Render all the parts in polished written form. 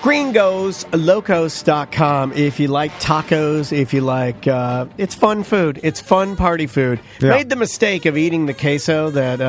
GringosLocos.com. If you like tacos, if you like, it's fun food. It's fun party food. Yeah. Made the mistake of eating the queso that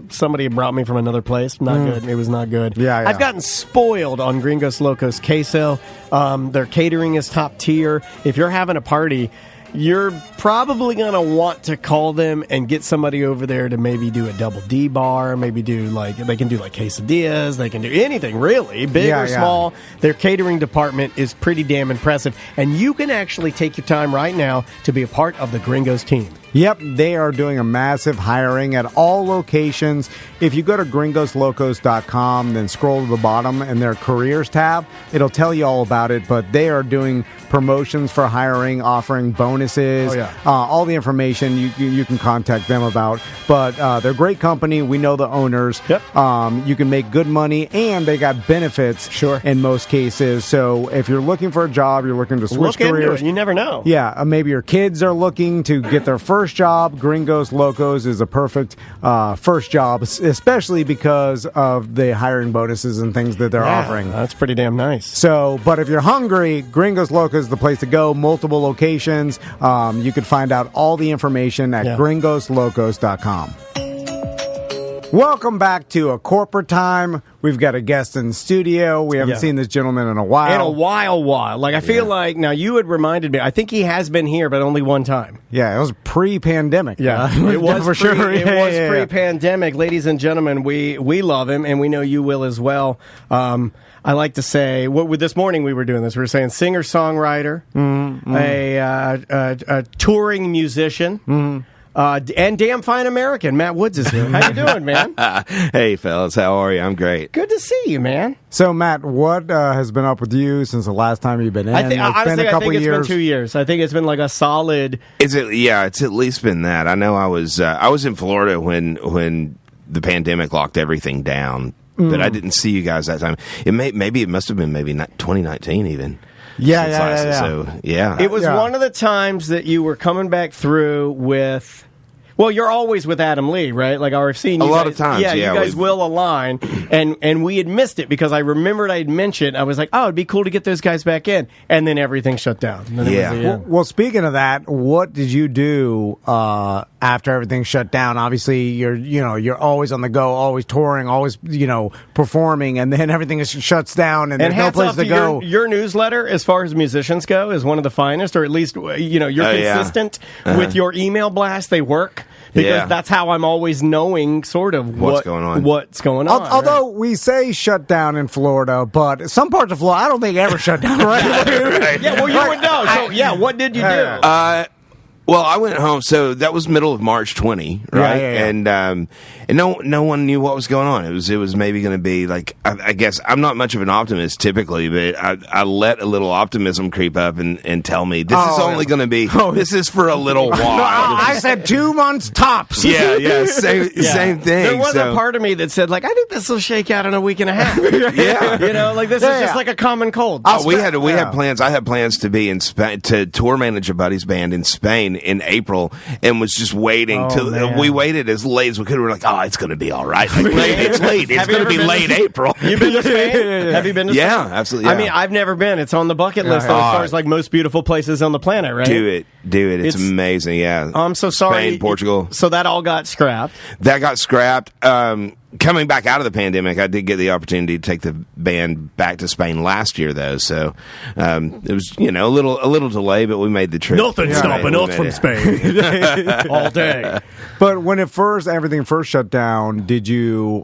somebody brought me from another place. Not good. It was not good. Yeah. I've gotten spoiled on Gringos Locos queso. Their catering is top tier. If you're having a party, you're probably going to want to call them and get somebody over there to maybe do a double D bar, maybe do they can do quesadillas, they can do anything really, big or small. Their catering department is pretty damn impressive, and you can actually take your time right now to be a part of the Gringos team. Yep, they are doing a massive hiring at all locations. If you go to gringoslocos.com, then scroll to the bottom and their careers tab, it'll tell you all about it, but they are doing promotions for hiring, offering bonuses, all the information you can contact them about. But they're a great company. We know the owners. Yep. You can make good money, and they got benefits in most cases. So if you're looking for a job, you're looking to switch careers. You never know. Yeah, maybe your kids are looking to get their first job. Gringos Locos is a perfect first job, especially because of the hiring bonuses and things that they're offering. That's pretty damn nice. So, but if you're hungry, Gringos Locos is the place to go. Multiple locations. You can find out all the information at gringoslocos.com. Welcome back to A Corporate Time. We've got a guest in the studio. We haven't seen this gentleman in a while. In a while. Like, I feel like, now you had reminded me, I think he has been here, but only one time. Yeah, it was pre-pandemic. Yeah, it was for sure. It was pre-pandemic. Ladies and gentlemen, we love him, and we know you will as well. I like to say, this morning we were doing this. We were saying singer-songwriter, a touring musician, and damn fine American. Matt Woods is here. How you doing, man? Hey, fellas. How are you? I'm great. Good to see you, man. So, Matt, what has been up with you since the last time you've been in? Honestly, I think it's been 2 years. I think it's been like a solid... It's at least been that. I know I was in Florida when the pandemic locked everything down, but I didn't see you guys that time. It must have been 2019 even. Yeah. So, yeah. It was one of the times that you were coming back through with... Well, you're always with Adam Lee, right? Like, I've seen you a lot of times. Yeah, you guys will align, and we had missed it because I remembered I had mentioned. I was like, oh, it'd be cool to get those guys back in, and then everything shut down. Well, speaking of that, what did you do after everything shut down? Obviously, you're always on the go, always touring, always performing, and then everything shuts down, and there's no place to go. Your newsletter, as far as musicians go, is one of the finest, or at least you're consistent with your email blast. They work. Because that's how I'm always knowing sort of what's going on. Although we say shut down in Florida, but some parts of Florida I don't think ever shut down, right? Right. Yeah, well, you would know. So, what did you do? Well, I went home, so that was middle of March 20, right? Yeah. And no one knew what was going on. It was maybe going to be like, I guess I'm not much of an optimist typically, but I let a little optimism creep up and tell me this is only going to be this is for a little while. No, I said 2 months tops. Yeah, same thing. There was a part of me that said, like, I think this will shake out in a week and a half. Like this is just like a common cold. We had plans. I had plans to be in Spain, to tour manage a buddy's band in Spain in April, and was just waiting till we waited as late as we could. We were like, it's going to be all right. Like, it's late. It's going to be late April. You've been to Spain? Have you been to Spain? Yeah, absolutely. Yeah. I mean, I've never been. It's on the bucket list as far as like most beautiful places on the planet, right? Do it. It's amazing. Yeah. I'm so sorry. Spain, Portugal. So that all got scrapped. That got scrapped. Coming back out of the pandemic, I did get the opportunity to take the band back to Spain last year, though. So it was, a little delay, but we made the trip. Nothing's stopping us from Spain all day. But when everything first shut down, did you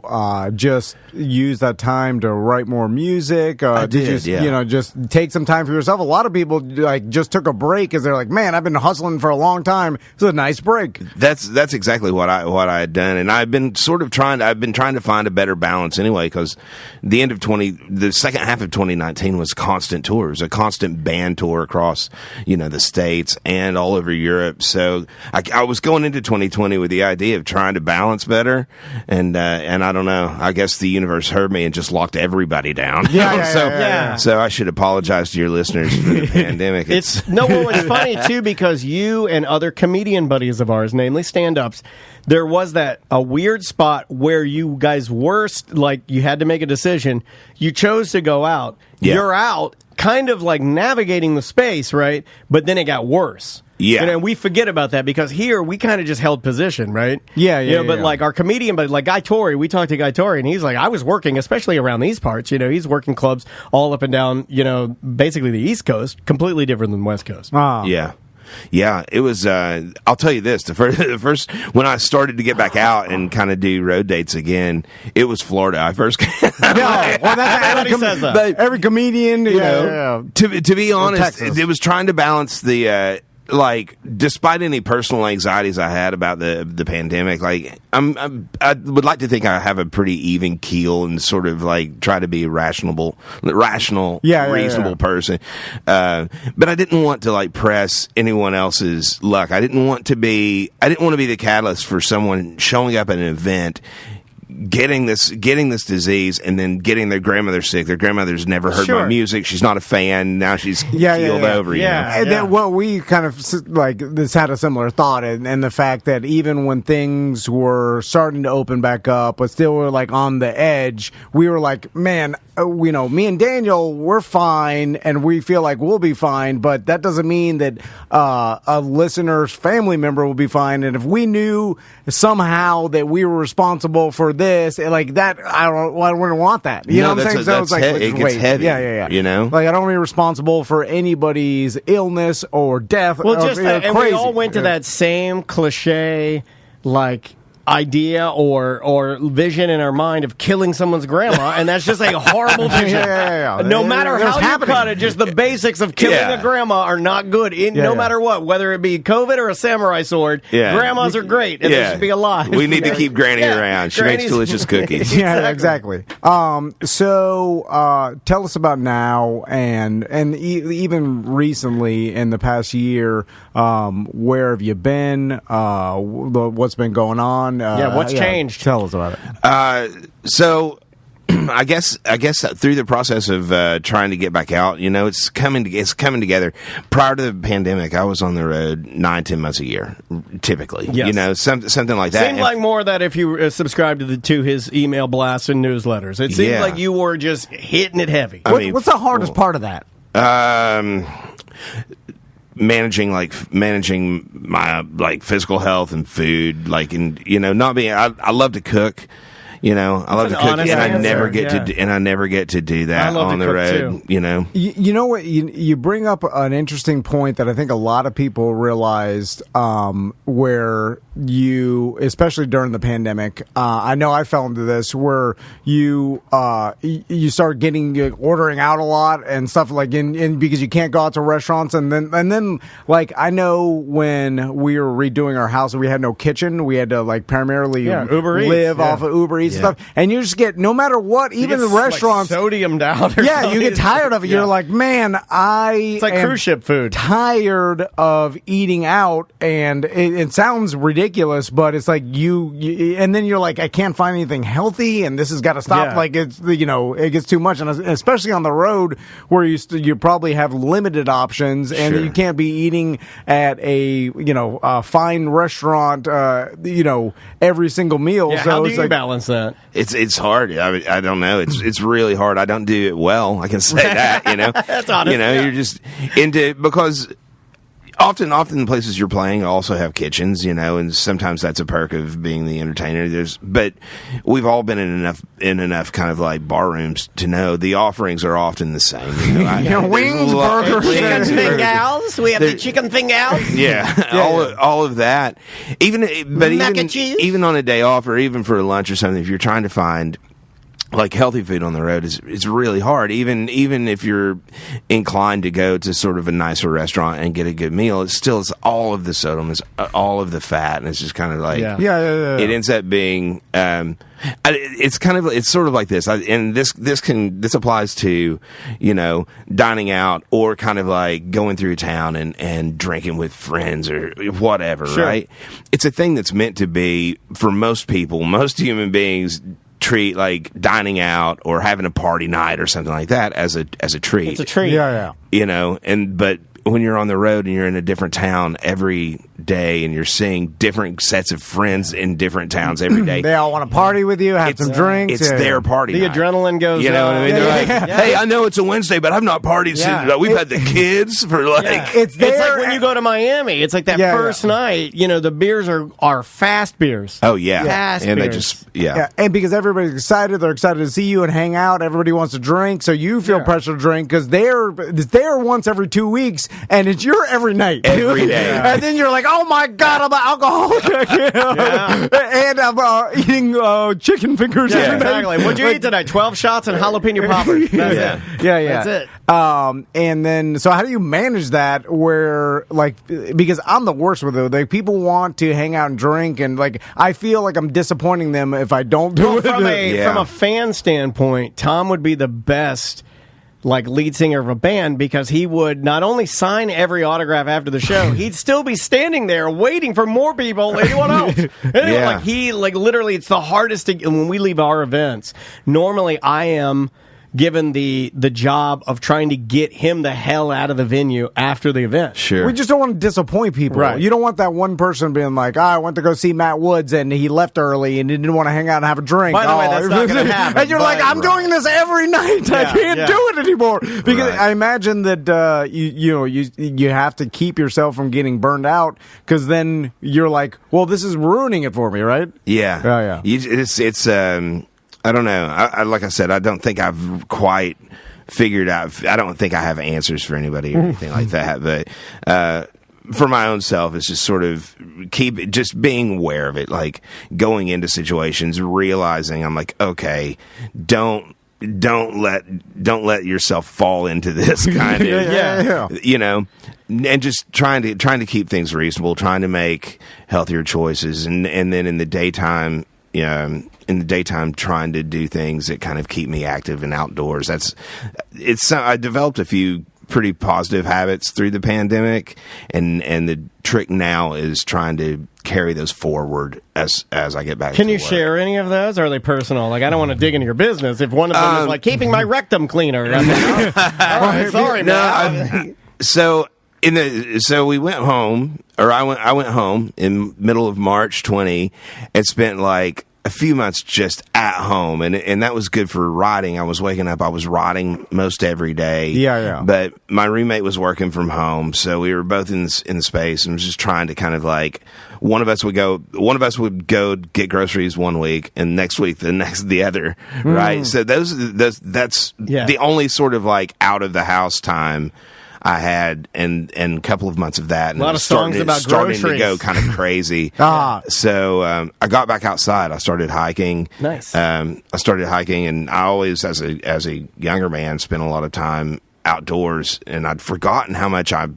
just use that time to write more music? Did you just take some time for yourself? A lot of people just took a break because they're like, man, I've been hustling for a long time. It's a nice break. That's exactly what I had done, and I've been trying to find a better balance anyway, because the second half of 2019 was constant tours, a constant band tour across the States and all over Europe. So I was going into 2020 with the idea of trying to balance better, and I don't know, I guess the universe heard me and just locked everybody down. So I should apologize to your listeners for the pandemic. It's funny too, because because you and other comedian buddies of ours, namely stand-ups, there was a weird spot where you guys were, like, you had to make a decision. You chose to go out. Yeah. You're out, kind of like navigating the space, right? But then it got worse. Yeah. And we forget about that because here we kind of just held position, right? Yeah. But like our comedian, but like Guy Torrey, we talked to Guy Torrey, and he's like, I was working, especially around these parts. He's working clubs all up and down, basically the East Coast, completely different than West Coast. Yeah. Yeah, it was. I'll tell you this: the first when I started to get back out and kind of do road dates again, it was Florida. I first. Everybody says that. But every comedian, To be honest, Texas. it was trying to balance the. Despite any personal anxieties I had about the pandemic, I would like to think I have a pretty even keel and sort of like try to be a rational, reasonable person. But I didn't want to like press anyone else's luck. I didn't want to be the catalyst for someone showing up at an event, getting this disease, and then getting their grandmother sick. Their grandmother's never heard my music. She's not a fan. Now she's keeled over. And then what we kind of like this had a similar thought, and the fact that even when things were starting to open back up, but still were like on the edge, we were like, man, me and Daniel, we're fine, and we feel like we'll be fine, but that doesn't mean that a listener's family member will be fine. And if we knew somehow that we were responsible for this, like that, I wouldn't want that. You know what I'm saying? So it's like, it gets heavy. Yeah. You know, like I don't want to be responsible for anybody's illness or death. Well, just that, and we all went to that same cliche, like, idea or vision in our mind of killing someone's grandma, and that's just a horrible vision. No matter how you cut it, just the basics of killing a grandma are not good. No matter what, whether it be COVID or a samurai sword, grandmas are great, and they should be alive. We need to keep Granny around. She makes delicious cookies. Yeah, exactly. So tell us about now and even recently in the past year, where have you been? What's been going on? What's changed? Tell us about it. So, I guess through the process of trying to get back out, it's coming together. Prior to the pandemic, I was on the road 9-10 months a year, typically. Yes. Something like that. Seemed like more that if you subscribed to his email blasts and newsletters, it seemed like you were just hitting it heavy. What's the hardest part of that? Managing my physical health and food, not being. I love to cook. I love to cook, and I never get to do that on the road. Too. You know what? You bring up an interesting point that I think a lot of people realized, where you, especially during the pandemic, I know I fell into this, where you start ordering out a lot and stuff because you can't go out to restaurants, and then like I know when we were redoing our house and we had no kitchen, we had to primarily live off of Uber Eats. Stuff, and you just get, no matter what, even the restaurants, sodium down. You get tired of it. You're like, man, it's like cruise ship food. Tired of eating out, and it sounds ridiculous, but it's like and then you're like, I can't find anything healthy, and this has got to stop. Like it's it gets too much, and especially on the road where you probably have limited options, and you can't be eating at a fine restaurant every single meal. So how do you balance that? It's hard. I don't know. It's really hard. I don't do it well. I can say that. That's honest. You're just into, because often the places you're playing also have kitchens. And sometimes that's a perk of being the entertainer. But we've all been in enough kind of like bar rooms to know the offerings are often the same. Wings, burgers, chicken fingers. We have the chicken fingers. All of that. Mac and cheese. Even on a day off, or even for a lunch or something, if you're trying to find healthy food on the road, it's really hard. Even if you're inclined to go to sort of a nicer restaurant and get a good meal, it's all of the sodium, it's all of the fat, and it's just kind of like it ends up being. It's sort of like this, and this applies to dining out, or kind of like going through town and drinking with friends or whatever. Right? It's a thing that's meant to be, for most people, most human beings, treat like dining out or having a party night or something like that as a treat. It's a treat. But when you're on the road and you're in a different town every day and you're seeing different sets of friends in different towns every day. They all want to party with you, have some drinks. It's their party The night. adrenaline goes You know what I mean? They're like, hey, I know it's a Wednesday, but I've not partied since we've had the kids for like... It's like when you go to Miami. It's like that first night, the beers are fast beers. Oh, yeah. Fast and beers. they just, yeah. And because everybody's excited, they're excited to see you and hang out. Everybody wants to drink, so you feel pressure to drink because they're once every 2 weeks, and it's your every night. Every day. And then you're like, oh my God, I'm an alcoholic. And I'm eating chicken fingers every night. Exactly. What'd you eat tonight? 12 shots and jalapeno poppers. That's it. Yeah. That's it. And then, so how do you manage that where, like, because I'm the worst with it. Like, people want to hang out and drink, and, like, I feel like I'm disappointing them if I don't do it. From a fan standpoint, Tom would be the best lead singer of a band because he would not only sign every autograph after the show, he'd still be standing there waiting for more people, anyone else. Literally, it's the hardest to, when we leave our events, normally I am given the job of trying to get him the hell out of the venue after the event. Sure. We just don't want to disappoint people. Right. You don't want that one person being like, I went to go see Matt Woods and he left early and he didn't want to hang out and have a drink. By the way, that's not going to happen. And you're like, I'm doing this every night. I can't do it anymore. Because I imagine that you have to keep yourself from getting burned out because then you're like, well, this is ruining it for me, right? Yeah. It's I don't know. I like I said, I don't think I've quite figured out. I don't think I have answers for anybody or anything like that. But for my own self, it's just sort of just being aware of it, like going into situations, realizing I'm like, okay, don't let yourself fall into this kind of and just trying to keep things reasonable, trying to make healthier choices, and then in the daytime. Trying to do things that kind of keep me active and outdoors. I developed a few pretty positive habits through the pandemic, and the trick now is trying to carry those forward as I get back. Can you work. share any of those? Or are they personal? Like, I don't want to dig into your business. If one of them is like keeping my rectum cleaner, I'm like, all right, sorry, man. So we went home, or I went home in middle of March 20 and spent like a few months just at home, and that was good for writing. I was waking up, I was writing most every day. Yeah. But my roommate was working from home, so we were both in the space, and was just trying to kind of like one of us would go get groceries one week, and next week the other, right? So that's the only sort of like out of the house time I had, and a couple of months of that, and a lot of songs about starting groceries. to go kind of crazy. So I got back outside. I started hiking. Nice. I started hiking, and I always, as a younger man, spent a lot of time outdoors, and I'd forgotten how much I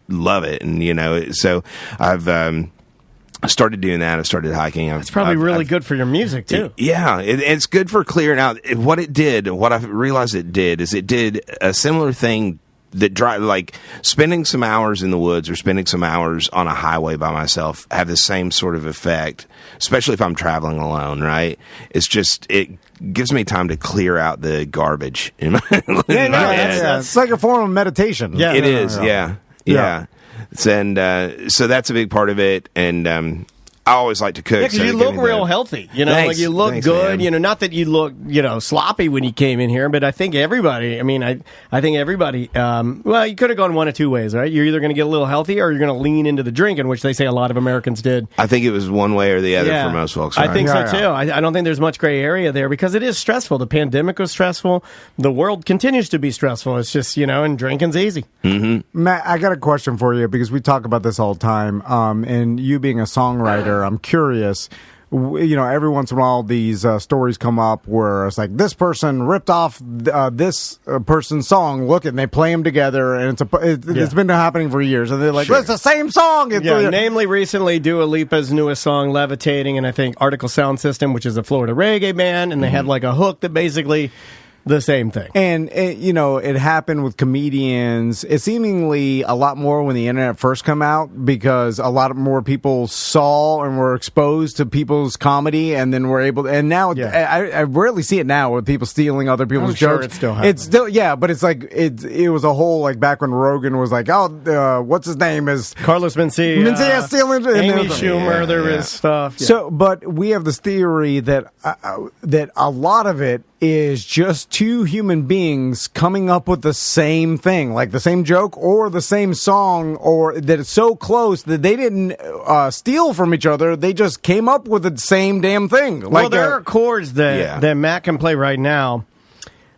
love it. And so I've I started doing that. I started hiking. It's probably really good for your music too. Yeah, it's good for clearing out. What I realized it did a similar thing. Like spending some hours in the woods or spending some hours on a highway by myself have the same sort of effect, especially if I'm traveling alone, right? It gives me time to clear out the garbage in my head. It's like a form of meditation. Yeah, it is. Yeah. And so that's a big part of it. And I always like to cook. Yeah, because you look real healthy. Thanks. Like you look good. Man. Not that you look, sloppy when you came in here, but I think everybody. I think everybody. Well, you could have gone one of two ways, right? You're either going to get a little healthy, or you're going to lean into the drinking, which they say a lot of Americans did. I think it was one way or the other for most folks. Right? I think so too. I don't think there's much gray area there because it is stressful. The pandemic was stressful. The world continues to be stressful. It's just and drinking's easy. Mm-hmm. Matt, I got a question for you because we talk about this all the time. And you being a songwriter, I'm curious. Every once in a while, these stories come up where it's like this person ripped off this person's song. Look, and they play them together, and it's been happening for years. And they're like, "It's the same song." Namely, recently, Dua Lipa's newest song, "Levitating," and I think Article Sound System, which is a Florida reggae band, and they had like a hook that basically the same thing. And, it happened with comedians. It seemingly a lot more when the internet first come out because a lot more people saw and were exposed to people's comedy and then were able to, and now I rarely see it now with people stealing other people's jokes. Sure, it's still happening. It's still, but it's like, it was a whole, like back when Rogan was like, what's his name is Carlos Mencia. Mencia stealing. Amy Schumer, there is stuff. Yeah. So, but we have this theory that a lot of it is just two human beings coming up with the same thing, like the same joke or the same song, or that it's so close that they didn't steal from each other. They just came up with the same damn thing. Well, there are chords that Matt can play right now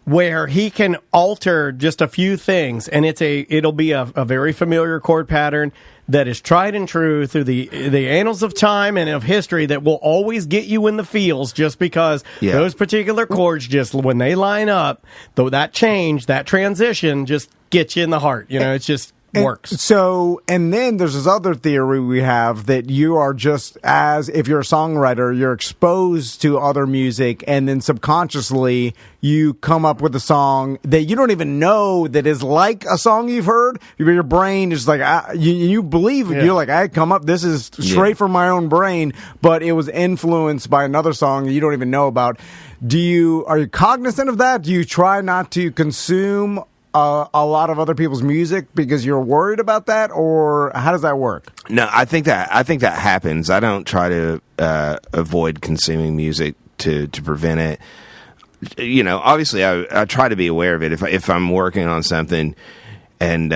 where he can alter just a few things, and it'll be a very familiar chord pattern that is tried and true through the annals of time and of history that will always get you in the feels just because those particular chords, just when they line up, though that change, that transition just gets you in the heart. It's just works. So, and then there's this other theory we have that you are just if you're a songwriter, you're exposed to other music, and then subconsciously you come up with a song that you don't even know that is like a song you've heard. Your brain is like, you believe it. You're like, I come up, this is straight from my own brain, but it was influenced by another song that you don't even know about. Are you cognizant of that? Do you try not to consume a lot of other people's music because you're worried about that, or how does that work? No, I think that happens. I don't try to avoid consuming music to prevent it. Obviously, I try to be aware of it if I'm working on something, and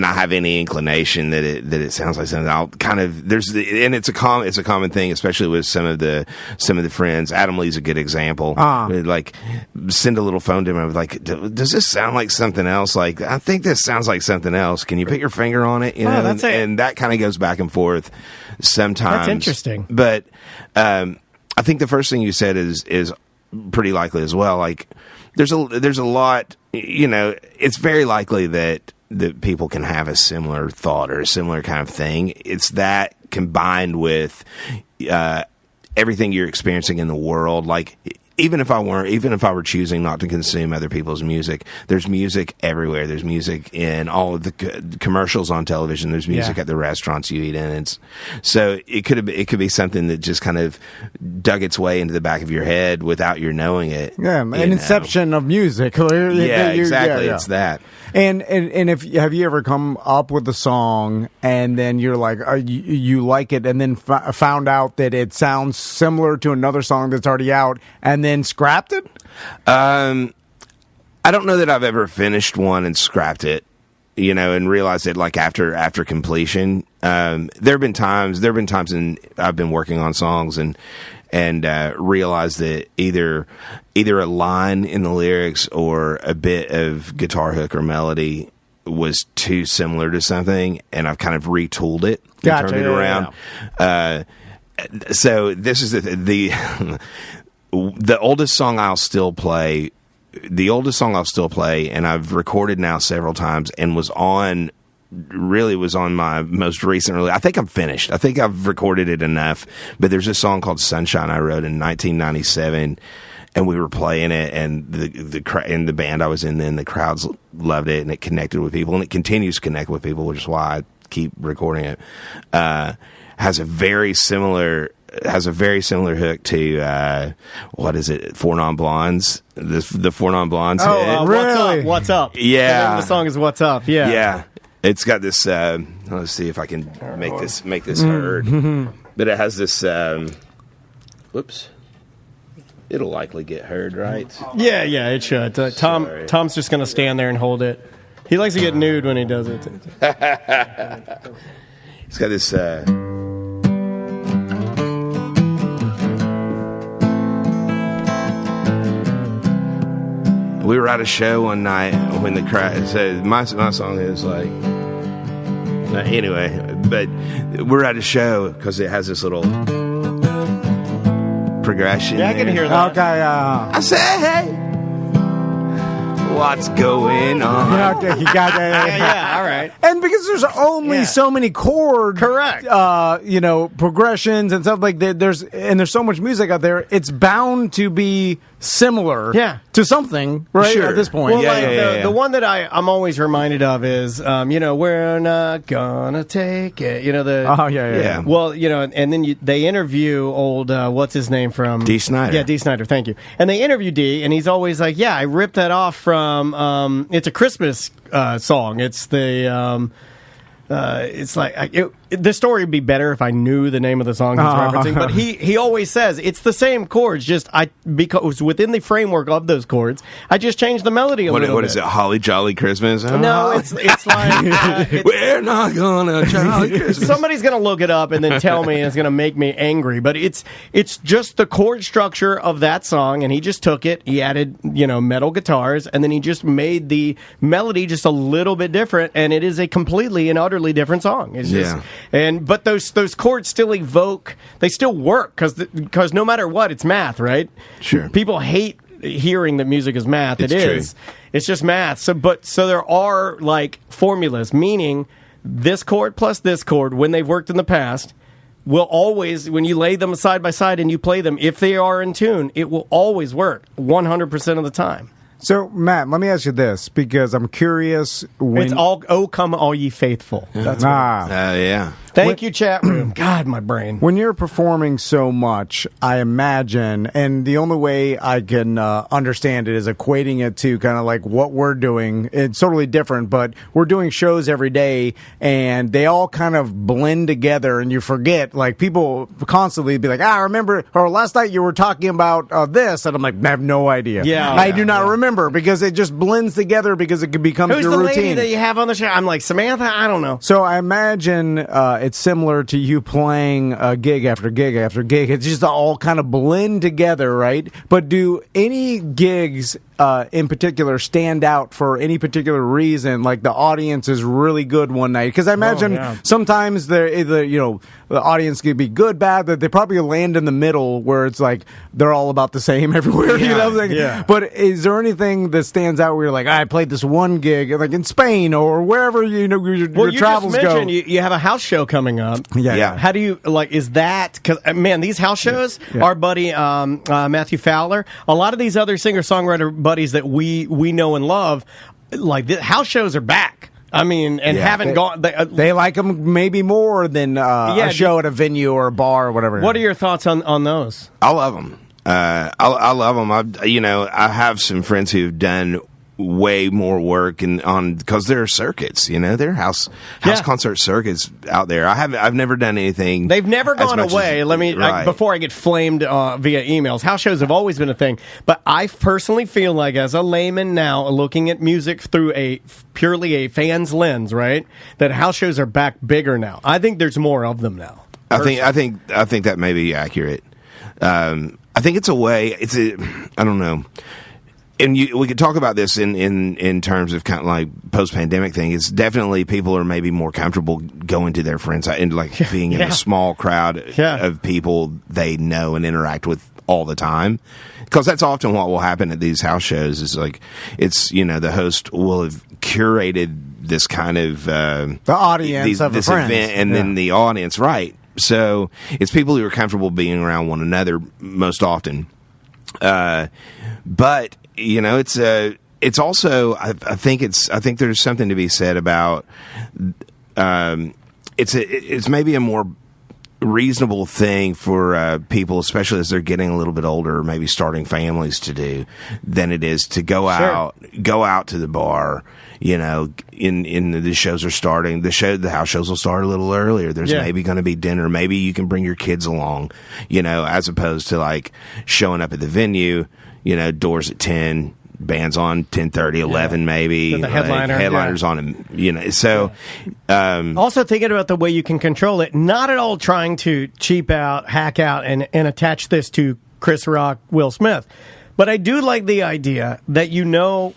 I have any inclination that it sounds like something. I'll kind of it's a common thing, especially with some of the friends. Adam Lee's a good example. Like send a little phone demo of like, does this sound like something else? Like, I think this sounds like something else. Can you put your finger on it? And that kind of goes back and forth sometimes. That's interesting. But I think the first thing you said is pretty likely as well. Like there's a lot. It's very likely that people can have a similar thought or a similar kind of thing. It's that combined with everything you're experiencing in the world. Like, even if I were choosing not to consume other people's music, there's music everywhere. There's music in all of the commercials on television. There's music at the restaurants you eat in. So it could be something that just kind of dug its way into the back of your head without your knowing it. Yeah, an inception of music. Yeah, exactly. It's that. And have you ever come up with a song and then you're like, you like it, and then found out that it sounds similar to another song that's already out, and then scrapped it? I don't know that I've ever finished one and scrapped it, and realized it like after completion. There have been times I've been working on songs and realized that either a line in the lyrics or a bit of guitar hook or melody was too similar to something, and I've kind of retooled it and turned it around. Yeah. So this is the oldest song I'll still play. The oldest song I'll still play, and I've recorded now several times, and was on my most recent release. I think I'm finished. I think I've recorded it enough. But there's a song called Sunshine I wrote in 1997, and we were playing it, and the band I was in then, the crowds loved it, and it connected with people, and it continues to connect with people, which is why I keep recording it. Has a very similar hook to what is it? Four Non Blondes. The Four Non Blondes. Oh, really? What's up? Yeah. The name of the song is What's Up. Yeah. Yeah. It's got this. Let's see if I can make this heard. But it has this. Whoops. It'll likely get heard, right? Yeah, it should. Tom's just going to stand there and hold it. He likes to get nude when he does it. It's got this. We were at a show one night when the crowd said my song is like. Anyway, but we're at a show because it has this little progression. Yeah, I can hear that. Okay, I say, hey, what's going on? Yeah, okay, you got that. Yeah, all right. And because there's only so many chords, correct? Progressions and stuff like that. There's so much music out there. It's bound to be similar to something, right? Sure. At this point. Well, the one that I'm always reminded of is, we're not gonna take it. Yeah. Well, and then they interview old, what's his name from? Dee Snider. Yeah, Dee Snider, thank you. And they interview Dee, and he's always like, I ripped that off from, it's a Christmas song. It's the, it's like the story would be better if I knew the name of the song he's referencing. But he always says it's the same chords, just because within the framework of those chords, I just changed the melody a little bit. What is it? Holly Jolly Christmas? No, it's like we're not gonna jolly Christmas. Somebody's gonna look it up and then tell me, and it's gonna make me angry. But it's just the chord structure of that song, and he just took it. He added metal guitars, and then he just made the melody just a little bit different, and it is a completely and utterly different song. It's just. But those chords still evoke, they still work because no matter what, it's math, right? Sure. People hate hearing that music is math. It's is. true. It's just math. So there are like formulas, meaning this chord plus this chord, when they've worked in the past, will always, when you lay them side by side and you play them, if they are in tune, it will always work 100% of the time. So, Matt, let me ask you this, because I'm curious when... It's all, oh, come all ye faithful. That's yeah. Thank you, chat room. God, my brain. When you're performing so much, I imagine, and the only way I can understand it is equating it to kind of like what we're doing. It's totally different, but we're doing shows every day, and they all kind of blend together, and you forget. Like, people constantly be like, I remember, or last night you were talking about this, and I'm like, I have no idea. I do not remember, because it just blends together because it becomes Who's your the routine. lady that you have on the show? I'm like, Samantha? I don't know. So I imagine it's similar to you playing gig after gig after gig. It's just all kind of blend together, right? But do any gigs in particular stand out for any particular reason? Like the audience is really good one night? Because I imagine sometimes the audience could be good, bad, that they probably land in the middle where it's like they're all about the same everywhere. But is there anything that stands out where you're like, I played this one gig like in Spain or wherever your travels just mentioned go? You have a house show coming up. How do you is that? Because man, these house shows, our buddy Matthew Fowler, a lot of these other singer-songwriter buddies that we know and love, like the house shows are back. I mean, and haven't gone. They like them maybe more than a show at a venue or a bar or whatever. What are your thoughts on those? I love them. I love them. I have some friends who've done way more work because there are circuits, there are house concert circuits out there. I've never done anything. They've never gone away. Before I get flamed via emails, house shows have always been a thing. But I personally feel like, as a layman now, looking at music through purely a fan's lens, right, that house shows are back bigger now. I think there's more of them now. I think that may be accurate. I think it's a way. I don't know. And we could talk about this in terms of kind of like post-pandemic thing. It's definitely people are maybe more comfortable going to their friends and like being in a small crowd of people they know and interact with all the time. Because that's often what will happen at these house shows is like the host will have curated this kind of the audience of this friends. Event, and then the audience, right? So it's people who are comfortable being around one another most often. But it's also I think there's something to be said about it's maybe a more reasonable thing for people, especially as they're getting a little bit older, maybe starting families, to do than it is to go out to the bar. In the shows are starting. The house shows will start a little earlier. There's maybe going to be dinner. Maybe you can bring your kids along. As opposed to like showing up at the venue. Doors at 10, bands on 10:30, 11 maybe. The headliners on, So, also thinking about the way you can control it, not at all trying to cheap out, hack out, and attach this to Chris Rock, Will Smith. But I do like the idea that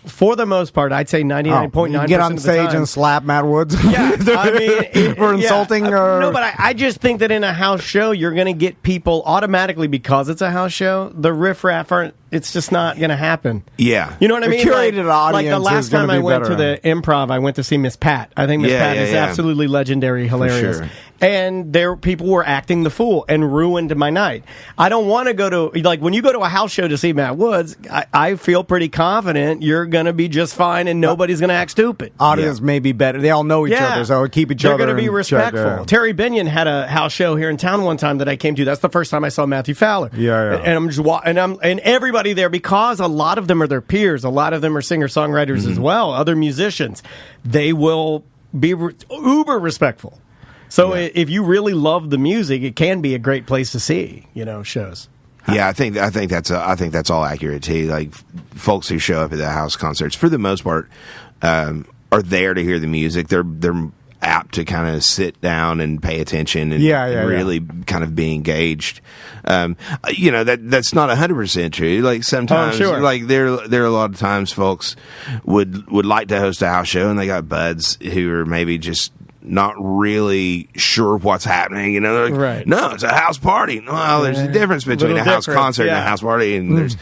for the most part, I'd say 99.9% get on stage and slap Matt Woods. Yeah, I mean, for insulting. No, but I just think that in a house show, you're going to get people automatically, because it's a house show. The riffraff it's just not going to happen. Yeah, you know what I mean. Curated audience. Like the last time I went to the Improv, I went to see Miss Pat. I think Miss Pat is absolutely legendary, hilarious. For sure. and people were acting the fool and ruined my night. I don't want to go to, like, when you go to a house show to see Matt Woods, I feel pretty confident you're going to be just fine and nobody's going to act stupid. Audience may be better. They all know each other, so keep each other. They're going to be respectful. Terry Binion had a house show here in town one time that I came to. That's the first time I saw Matthew Fowler. Yeah. And I'm just and everybody there, because a lot of them are their peers, a lot of them are singer-songwriters as well, other musicians. They will be uber respectful. So if you really love the music, it can be a great place to see, shows. Yeah, I think that's all accurate too. Like, folks who show up at the house concerts, for the most part, are there to hear the music. They're apt to kind of sit down and pay attention and really kind of be engaged. That's not 100% true. Like, sometimes, like there are a lot of times folks would like to host a house show and they got buds who are maybe just not really sure what's happening. They're like, right. No, it's a house party. Well, there's a difference between a house concert and a house party, and there's,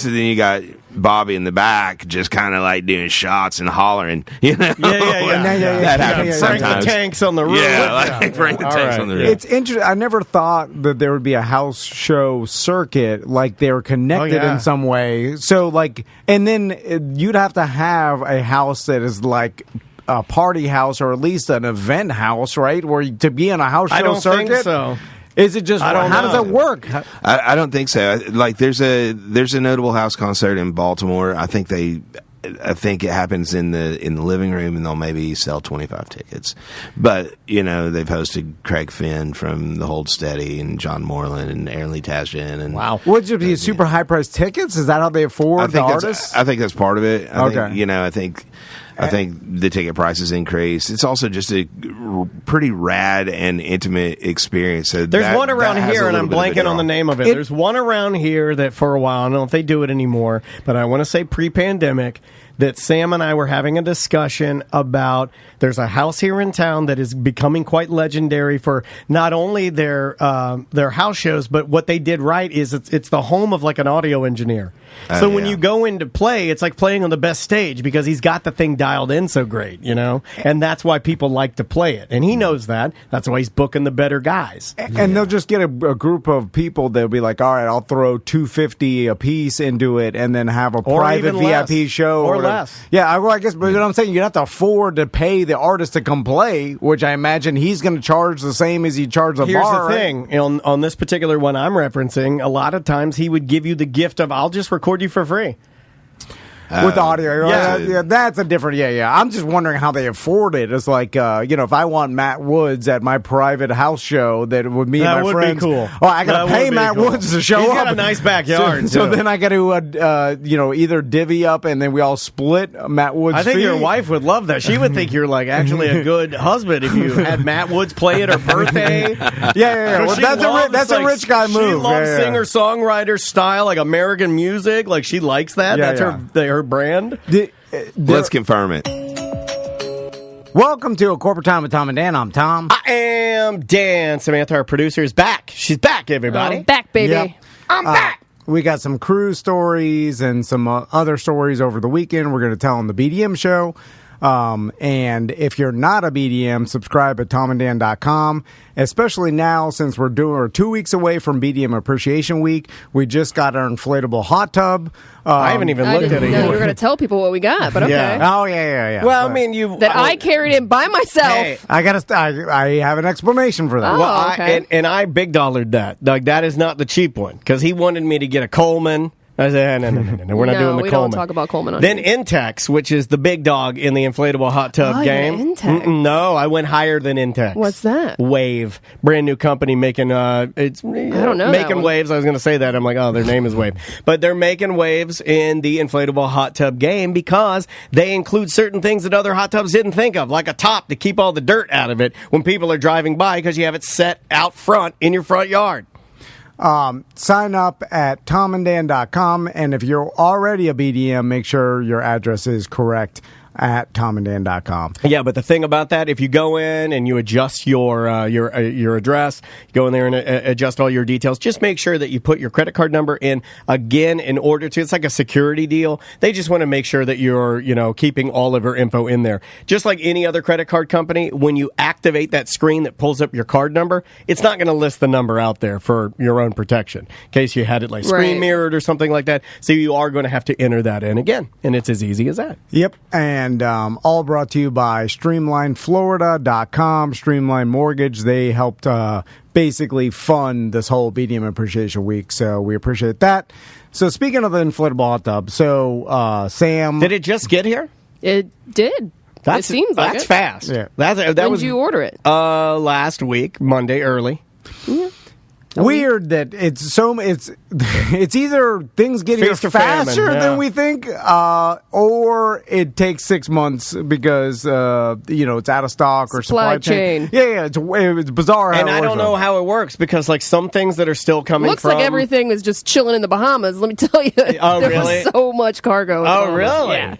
so then you got Bobby in the back just kind of like doing shots and hollering, That happens sometimes. Bring the tanks on the roof. Bring the tanks on the roof. It's interesting. I never thought that there would be a house show circuit, like they were connected in some way. So, like, and then you'd have to have a house that is like a party house or at least an event house, right? Where to be in a house show circuit. I don't think so. Is it just how does that work? I don't think so. Like, there's a notable house concert in Baltimore. I think it happens in the living room, and they'll maybe sell 25 tickets. But they've hosted Craig Finn from the Hold Steady and John Moreland and Aaron Lee Tasjan. And wow, would it be super high priced tickets? Is that how they afford the artists? I think that's part of it. I think the ticket prices increase. It's also just a pretty rad and intimate experience. So there's one around here, and I'm blanking on the name of it. There's one around here that for a while, I don't know if they do it anymore, but I want to say pre-pandemic, that Sam and I were having a discussion about. There's a house here in town that is becoming quite legendary for not only their house shows, but what they did right is it's the home of like an audio engineer. So when you go in to play, it's like playing on the best stage because he's got the thing dialed in so great, and that's why people like to play it. And he knows that. That's why he's booking the better guys. And they'll just get a group of people that'll be like, all right, I'll throw $250 a piece into it and then have a private VIP show. Or less. Yeah, I guess, but what I'm saying, you'd have to afford to pay the artist to come play, which I imagine he's going to charge the same as he charged a bar. Here's the thing. On this particular one I'm referencing, a lot of times he would give you the gift of, I'll just record you for free. With audio. Yeah, that's a different, I'm just wondering how they afford it. It's like, if I want Matt Woods at my private house show that would me and my friends. That would be cool. Oh, I got to pay Matt Woods to show up. He's got a nice backyard. So then I got to, either divvy up and then we all split Matt Woods' I think fee. your wife would love that. She would think you're like actually a good husband if you had Matt Woods play at her birthday. Yeah. Well, that's a rich guy move. She loves singer-songwriter style, like American music. Like, she likes that. That's her brand. Let's confirm it. Welcome to A Corporate Time with Tom and Dan. I'm Tom. I am Dan. Samantha, our producer, is back. She's back, everybody. I'm back, baby. Yep. I'm back. We got some cruise stories and some other stories over the weekend we're going to tell on the BDM show. And if you're not a BDM, subscribe at tomanddan.com, especially now since we're 2 weeks away from BDM Appreciation Week. We just got our inflatable hot tub. I haven't even looked at it yet. You were going to tell people what we got, but okay. Yeah. Oh, yeah. Well, I mean, I carried it by myself. Hey, I have an explanation for that. Oh, well, okay. And I big dollared that. Like, that is not the cheap one because he wanted me to get a Coleman. I said, no, we're not doing the Coleman. We don't talk about Coleman on Then here. Intex, which is the big dog in the inflatable hot tub game. Intex. No, I went higher than Intex. What's that? Wave, brand new company making I don't know making waves. I was going to say that. I'm like, oh, their name is Wave, but they're making waves in the inflatable hot tub game because they include certain things that other hot tubs didn't think of, like a top to keep all the dirt out of it when people are driving by because you have it set out front in your front yard. Sign up at tomanddan.com, and if you're already a BDM, make sure your address is correct. at tomanddan.com. Yeah, but the thing about that, if you go in and you adjust your address, you go in there and adjust all your details, just make sure that you put your credit card number in again in order to. It's like a security deal. They just want to make sure that you're keeping all of your info in there. Just like any other credit card company, when you activate that screen that pulls up your card number, it's not going to list the number out there for your own protection in case you had it like screen mirrored or something like that. So you are going to have to enter that in again, and it's as easy as that. Yep, and all brought to you by StreamlineFlorida.com. Streamline Mortgage. They helped basically fund this whole BDM Appreciation Week, so we appreciate that. So speaking of the inflatable hot tub, so Sam... Did it just get here? It did. It seems like that's it. fast. Yeah. That when was, did you order it? Last week, Monday early. Yeah. Weird that it's either things get here Feast or faster famine, than we think, or it takes 6 months because it's out of stock or supply chain. Yeah, it's bizarre. And I don't know how it works because like some things that are still coming. Looks like everything is just chilling in the Bahamas. Let me tell you, Oh, there really? was so much cargo. Oh, really? Yeah.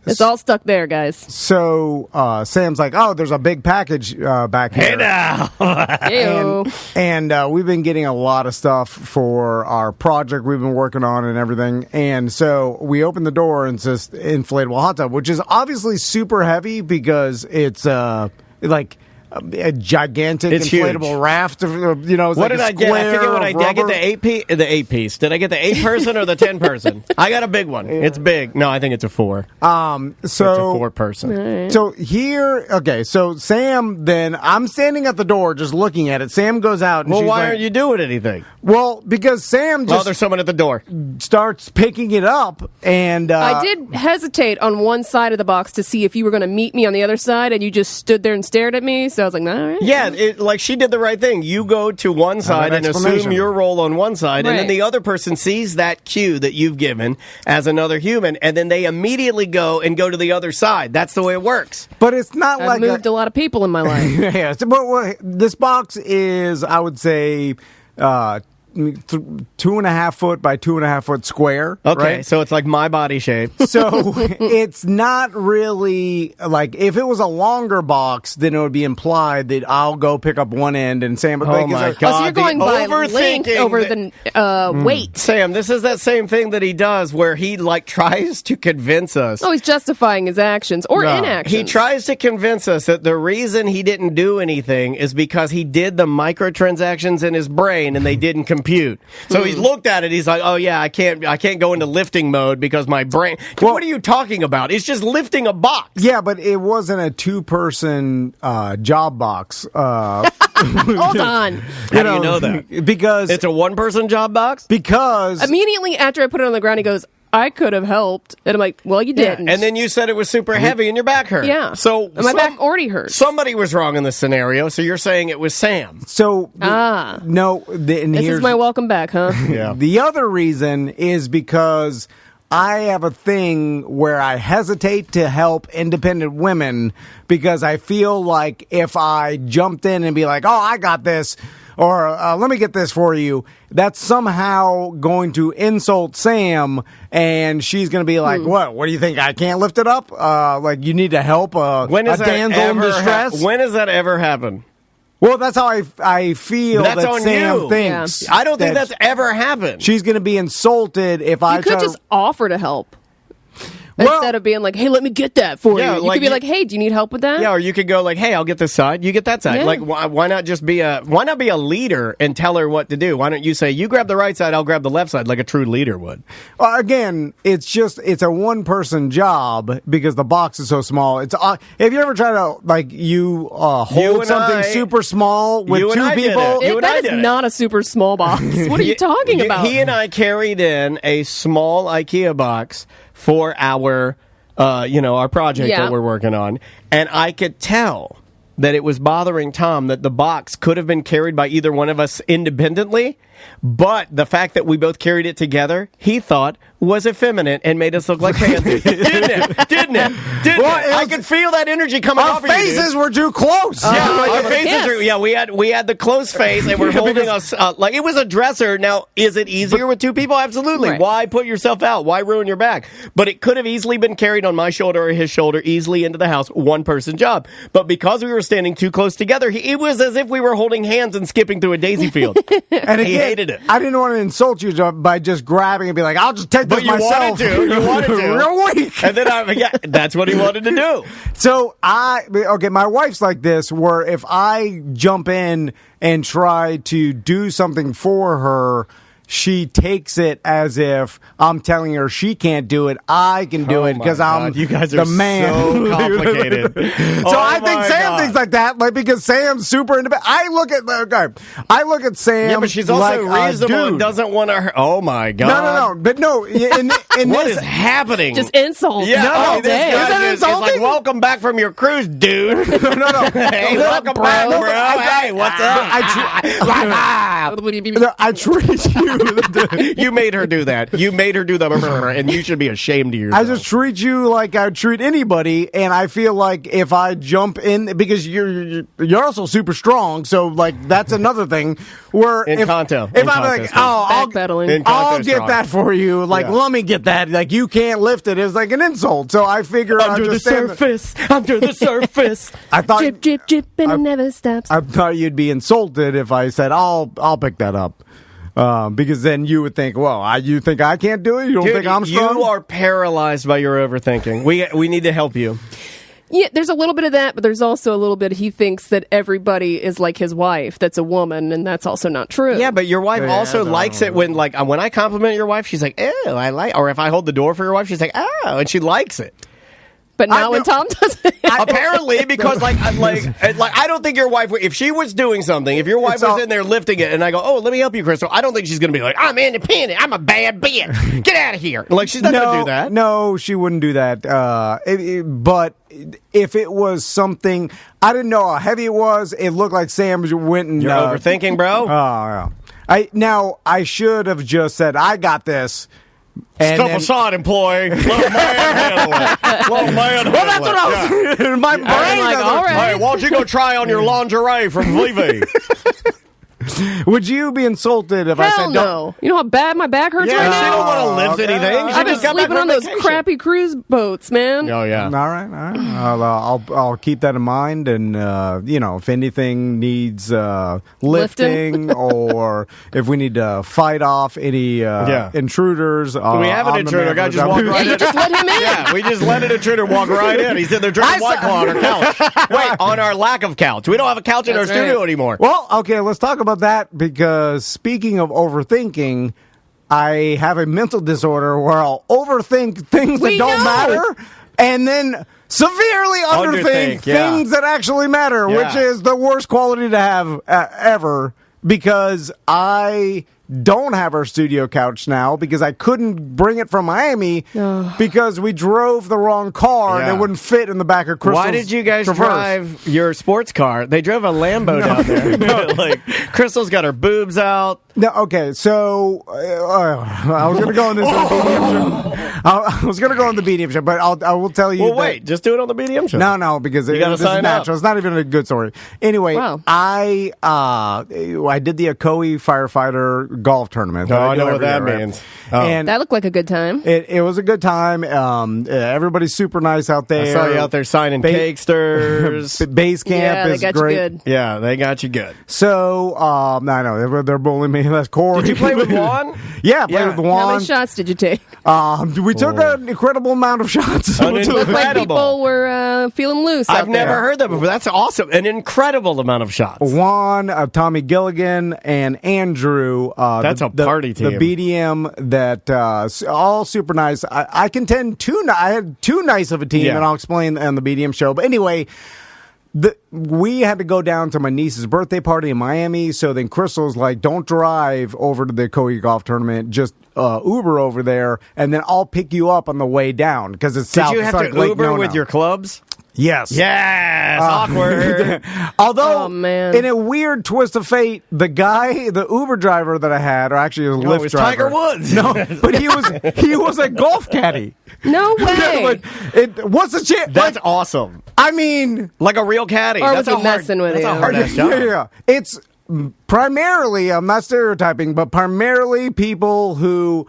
It's all stuck there, guys. So Sam's like, oh, there's a big package back here. Hey now. Ew. And we've been getting a lot of stuff for our project we've been working on and everything. And so we open the door and it's this inflatable hot tub, which is obviously super heavy because it's like a gigantic It's inflatable huge. raft of, it's What like did a I get? I square forget what I of did. I get rubber. the 8 piece. Did I get the 8-person or the 10-person? I got a big one. It's big. No, I think it's a 4. So It's a 4-person. So here, okay, so Sam, then I'm standing at the door just looking at it. Sam goes out and Well, she's why like, aren't you doing anything? Well, because Sam Oh, just there's someone at the door. starts picking it up and I did hesitate on one side of the box to see if you were going to meet me on the other side, and you just stood there and stared at me. So I was like, nah, all right. Yeah, like she did the right thing. You go to one side and assume explanation. your role on one side, and then Right. the other person sees that cue that you've given as another human, and then they immediately go to the other side. That's the way it works. but it's not I've like moved a lot of people in my life. yeah, but this box is, I would say, 2.5 foot by 2.5 foot square. Okay, right? so it's like my body shape. So it's not really like if it was a longer box, then it would be implied that I'll go pick up one end and Sam. Oh my God. Oh, so you're going the by length overthinking over that- the weight. Sam, this is that same thing that he does where he like tries to convince us. Oh, he's justifying his actions or inactions. He tries to convince us that the reason he didn't do anything is because he did the microtransactions in his brain and they didn't compute. So he's looked at it. He's like, "Oh yeah, I can't go into lifting mode because my brain." Well, what are you talking about? It's just lifting a box. Yeah, but it wasn't a 2-person job box. Hold on. How do you know that? Because It's a 1-person job box. because Immediately after I put it on the ground, he goes, I could have helped. And I'm like, well, you didn't. And then you said it was super heavy and your back hurt. Yeah. So And my back already hurts. Somebody was wrong in this scenario. So you're saying it was Sam. so Ah. no. And This here's is my welcome back, huh? Yeah. The other reason is because I have a thing where I hesitate to help independent women because I feel like if I jumped in and be like, oh, I got this, or let me get this for you, that's somehow going to insult Sam, and she's going to be like, what do you think? I can't lift it up? Like, you need to help When a has that damsel in ever distress? when has that ever happened? Well, that's how I feel That's that on Sam you. thinks. I don't think that that's ever happened. she's going to be insulted if I You could try to- just offer to help. Well- Instead of being like, hey, let me get that for Yeah, you. You like could be you- like, hey, do you need help with that? Yeah, or you could go like, "Hey, I'll get this side. You get that side." Yeah. Like, why not just why not be a leader and tell her what to do? Why don't you say, "You grab the right side, I'll grab the left side," like a true leader would? Again, it's a 1-person job because the box is so small. It's if you ever try to You hold and something I- super small with you and 2 I did people. it. You and I That is did it. not a super small box. What are you talking about? He and I carried in a small IKEA box for our project Yeah. that we're working on, and I could tell that it was bothering Tom that the box could have been carried by either one of us independently, but the fact that we both carried it together, he thought was effeminate and made us look like pansies. Didn't it? Didn't it? I could feel that energy coming off of you. Our faces were too close. Our faces were, we had the close face and we're holding us like it was a dresser. Now, is it easier with two people? Absolutely. Right. Why put yourself out? Why ruin your back? But it could have easily been carried on my shoulder or his shoulder easily into the house. One person job. But because we were standing too close together, it was as if we were holding hands and skipping through a daisy field. And he hated it. I didn't want to insult you by just grabbing and be like, I'll just take this myself. You wanted to. Real weak. And then that's what he wanted to do. So my wife's like this, where if I jump in and try to do something for her, she takes it as if I'm telling her she can't do it. I can do it because I'm you guys are the man. So complicated. So I think Sam thinks like that, like because Sam's super independent. I look at Sam. Yeah, but she's also like reasonable and doesn't want to. Oh my god! No. But no. In what this, is happening? Just insult. Yeah. No, This guy Isn't it is like, insulting? welcome back from your cruise, dude. no. Hey, welcome back, bro. Hey, what's up? I treat you. You made her do that. You made her do the and you should be ashamed of yourself. I just treat you like I treat anybody, and I feel like if I jump in, because you're also super strong, so like that's another thing. Where if I'm like, I'll get that for you. Like, let me get that. Like, you can't lift it. It's like an insult. So I figure under the surface. I thought Drip, drip, drip, and it never stops. I thought you'd be insulted if I said, I'll pick that up. Because then you would think, well, you think I can't do it? You don't think I'm strong? You are paralyzed by your overthinking. We need to help you. Yeah, there's a little bit of that, but there's also a little bit he thinks that everybody is like his wife that's a woman, and that's also not true. Yeah, but your wife also likes it when I compliment your wife, she's like, oh, I like, or if I hold the door for your wife, she's like, oh, and she likes it. But now when Tom does it, apparently, because I don't think your wife, if she was doing something, if your wife was in there lifting it, and I go, oh, let me help you, Crystal, I don't think she's going to be like, I'm independent, I'm a bad bitch, get out of here. Like, she's not going to do that. No, she wouldn't do that. But if it was something, I didn't know how heavy it was. It looked like Sam went and you're overthinking, bro. Oh, yeah. I should have just said, I got this. Step aside, employee. Let a man handle it. Well, that's what I was in my brain. all right. Hey, why don't you go try on your lingerie from Levy? Would you be insulted if I said no? You know how bad my back hurts right She now? don't want to lift anything. I've been sleeping on those crappy cruise boats, man. Oh, yeah. All right. I'll keep that in mind, and if anything needs lifting, or if we need to fight off any intruders, we have an intruder. Guy just walked right in. You just let him in. Yeah, we just let an intruder walk right in. He's in there drinking White Claw on our couch. Wait, on our lack of couch. We don't have a couch in our studio anymore. Well, okay, let's talk about that, because speaking of overthinking, I have a mental disorder where I'll overthink things that don't matter, and then severely underthink things that actually matter, which is the worst quality to have ever, because I don't have our studio couch now because I couldn't bring it from Miami because we drove the wrong car and it wouldn't fit in the back of Crystal's Why did you guys Traverse. drive your sports car? They drove a Lambo down there. Like, Crystal's got her boobs out. No, okay, so I was going to go on this on the BDM show. I was going to go on the BDM show, but I will tell you. Well, wait, just do it on the BDM show. No, because this is natural. It's not even a good story. Anyway, I did the Ocoee firefighter golf tournament. Oh, I know what that means. And that looked like a good time. It was a good time. Everybody's super nice out there. I saw you out there signing cakesters. Base camp is got great. You good. Yeah, they got you good. So, I know they're bullying me. That's Corey. Did you play with Juan? Yeah, played with Juan. How many shots did you take? We took an incredible amount of shots. Looked like people were feeling loose. I've never heard that before. That's awesome. An incredible amount of shots. Juan, Tommy Gilligan, and Andrew. That's a party team. The BDM that all super nice. I contend I had too nice of a team, and I'll explain on the BDM show. But anyway, we had to go down to my niece's birthday party in Miami. So then Crystal's like, don't drive over to the Ocoee golf tournament. Just Uber over there, and then I'll pick you up on the way down because it's south. Did you have to Uber with your clubs? Yes. Yes, awkward. Although, Oh, man. in a weird twist of fate, the Uber driver that I had, or actually a Lyft it was driver. Tiger Woods. No, but he was a golf caddy. No way. What's the chance? That's awesome. I mean, Like a real caddy. Or that's was he messing with that's you? a hard-ass job. yeah. It's primarily, I'm not stereotyping, but primarily people who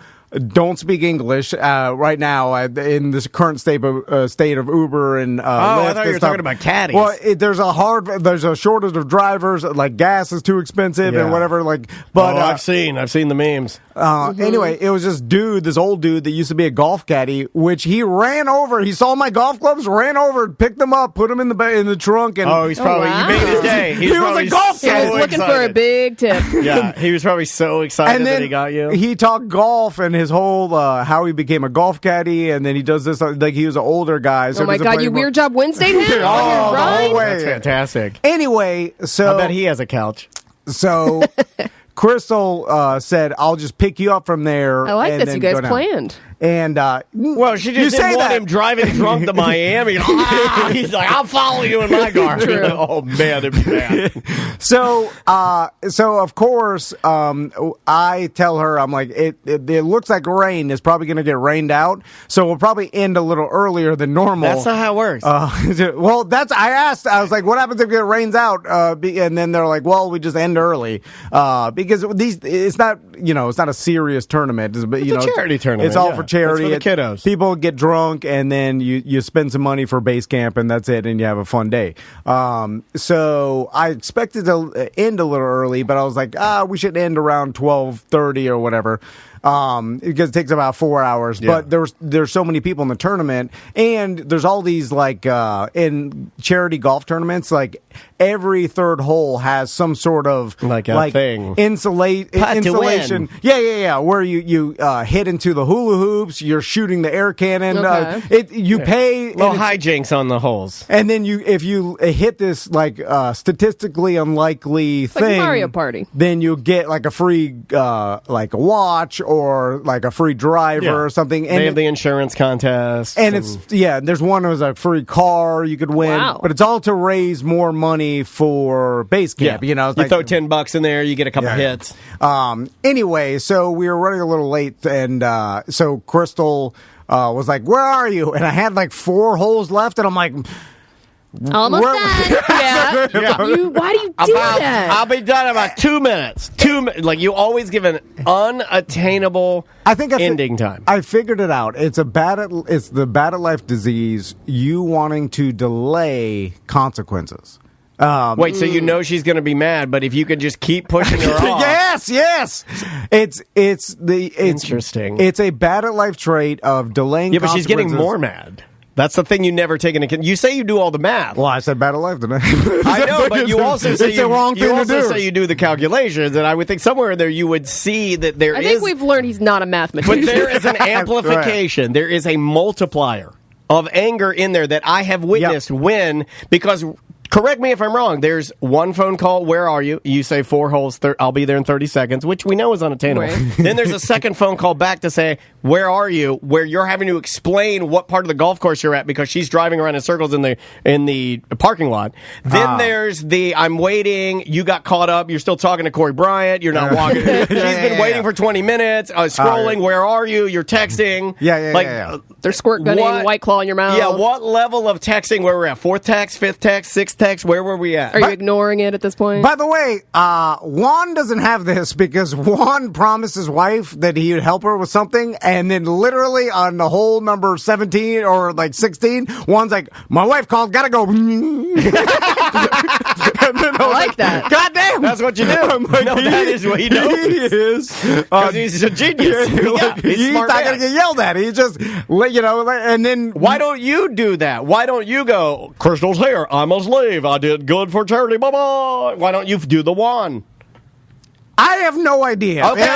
don't speak English right now in this current state of Uber and Lyft I thought you and were stuff. talking about caddies. Well, there's a shortage of drivers. Like gas is too expensive Yeah. and whatever. Like, but I've seen the memes. anyway, it was this old dude that used to be a golf caddy, which he ran over. He saw my golf clubs, ran over, picked them up, put them in the trunk, and He's probably wow. you made his day. He was probably a golf He caddy. was looking for a big tip. Yeah, he was probably so excited And that then he got you. he talked golf and his whole how he became a golf caddy, and then he does this like he was an older guy. So Oh my he doesn't God, play you anymore. Weird Job Wednesday him on your the whole ride? way. That's fantastic. Anyway, so I bet he has a couch. so Crystal said, "I'll just pick you up from there." I like and this. then You guys go down." planned. And Well, she you just didn't say want that. him driving drunk to Miami. He's like, I'll follow you in my car. True. Oh man, it'd be bad. So of course, I tell her, I'm like, it looks like rain is probably going to get rained out, so we'll probably end a little earlier than normal. That's not how it works. Well, I asked, I was like, what happens if it rains out? And then they're like, well, we just end early, because it's not a serious tournament. It's a charity tournament, It's all yeah. for charity. It's for the kiddos. People get drunk, and then you spend some money for base camp, and that's it, and you have a fun day. So I expected to end a little early, but I was like, we should end around 12:30 or whatever. Because it takes about 4 hours, Yeah. but there's so many people in the tournament, and there's all these like in charity golf tournaments, like every third hole has some sort of Like a thing. Putt to insulation. win. Yeah. Where you hit into the hula hoops, you're shooting the air cannon. Okay. You pay Little and it's- hijinks on the holes. and then if you hit this like statistically unlikely Like thing, Mario Party. then you get like a free like a watch or like a free driver or something. They have the insurance contest. And there's one that was a free car you could win, Wow. but it's all to raise more money for base camp. you It's like- throw $10 in there, you get a couple Yeah. hits. Anyway, so we were running a little late, and so Crystal was like, "Where are you?" And I had like 4 holes left, and I'm like, Almost We're- done. Yeah. Why do you do that? I'll be done in about 2 minutes. 2 minutes. Like you always give an unattainable ending time. I figured it out. It's the bad at life disease. You wanting to delay consequences. Wait, so you know she's going to be mad, but if you could just keep pushing her off. Yes. It's Interesting. It's a bad at life trait of delaying. Yeah, but she's getting consequences. more mad. That's the thing you never take into account. You say you do all the math. Well, I said bad at life, didn't I? I know, but you also say it's the wrong thing to do. say you do the calculations, and I would think somewhere in there you would see that there I is. think we've learned he's not a But mathematician. there is an amplification. There is a multiplier of anger in there that I have witnessed when, because, correct me if I'm wrong, there's one phone call, where are you? You say 4 holes, I'll be there in 30 seconds, which we know is unattainable. Right. Then there's a second phone call back to say, where are you? Where you're having to explain what part of the golf course you're at because she's driving around in circles in the parking lot. Then there's the, I'm waiting, you got caught up, you're still talking to Corey Bryant, you're not walking. She's been waiting for 20 minutes, scrolling, where are you? You're texting. Yeah. They're squirt gunning White Claw in your mouth. Yeah, what level of texting where we're at? 4th text, 5th text, 6th text, where were we at? Are you ignoring it at this point? By the way, Juan doesn't have this because Juan promised his wife that he would help her with something, and then literally on the hole number 17 or like 16, Juan's like, "My wife called, gotta go." I like that. God damn, That's what you do. like, No, that is what he knows. He is. Because he's a genius. Yeah, he's He's smart not man. gonna get yelled at. He just, and then Why don't you do that? Why don't you go, Crystal's here, I must leave, I did good for charity, bye-bye. Why don't you do the one? I have no idea. Okay,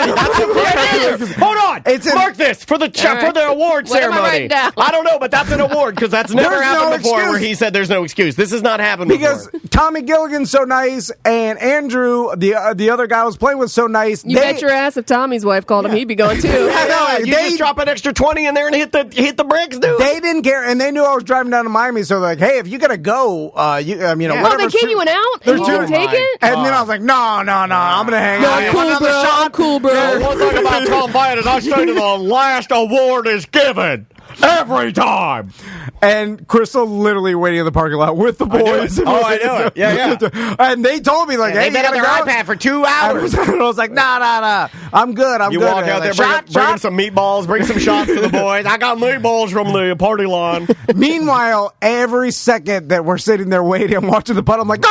hold on. Mark this for the for the award What am I ceremony. writing down? I don't know, but that's an award because that's never There's happened no before. excuse. Where he said there's no excuse. This has not happened Because before. Tommy Gilligan's so nice, and Andrew, the other guy I was playing with, so nice. You bet your ass if Tommy's wife called him, he'd be going too. I know, You just drop an extra 20 in there and hit the bricks, dude. They didn't care, and they knew I was driving down to Miami, so they're like, "Hey, if you gotta go, Oh, whatever." they gave you an out and you didn't take it? And then I was like, "No, I'm gonna hang No, out." I'm cool, Another bro. shot? I'm cool, bro. One thing about Tom Biden is I say to the last award is given every time. And Crystal literally waiting in the parking lot with the boys. I know it. Yeah. And they told me like, "Hey, They've been you on gotta their go." iPad for 2 hours. And I was like, nah. I'm good. You good. walk out there, bring some meatballs, bring some shots to the boys. I got meatballs from the party line. Meanwhile, every second that we're sitting there waiting, I'm watching the putt. I'm like, go.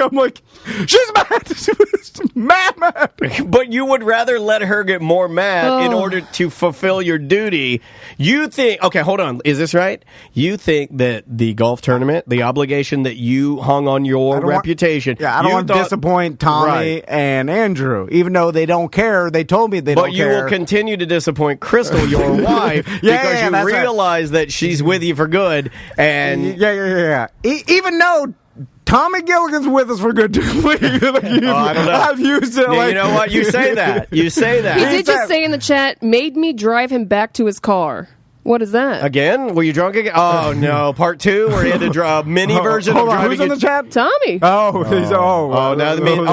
I'm like, she's mad. She's mad. But you would rather let her get more mad in order to fulfill your duty. You think, okay, hold on. Is this right? You think that the golf tournament, the obligation that you hung on your reputation. I don't want to disappoint Tommy and Andrew, even though they don't care. They told me they don't care. But you will continue to disappoint Crystal, your wife, because you realize that she's with you for good. And yeah. Even though Tommy Gilligan's with us for good too. I don't know. I've used it. You know what? You say that. He did just say in the chat, made me drive him back to his car. What is that? Again? Were you drunk again? Oh, no. Part 2, where he had to draw a mini version of driving. Who's in the chat? Tommy.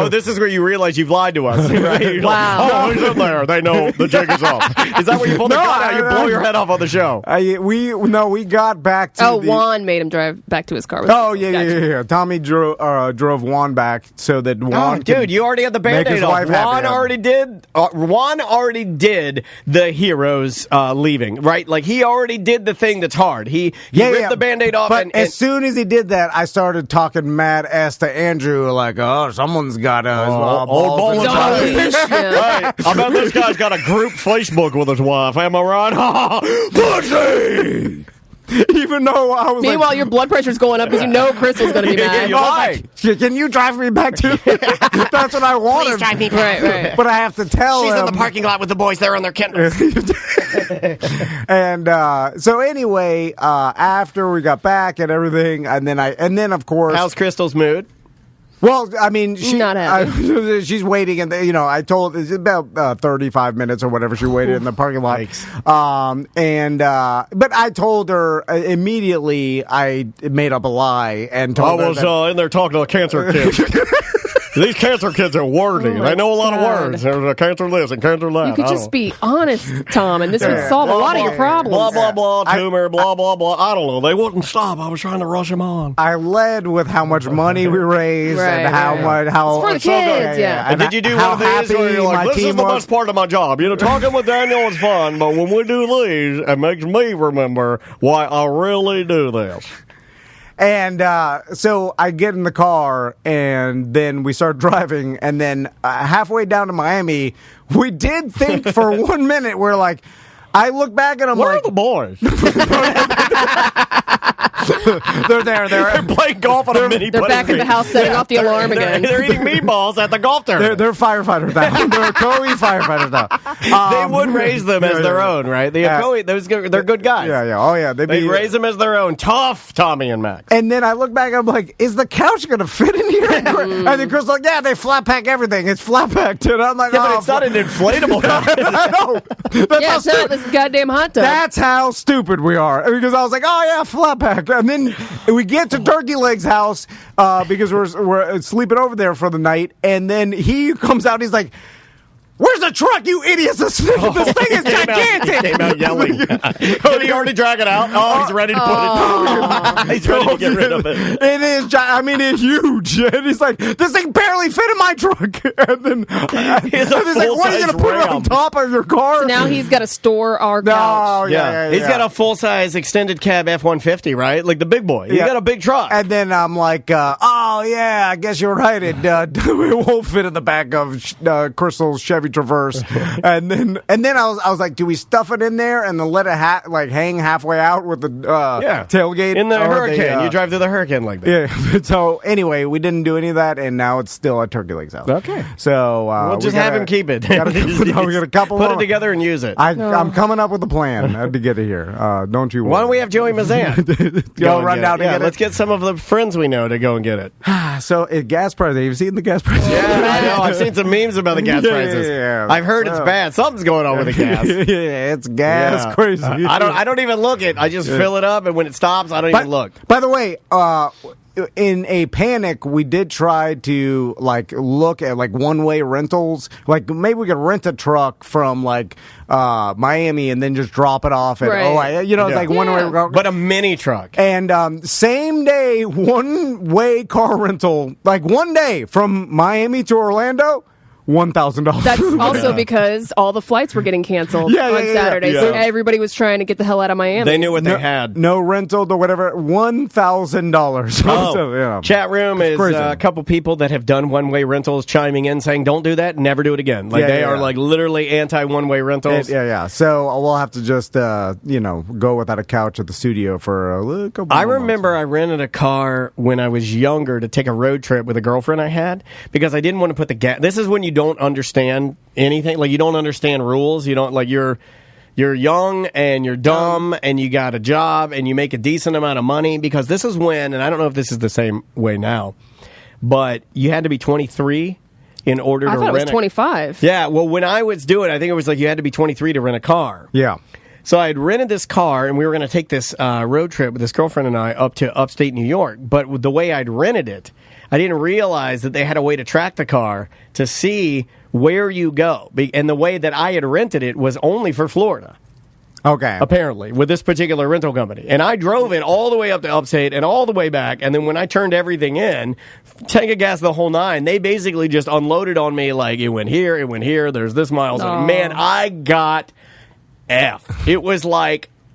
This is where you realize you've lied to us. Right? Wow. He's in there. They know the jig is up. Is that where you pull the gun out? You blow your head off on the show. We got back to Juan made him drive back to his car. Yeah. Tommy drove Juan back so that Juan dude, you already had the Band-Aid off. Juan already did the heroes leaving, right? Like, he already did the thing that's hard. He ripped the Band-Aid off. But as soon as he did that, I started talking mad ass to Andrew, like, oh, someone's got balls. Right. I bet this guy's got a group Facebook with his wife. Am I right? Pussy! Even though I was Meanwhile, your blood pressure's going up because you know Crystal's going to be mad. You're right. Can you drive me back to? That's what I wanted. Please drive me back. Right. But I have to tell She's him. in the parking lot with the boys. They're on their Kindles. And so anyway, after we got back and everything, and then of course, how's Crystal's mood? Well, I mean, not happy. She's waiting, and I told it's about 35 minutes or whatever she waited in the parking lot. But I told her immediately. I made up a lie and told her that in there talking to a cancer kid. These cancer kids are wordy. They know a lot of words. There's a cancer this and cancer that. You could just be honest, Tom, and this would solve a lot of your problems. Blah, blah, blah, tumor, blah, blah, blah. I don't know. They wouldn't stop. I was trying to rush them on. I led with how much money we raised and how much. It's for the kids, yeah. And did you do one of these where you're like, this is the best part of my job? Talking with Daniel is fun, but when we do these, it makes me remember why I really do this. And so I get in the car, and then we start driving, and then halfway down to Miami, we did think for 1 minute, we're like, I look back and I'm Where like, are the boys? They're there. They're playing golf on a mini. They're back in the house setting off the alarm again. They're eating meatballs at the golf tournament. They're firefighters now. They're Ocoee firefighters now. They would raise them as their own, right? The Ocoee, they're good guys. Yeah. Oh, yeah. They'd raise them as their own. Tough, Tommy and Max. And then I look back and I'm like, is the couch going to fit in here? And then Chris like, yeah, they flat pack everything. It's flat packed. And I'm like, but it's not an inflatable couch. I know. It's not this goddamn hot tub. That's how stupid we are. Because I was like, oh, yeah, flat pack. And then we get to Turkey Leg's house because we're sleeping over there for the night. And then he comes out and he's like, where's the truck, you idiots? This thing is gigantic. He came out yelling. Did he already drag it out? Oh, he's ready to put it. He's ready to get rid of it. It is, it's huge. And he's like, this thing barely fit in my truck. And then he's like, what, are you going to put it on top of your car? So now he's got to store our couch. Yeah. He's got a full-size extended cab F-150, right? Like the big boy. He's got a big truck. And then I'm like, oh yeah, I guess you're right. It won't fit in the back of Crystal's Chevy Traverse. and then I was like, do we stuff it in there and then let it hang halfway out with the tailgate in the Hurricane? You drive through the Hurricane like that. Yeah. So anyway, we didn't do any of that, and now it's still at Turkey Lake's house. Okay. So we'll just have him keep it. We got a couple. Put it together and use it. I'm coming up with a plan to get it here. Don't you worry. Why don't we have Joey Mazan go run down to get it? Let's get some of the friends we know to go and get it. So gas prices. Have you seen the gas prices? Yeah, I know. I've seen some memes about the gas prices. Yeah. I've heard it's bad. Something's going on with the gas. Yeah, it's gas crazy. I don't even look it. I just fill it up, and when it stops, I don't even look. By the way, in a panic, we did try to look at one-way rentals. Like maybe we could rent a truck from Miami and then just drop it off at one-way. But a mini truck. And same day, one-way car rental, one day from Miami to Orlando. $1,000. That's also because all the flights were getting canceled on Saturday, so everybody was trying to get the hell out of Miami. They knew what they had. No rental or whatever. $1,000. Oh, so, chat room is a couple people that have done one-way rentals chiming in saying, "Don't do that. Never do it again." They are literally anti-one-way rentals. So we'll have to just go without a couch at the studio for a couple. I remember I rented a car when I was younger to take a road trip with a girlfriend I had because I didn't want to put the gas. This is when you don't understand anything, you don't understand rules. You don't you're young and you're dumb and you got a job and you make a decent amount of money because this is when, and I don't know if this is the same way now, but you had to be 23 in order to rent. I thought it was 25. Yeah, well, when I was doing it, I think it was you had to be 23 to rent a car. Yeah. So I had rented this car, and we were going to take this road trip with this girlfriend and I up to upstate New York. But the way I'd rented it, I didn't realize that they had a way to track the car to see where you go. And the way that I had rented it was only for Florida. Okay. Apparently, with this particular rental company. And I drove it all the way up to upstate and all the way back. And then when I turned everything in, tank of gas the whole nine, they basically just unloaded on me it went here, there's this miles. And man, I got F. It was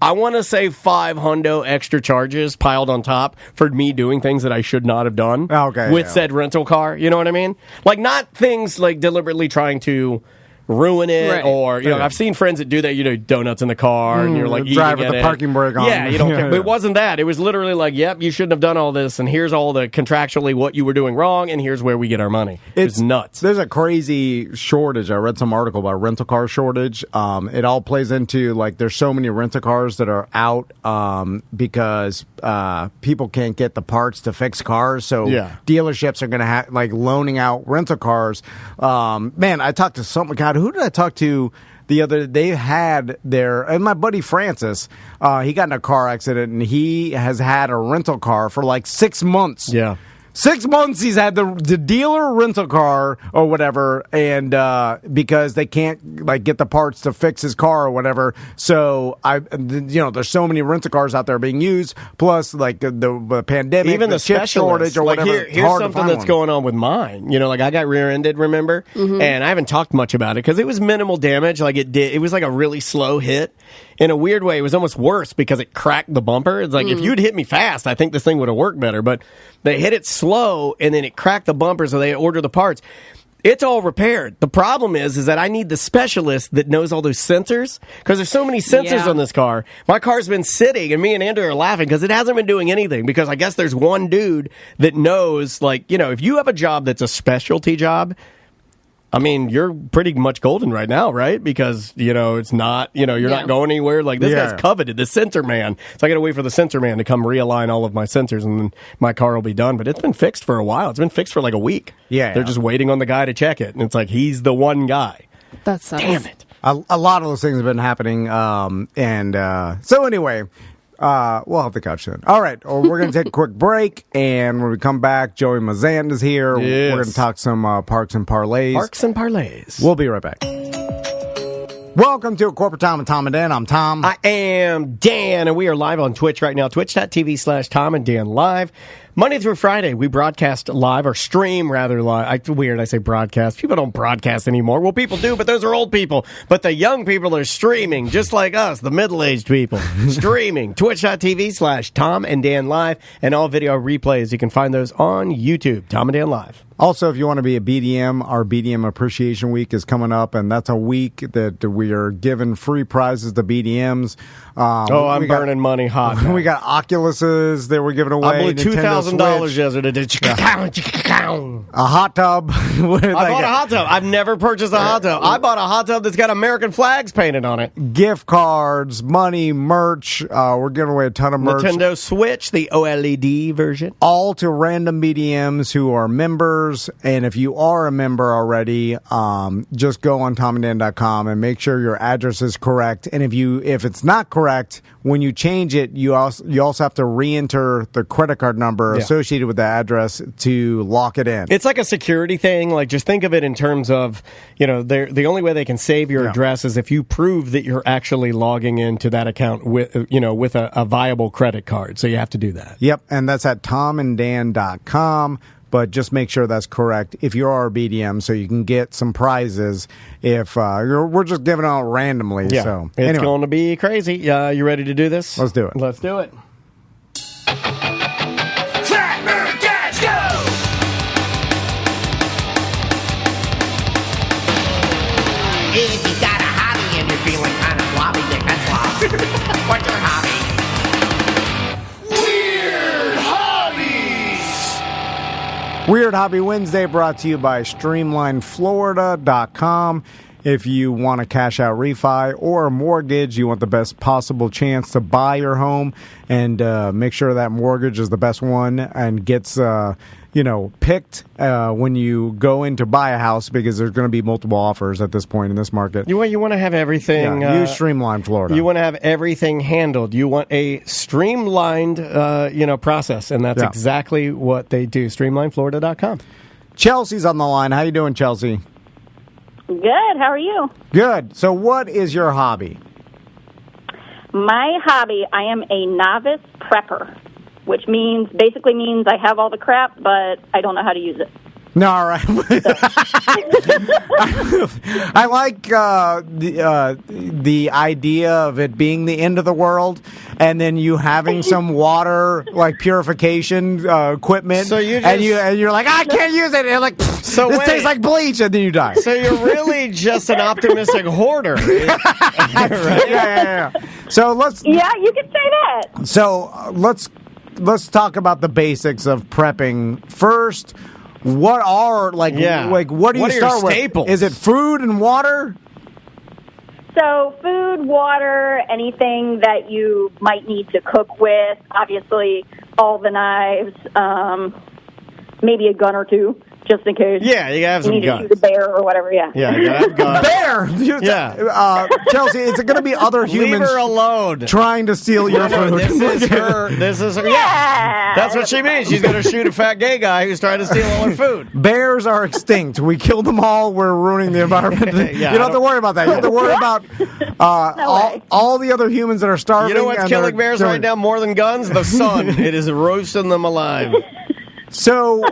I want to say $500 extra charges piled on top for me doing things that I should not have done with said rental car. You know what I mean? Not things deliberately trying to ruin it or, I've seen friends that do that, donuts in the car and you're drive with the parking brake on. Yeah, you don't care. But it wasn't that. It was literally yep, you shouldn't have done all this and here's all the contractually what you were doing wrong and here's where we get our money. It's nuts. There's a crazy shortage. I read some article about rental car shortage. It all plays into there's so many rental cars that are out because people can't get the parts to fix cars. So dealerships are going to have loaning out rental cars. Man, I talked to someone. God, who did I talk to the other day? They had and my buddy Francis, he got in a car accident and he has had a rental car for 6 months. Yeah. 6 months he's had the dealer rental car or whatever, and because they can't get the parts to fix his car or whatever. So there's so many rental cars out there being used. Plus, the pandemic, even the chip shortage or whatever. Here's something that's going on with mine. I got rear-ended, remember, and I haven't talked much about it because it was minimal damage. It was a really slow hit. In a weird way, it was almost worse because it cracked the bumper. It's if you'd hit me fast, I think this thing would have worked better. But they hit it slow, and then it cracked the bumper, so they ordered the parts. It's all repaired. The problem is that I need the specialist that knows all those sensors because there's so many sensors on this car. My car's been sitting, and me and Andrew are laughing because it hasn't been doing anything because I guess there's one dude that knows, if you have a job that's a specialty job, I mean, you're pretty much golden right now, right? Because, it's not, you're not going anywhere. This guy's coveted, the sensor man. So I got to wait for the sensor man to come realign all of my sensors and then my car will be done. But it's been fixed for a while. It's been fixed for a week. Yeah. They're just waiting on the guy to check it. And it's he's the one guy. That sucks. Damn it. A lot of those things have been happening. So anyway, we'll have the couch soon. All right, we're going to take a quick break, and when we come back, Joey Mazan is here. We're going to talk some Parks and Parlays. Parks and Parlays. We'll be right back. Welcome to Corporate Tom and Tom and Dan. I'm Tom. I am Dan, and we are live on Twitch right now, twitch.tv/Tom and Dan Live. Monday through Friday, we broadcast live, or stream rather live. Weird, I say broadcast. People don't broadcast anymore. Well, people do, but those are old people. But the young people are streaming, just like us, the middle-aged people. Streaming, twitch.tv/Tom and Dan Live, and all video replays. You can find those on YouTube, Tom and Dan Live. Also, if you want to be a BDM, our BDM Appreciation Week is coming up, and that's a week that we are giving free prizes to BDMs. I'm burning money hot. We got Oculuses that we're giving away. I blew $2,000 yesterday. A hot tub. I bought a hot tub. I've never purchased a hot tub. I bought a hot tub that's got American flags painted on it. Gift cards, money, merch. We're giving away a ton of merch. Nintendo Switch, the OLED version. All to random BDMs who are members. And if you are a member already, just go on TomandDan.com and make sure your address is correct. And if it's not correct, when you change it, you also have to re-enter the credit card number associated with the address to lock it in. It's like a security thing. Like, just think of it in terms of, the only way they can save your address is if you prove that you're actually logging into that account with a viable credit card. So you have to do that. Yep, and that's at TomandDan.com. But just make sure that's correct if you are a BDM, so you can get some prizes if we're just giving out randomly. Yeah, so it's going to be crazy. You ready to do this? Let's do it. Let's do it. If you got a hobby and you're feeling kind of blobby, dick, that's lob. What's your hobby? Weird Hobby Wednesday brought to you by StreamlineFlorida.com. If you want to cash out refi or a mortgage, you want the best possible chance to buy your home and make sure that mortgage is the best one and gets picked when you go in to buy a house, because there's going to be multiple offers at this point in this market. You want to have everything. Use Streamline Florida. You want to have everything handled. You want a streamlined process, and that's exactly what they do. StreamlineFlorida.com. Chelsea's on the line. How you doing, Chelsea? Good. How are you? Good. So what is your hobby? My hobby, I am a novice prepper, which basically means I have all the crap, but I don't know how to use it. No, all right. I like the idea of it being the end of the world, and then you having some water like purification equipment, so you're like, I can't use it. And like, this tastes like bleach, and then you die. So you're really just an optimistic hoarder, right? Yeah. So you could say that. So let's talk about the basics of prepping first. What are what do you start with? Staples? Is it food and water? So food, water, anything that you might need to cook with. Obviously, all the knives, maybe a gun or two, just in case. Yeah, you gotta have some guns. You need to shoot a bear or whatever, Yeah, you gotta have guns. Bear! Yeah. Chelsea, is it going to be other humans Leave her alone. trying to steal your food? This is her. Yeah. That's what she means. She's going to shoot a fat gay guy who's trying to steal all her food. Bears are extinct. We killed them all. We're ruining the environment. You don't have to worry about that. You have to worry about all the other humans that are starving. You know what's killing bears right now more than guns? The sun. It is roasting them alive. So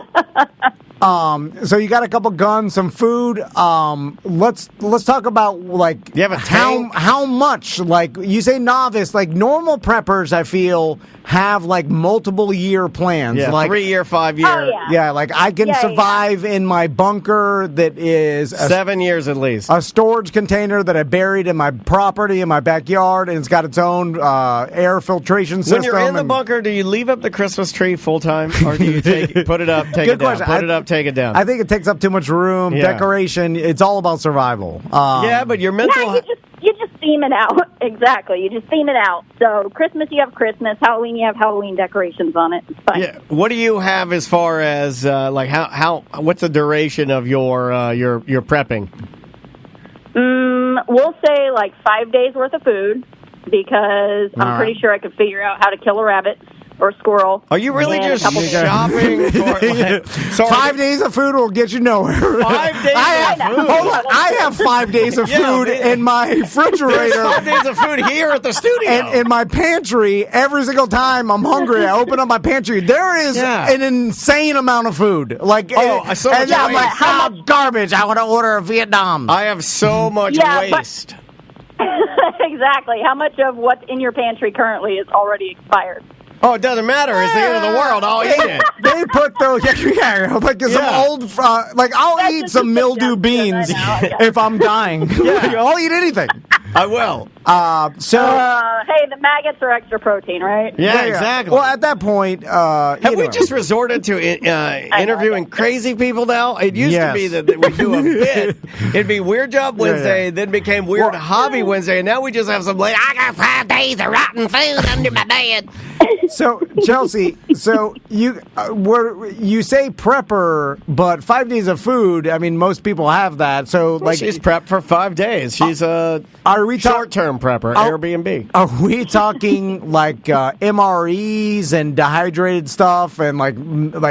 you got a couple guns, some food. Let's talk about you have a tank? how much, you say novice, normal preppers I feel have multiple year plans. Yeah, 3 year, 5 year. Oh, yeah. I can survive in my bunker that is 7 years at least. A storage container that I buried in my property in my backyard, and it's got its own air filtration system. When you're in the bunker, do you leave up the Christmas tree full time, or do you put it up, take it down? Put it up, take it down. I think it takes up too much room, decoration. It's all about survival. But your mental... Yeah, you just theme it out. Exactly. You just theme it out. So Christmas, you have Christmas. Halloween, you have Halloween decorations on it. It's fine. Yeah. What do you have as far as what's the duration of your prepping? We'll say 5 days worth of food, because I'm pretty sure I could figure out how to kill a rabbit. or squirrel. Are you really and a just couple shopping for so 5 days of food will get you nowhere. 5 days I of have, food? hold on. I have 5 days of Yeah, food man. in my refrigerator. 5 days of food here at the studio. And in my pantry, every single time I'm hungry, I open up my pantry. There is an insane amount of food. Like, I saw and the I'm like, waste. how much garbage? I want to order a Vietnam. I have so much Yeah, but- waste. Exactly. How much of what's in your pantry currently is already expired? Oh, it doesn't matter. It's the end of the world. I'll eat it. They put those, like some old, like I'll That's eat just some a mildew suggestion, beans I know. if I'm dying. I'll eat anything. I will. Hey, the maggots are extra protein, right? Yeah, exactly. Well, at that point, have we just resorted to interviewing crazy people now? It used to be that we do a bit. It'd be Weird Job Wednesday, then became Weird Hobby Wednesday, and now we just have some like, I got 5 days of rotten food under my bed. So, Chelsea, so you you say prepper, but 5 days of food. I mean, most people have that. So, like, she's prepped for 5 days. She's a short-term prepper, Airbnb. Are we talking like MREs and dehydrated stuff and like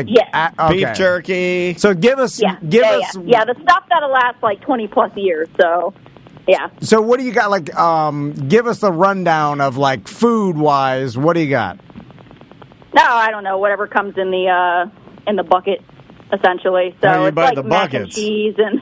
Yes. Beef jerky? So give us Yeah, the stuff that'll last like 20 plus years. So, yeah. So what do you got? Like, give us the rundown of like food wise. What do you got? No, I don't know. Whatever comes in the bucket, essentially. So Oh, you it's buy like the mac buckets. and cheese, and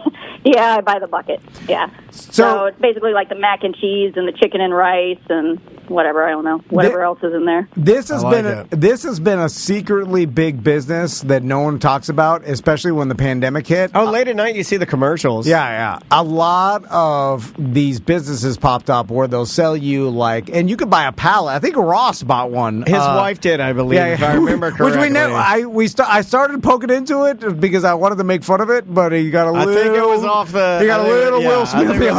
I buy the bucket. Yeah. So it's basically like the mac and cheese and the chicken and rice and whatever, I don't know, whatever else is in there. This has been a secretly big business that no one talks about, especially when the pandemic hit. Oh, late at night you see the commercials. Yeah. A lot of these businesses popped up where they'll sell you like, and you could buy a pallet. I think Ross bought one. His wife did, I believe, if I remember correctly. Which we never. I started poking into it because I wanted to make fun of it, but he got a little. I think it was off the. He got a little Will Smith. Do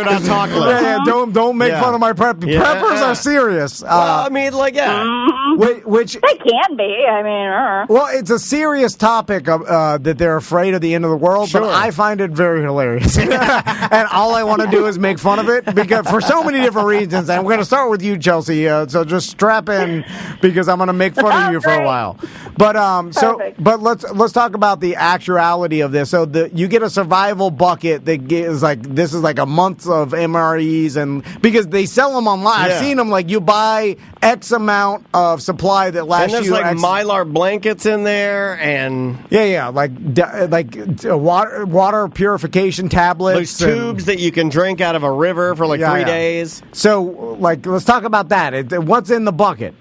not talk list. Yeah, don't make fun of my prep. Yeah. Preppers are serious. Well, I mean, like, which they can be. I mean, well, it's a serious topic that they're afraid of the end of the world, but I find it very hilarious. And all I want to do is make fun of it because for so many different reasons. And we're going to start with you, Chelsea. So just strap in because I'm going to make fun of you for a while. But but let's talk about the actuality of this. So you get a survival bucket that is like this is like a month of MREs, and because they sell them online. I've seen them like you buy X amount of supply that lasts and there's you like X Mylar blankets in there, and like water purification tablets. There's tubes that you can drink out of a river for like 3 days. So like let's talk about that. What's in the bucket?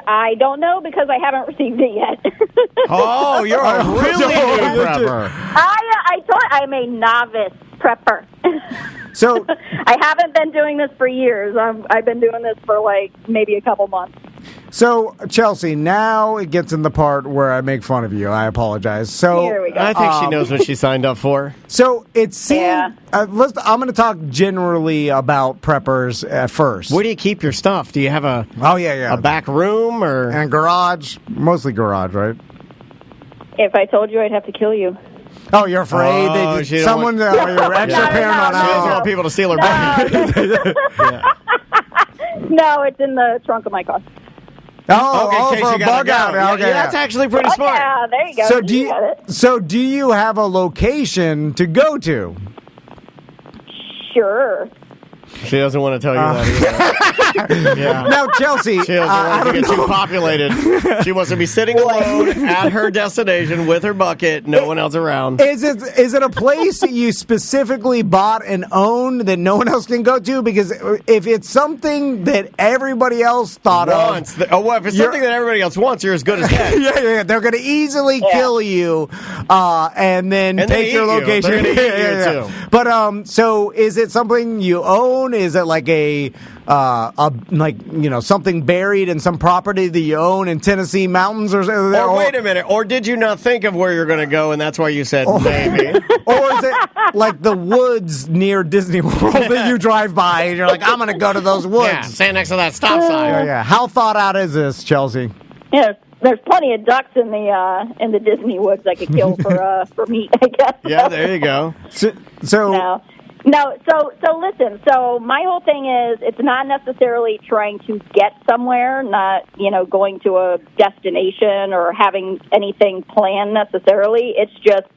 I don't know because I haven't received it yet. Oh, you're a really good prepper. I'm a novice prepper. So I haven't been doing this for years. I've been doing this for like maybe a couple months. So Chelsea, now it gets in the part where I make fun of you. I apologize. So here we go. I think she knows what she signed up for. So it seems. I'm going to talk generally about preppers at first. Where do you keep your stuff? Do you have a a back room or and garage? Mostly garage, right? If I told you, I'd have to kill you. Oh, you're afraid she don't someone you're extra paranoid. She doesn't want people to steal her bag. No, it's in the trunk of my car. Oh, okay, for a bug out. Okay, that's actually pretty smart. Yeah, there you go. So do you have a location to go to? Sure. She doesn't want to tell you that either. Now, Chelsea, she doesn't want to get too populated. She wants to be sitting alone at her destination with her bucket, no one else around. Is it a place that you specifically bought and own that no one else can go to? Because if it's something that everybody else thought of, if it's something that everybody else wants, you're as good as dead. yeah, they're going to easily kill you, and then take your location. They're gonna eat you too. But so is it something you own? Is it like something buried in some property that you own in Tennessee mountains, or wait a minute? Or did you not think of where you're going to go, and that's why you said maybe? Or is it like the woods near Disney World that you drive by and you're like, I'm going to go to those woods? Yeah, stand next to that stop sign. Yeah. How thought out is this, Chelsea? Yeah, there's plenty of ducks in the Disney woods I could kill for meat, I guess. Yeah, there you go. So no. No, so listen. So my whole thing is, it's not necessarily trying to get somewhere, not going to a destination or having anything planned necessarily. It's just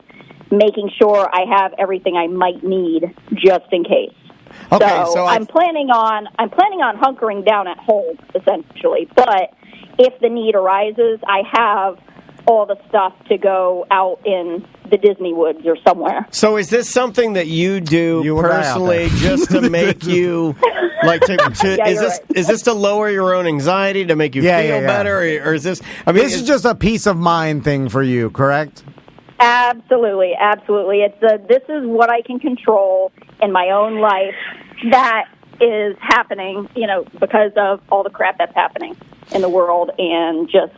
making sure I have everything I might need just in case. Okay, so I'm planning on hunkering down at home essentially, but if the need arises, I have all the stuff to go out in the Disney woods or somewhere. So is this something that you do personally just to make you like is this to lower your own anxiety, to make you feel better, or is this this is just a peace of mind thing for you, correct? Absolutely. This is what I can control in my own life that is happening, because of all the crap that's happening in the world and just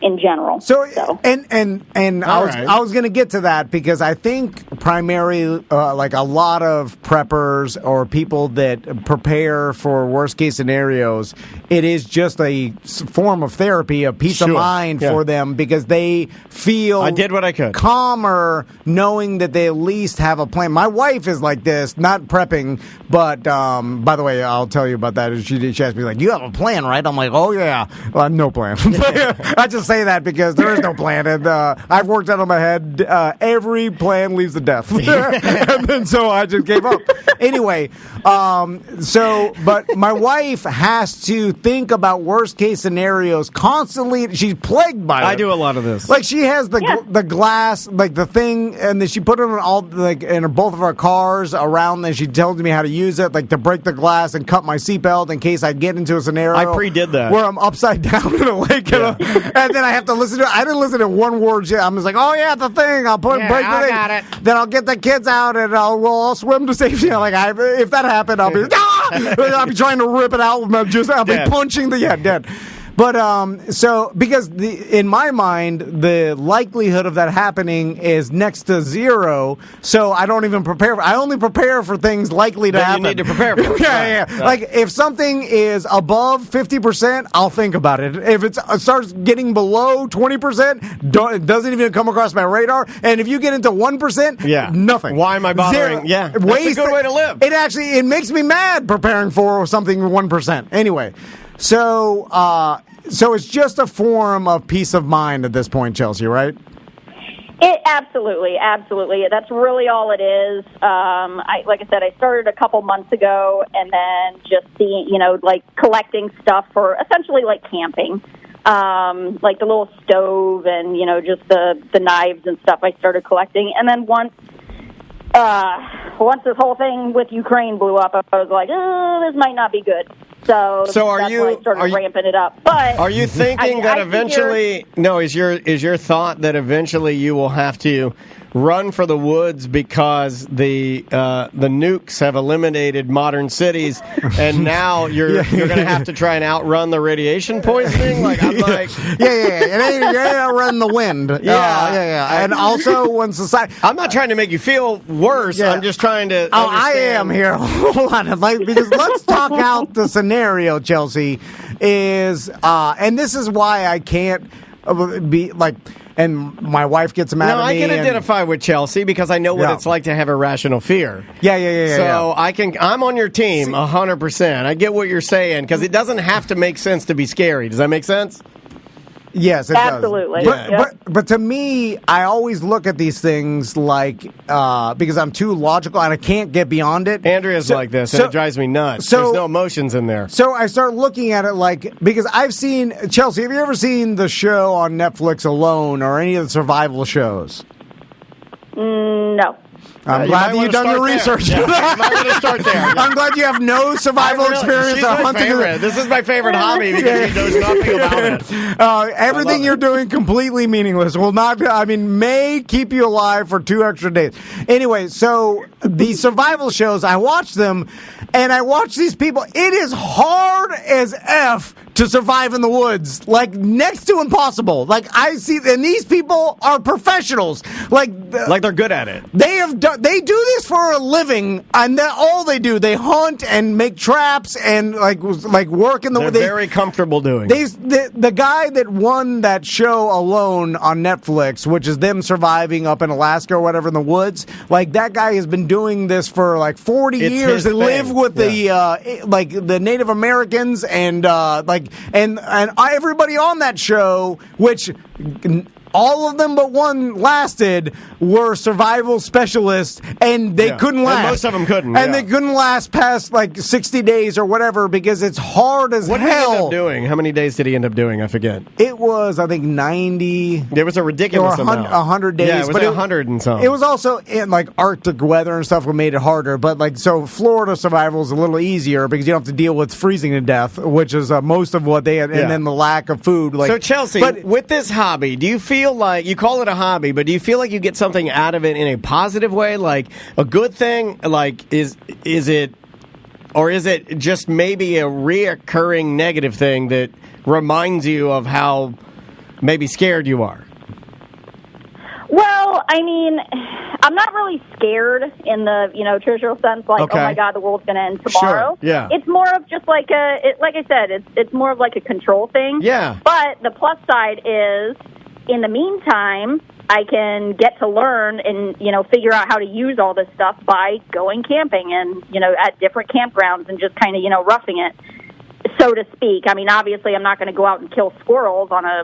in general. So. And I was going to get to that because I think primarily like a lot of preppers or people that prepare for worst case scenarios, it is just a form of therapy, a peace of mind for them because they feel I did what I could. Calmer knowing that they at least have a plan. My wife is like this, not prepping, but by the way, I'll tell you about that. She asked me like, "You have a plan, right?" I'm like, "Oh yeah." Well, I have no plan. I just say that because there is no plan, and I've worked out in my head. Every plan leads to death, and then so I just gave up. Anyway, but my wife has to think about worst case scenarios constantly. She's plagued by it. I do a lot of this. Like she has the glass, like the thing, and then she put it on all like in both of our cars around. And she tells me how to use it, like to break the glass and cut my seatbelt in case I get into a scenario. I pre-did that where I'm upside down in a lake, and then I have to listen to it. I didn't listen to one word yet. I'm just like, oh yeah, the thing. I'll break the thing. Got it. Then I'll get the kids out and I'll swim to safety. Like if that happened, I'll be I'll be trying to rip it out with my juice. I'll be punching dead. But because in my mind, the likelihood of that happening is next to zero. So I don't even prepare. I only prepare for things likely to happen. You need to prepare for it. Yeah. Like if something is above 50%, I'll think about it. If it starts getting below 20%, it doesn't even come across my radar. And if you get into 1%, nothing. Why am I bothering? Zero. That's a good way to live. It makes me mad preparing for something 1%. Anyway. So it's just a form of peace of mind at this point, Chelsea, right? Absolutely. That's really all it is. Like I said, I started a couple months ago, and then just seeing, like collecting stuff for essentially like camping, like the little stove and just the knives and stuff. I started collecting, and then once this whole thing with Ukraine blew up, I was like, this might not be good. So that's why I started ramping it up. But are you thinking that eventually? No, is your thought that eventually you will have to run for the woods because the nukes have eliminated modern cities, and now you're going to have to try and outrun the radiation poisoning? Like I'm like, yeah, outrun the wind. Yeah. And also when society, I'm not trying to make you feel worse. Yeah. I'm just trying to. Oh, I am here. Hold on, because let's talk out the scenario. Chelsea is, and this is why I can't be like. And my wife gets mad at me. I can identify with Chelsea because I know what it's like to have irrational fear. Yeah. So I'm on your team 100%. I get what you're saying because it doesn't have to make sense to be scary. Does that make sense? Yes, it absolutely. does. But to me, I always look at these things like because I'm too logical and I can't get beyond it. Andrea's like this, and it drives me nuts. There's no emotions in there. So I start looking at it like because I've seen Chelsea. Have you ever seen the show on Netflix Alone or any of the survival shows? No. I'm glad that you've done your research. Yeah, I'm not going to start there. I'm glad you have no survival experience. She's my favorite. This is my favorite hobby because he knows nothing about it. Everything you're doing completely meaningless. May keep you alive for 2 extra days. Anyway, so the survival shows, I watch them, and I watch these people. It is hard as F to survive in the woods. Like, next to impossible. Like, I see, and these people are professionals. Like they're good at it. They do this for a living, and all they do, they hunt and make traps and like work in the woods. They're very comfortable doing it. The guy that won that show Alone on Netflix, which is them surviving up in Alaska or whatever in the woods, like that guy has been doing this for like 40 years. They live with the Native Americans and everybody on that show, which all of them but one lasted, were survival specialists, and they couldn't last. And most of them couldn't. And they couldn't last past like 60 days or whatever because it's hard as hell. What did he end up doing? How many days did he end up doing? I forget. It was, I think, 90. It was a ridiculous amount. 100 days. Yeah, it was 100 and something. It was also in like Arctic weather and stuff that made it harder. But like, so Florida survival is a little easier because you don't have to deal with freezing to death, which is most of what they had, and then the lack of food. Like, so Chelsea, with this hobby, do you feel like, you call it a hobby, but do you feel like you get something out of it in a positive way, like a good thing? Like, is it, or is it just maybe a reoccurring negative thing that reminds you of how maybe scared you are? Well, I mean, I'm not really scared in the, traditional sense, like, oh my God, the world's going to end tomorrow. Sure, yeah. It's more of just like like I said, it's more of like a control thing. Yeah. But the plus side is, in the meantime, I can get to learn and, figure out how to use all this stuff by going camping and, at different campgrounds and just kind of, roughing it, so to speak. I mean, obviously, I'm not going to go out and kill squirrels on a,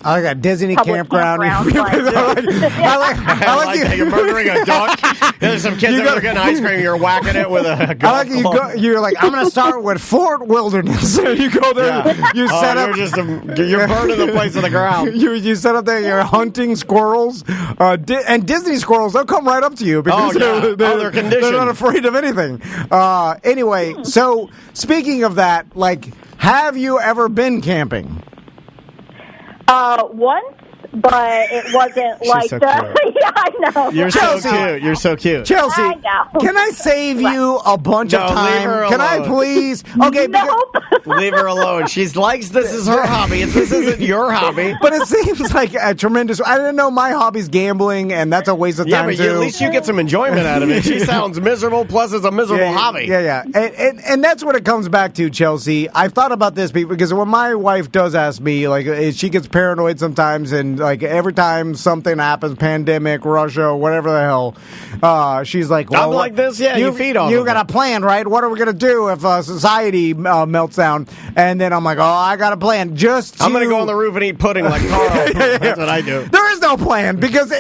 I got Disney campground. I like that you're murdering a duck. There's some kids that are getting ice cream. You're whacking it with a golf club. You're like, I'm going to start with Fort Wilderness. You go there. Yeah. You set up. You're burning the place to the ground. You set up there. You're hunting squirrels, and Disney squirrels. They'll come right up to you because they're conditioned. They're not afraid of anything. Anyway, so speaking of that, like, have you ever been camping? Once, but it wasn't like so that. Yeah, I know. You're so cute. You're so cute. Chelsea, I know. can I save you a bunch of time? Leave her Can I alone. please? Okay, Nope. Leave her alone. She likes this is her hobby. This isn't your hobby. but it seems like a tremendous. I didn't know my hobby's gambling, and that's a waste of time but too. at least you get some enjoyment out of it. She sounds miserable, plus it's a miserable hobby. Yeah. And that's what it comes back to, Chelsea. I've thought about this because when my wife does ask me, like, she gets paranoid sometimes, and like every time something happens, pandemic, Russia, whatever the hell, she's like, well, I'm like this, you feed on You it. got a plan, right? What are we going to do if society melts down? And then I'm like, I got a plan. I'm going to go on the roof and eat pudding like Carl. That's what I do. There is no plan because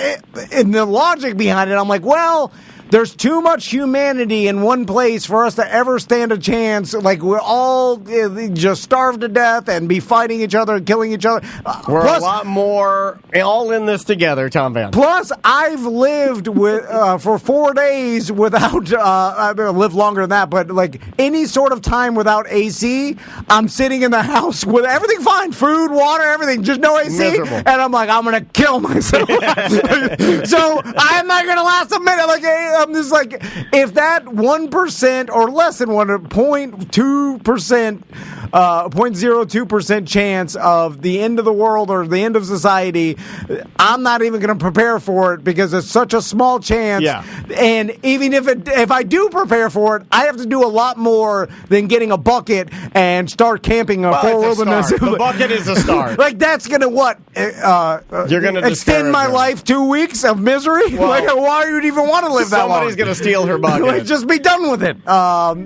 in the logic behind it, I'm like, well, there's too much humanity in one place for us to ever stand a chance. Like, we're all just starve to death and be fighting each other and killing each other. We're a lot more all in this together, Tom Van. Plus, I've lived with for 4 days without, I've lived longer than that, but like any sort of time without AC, I'm sitting in the house with everything fine, food, water, everything, just no AC. Miserable. And I'm like, I'm going to kill myself. So I'm not going to last a minute. Like, I'm just like, if that 1% or less than 0.2%, 0.02% chance of the end of the world or the end of society, I'm not even going to prepare for it because it's such a small chance. Yeah. And even if I do prepare for it, I have to do a lot more than getting a bucket and start camping a full wilderness. The bucket is a start. Like, that's going to You're going to extend my life 2 weeks of misery? Well, like, why would you even want to live that long? Somebody's going to steal her bucket. Like, just be done with it.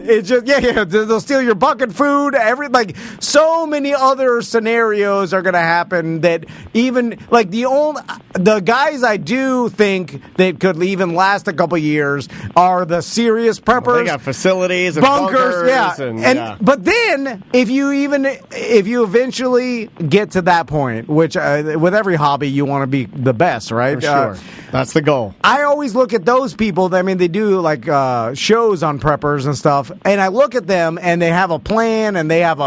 It's just they'll steal your bucket, food, like so many other scenarios are going to happen that even like the guys I do think that could even last a couple years are the serious preppers. Well, they got facilities and bunkers. But then if you eventually get to that point, which with every hobby you want to be the best, right? For sure. That's the goal. I always look at those people. I mean, they do like shows on preppers and stuff, and I look at them and they have a plan and they have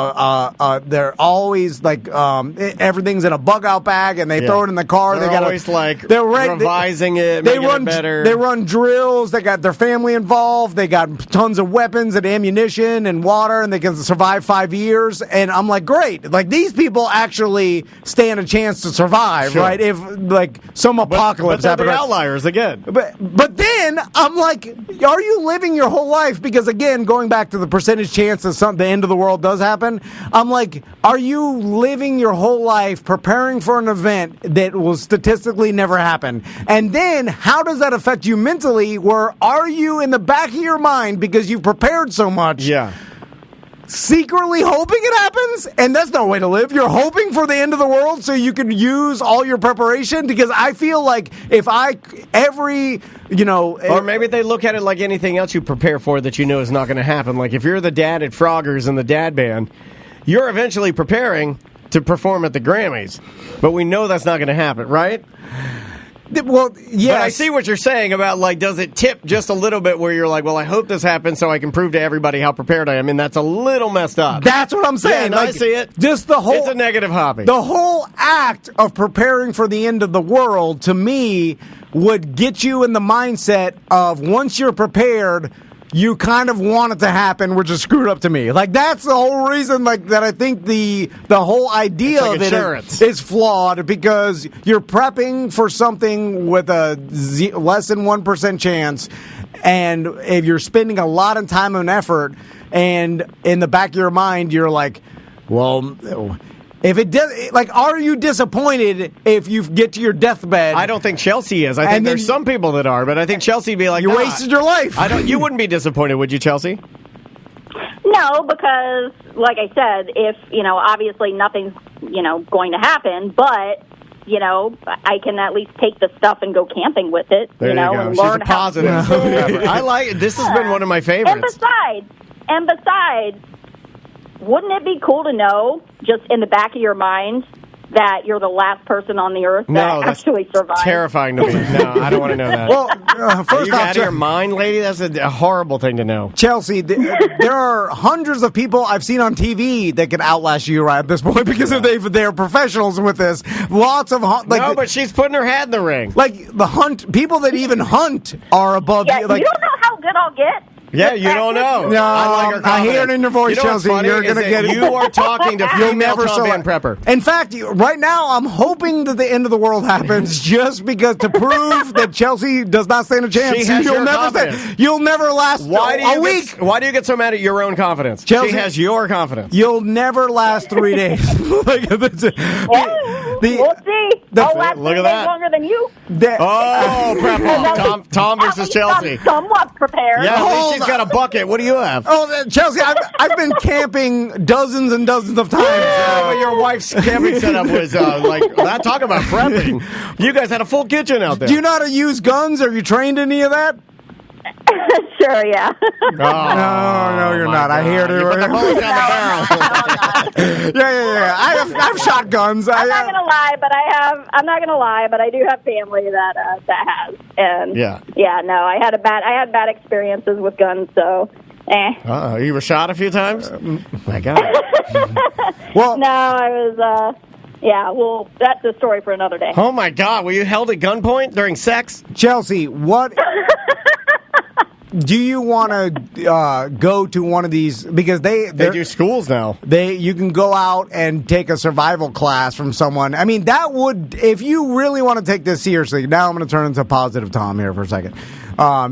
they're always like everything's in a bug out bag, and they throw it in the car. They're always revising it, making it better. They run drills. They got their family involved. They got tons of weapons and ammunition and water, and they can survive 5 years. And I'm like, great. Like, these people actually stand a chance to survive, right? If like some apocalypse but they're happened. the outliers again. But then I'm like, are you living your whole life? Because again, going back to the percentage chance that the end of the world does happen, I'm like, are you living your whole life preparing for an event that will statistically never happen? And then how does that affect you mentally? Where are you in the back of your mind, because you've prepared so much? Yeah. Secretly hoping it happens? And that's no way to live. You're hoping for the end of the world so you can use all your preparation? Because I feel like if or maybe they look at it like anything else you prepare for that you know is not going to happen. Like if you're the dad at Froggers in the dad band, you're eventually preparing to perform at the Grammys. But we know that's not going to happen, right? Well, yes. But I see what you're saying about, like, does it tip just a little bit where you're like, well, I hope this happens so I can prove to everybody how prepared I am, and that's a little messed up. That's what I'm saying. Yeah, like, I see it. Just the whole... It's a negative hobby. The whole act of preparing for the end of the world, to me, would get you in the mindset of once you're prepared... You kind of want it to happen, which is screwed up to me. Like, that's the whole reason, like, that I think the whole idea like of insurance. it is flawed, because you're prepping for something with a less than 1% chance, and if you're spending a lot of time and effort, and in the back of your mind, you're like, well... If it does, like, are you disappointed if you get to your deathbed? I don't think Chelsea is. I think there's some people that are, but I think Chelsea would be like, you wasted your life. You wouldn't be disappointed, would you, Chelsea? No, because, like I said, if, obviously nothing's, going to happen, but, I can at least take the stuff and go camping with it, there you go. and She's learn a positive. I like it. This has been one of my favorites. And besides, wouldn't it be cool to know, just in the back of your mind, that you're the last person on the earth that actually survived? Terrifying to me. No, I don't want to know that. Well, first off, out of your mind, lady? That's a horrible thing to know. Chelsea, there are hundreds of people I've seen on TV that can outlast you right at this point because they're professionals with this. Lots of no, but she's putting her hat in the ring. Like the people that even hunt are above you. Like, you don't know how good I'll get. Yeah, you don't know. No, I hear it in your voice, Chelsea. You're going to get it. You are talking to female Tom prepper. In fact, right now, I'm hoping that the end of the world happens just because to prove that Chelsea does not stand a chance. She has You'll never last a week. Why do you get so mad at your own confidence? Chelsea, she has your confidence. You'll never last 3 days. We'll see. I'll last 3 days longer than you. Prep Tom versus Chelsea. I'm somewhat prepared. Yeah, she's got a bucket. What do you have? Oh, Chelsea, I've been camping dozens and dozens of times. But your wife's camping setup was not talking about prepping. You guys had a full kitchen out there. Do you know how to use guns? Are you trained in any of that? Sure, yeah. No, you're not. I hear it. You put the hose down the barrel. Yeah. I've shot guns. I'm not gonna lie, but I do have family that has. And no, I had bad experiences with guns, so. You were shot a few times? My God. Well, no, I was. Well, that's a story for another day. Oh my God, were you held at gunpoint during sex? Chelsea, what? Do you want to go to one of these, because they do schools now? You can go out and take a survival class from someone. I mean, that would, if you really want to take this seriously. Now I'm going to turn into positive Tom here for a second.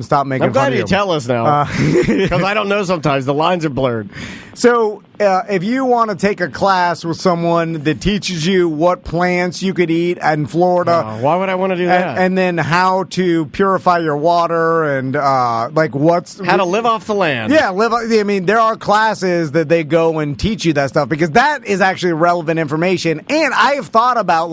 Stop making. I'm glad fun of you tell us now, because I don't know sometimes. The lines are blurred. So, if you want to take a class with someone that teaches you what plants you could eat in Florida, why would I want to do that? And then how to purify your water and how to live off the land. Yeah, I mean, there are classes that they go and teach you that stuff, because that is actually relevant information. And I have thought about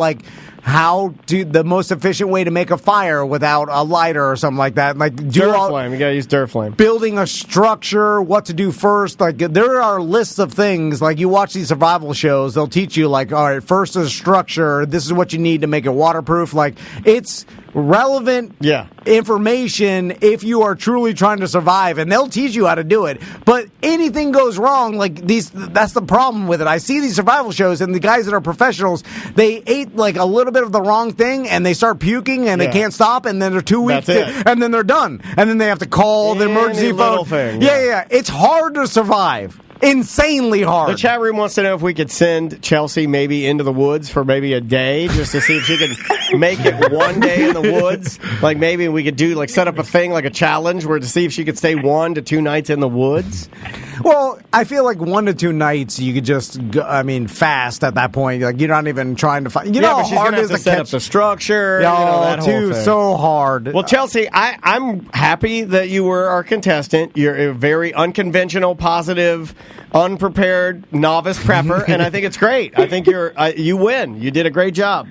the most efficient way to make a fire without a lighter or something like that. Like dirt flame. You gotta use dirt flame. Building a structure, what to do first. Like, there are lists of things. Like, you watch these survival shows, they'll teach you, all right, first is structure. This is what you need to make it waterproof. Like, it's relevant information if you are truly trying to survive, and they'll teach you how to do it. But anything goes wrong, like that's the problem with it. I see these survival shows, and the guys that are professionals, they ate like a little bit of the wrong thing, and they start puking, and they can't stop, and then they're 2 weeks, and then they're done, and then they have to call the emergency phone. It's hard to survive. Insanely hard. The chat room wants to know if we could send Chelsea maybe into the woods for maybe a day just to see if she can make it one day in the woods. Like maybe we could do set up a thing like a challenge where to see if she could stay 1 to 2 nights in the woods. Well, I feel like 1 to 2 nights you could just fast at that point. Like you're not even trying to find. You know but how she's hard gonna it is have to set up the structure. That whole thing. So hard. Well, Chelsea, I'm happy that you were our contestant. You're a very unconventional, positive, unprepared novice prepper, and I think it's great. I think you win. You did a great job.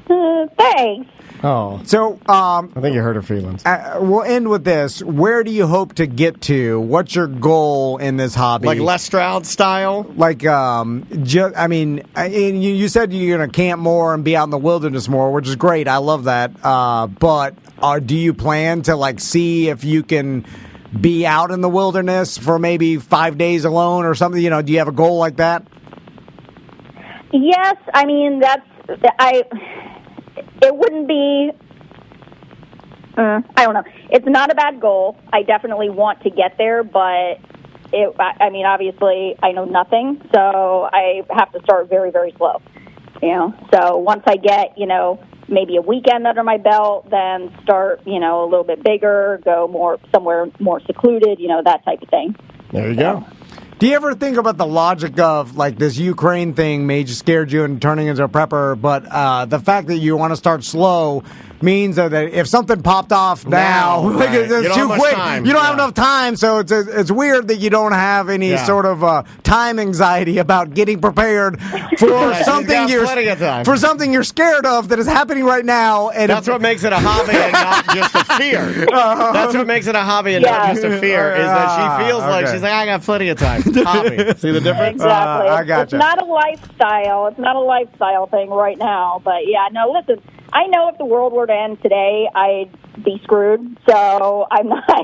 Thanks. Oh, so I think you hurt her feelings. We'll end with this. Where do you hope to get to? What's your goal in this hobby? Like Les Stroud style? Like, you said you're going to camp more and be out in the wilderness more, which is great. I love that. But do you plan to see if you can be out in the wilderness for maybe 5 days alone or something? Do you have a goal like that? Yes, it wouldn't be, I don't know. It's not a bad goal. I definitely want to get there, but obviously I know nothing, so I have to start very, very slow. So once I get, maybe a weekend under my belt, then start, a little bit bigger, go somewhere more secluded, that type of thing. There you go. Do you ever think about the logic of this Ukraine thing scared you into turning into a prepper, but the fact that you want to start slow means that if something popped off now it's too quick. You don't have enough time, so it's weird that you don't have any sort of time anxiety about getting prepared for something you're scared of that is happening right now. And that's what makes it a hobby and not just a fear. That's what makes it a hobby and not just a fear is that she feels like she's like, I got plenty of time. Hobby. See the difference? Exactly. I gotcha. It's not a lifestyle. It's not a lifestyle thing right now. But listen. I know if the world were to end today, I'd be screwed. So I'm not, I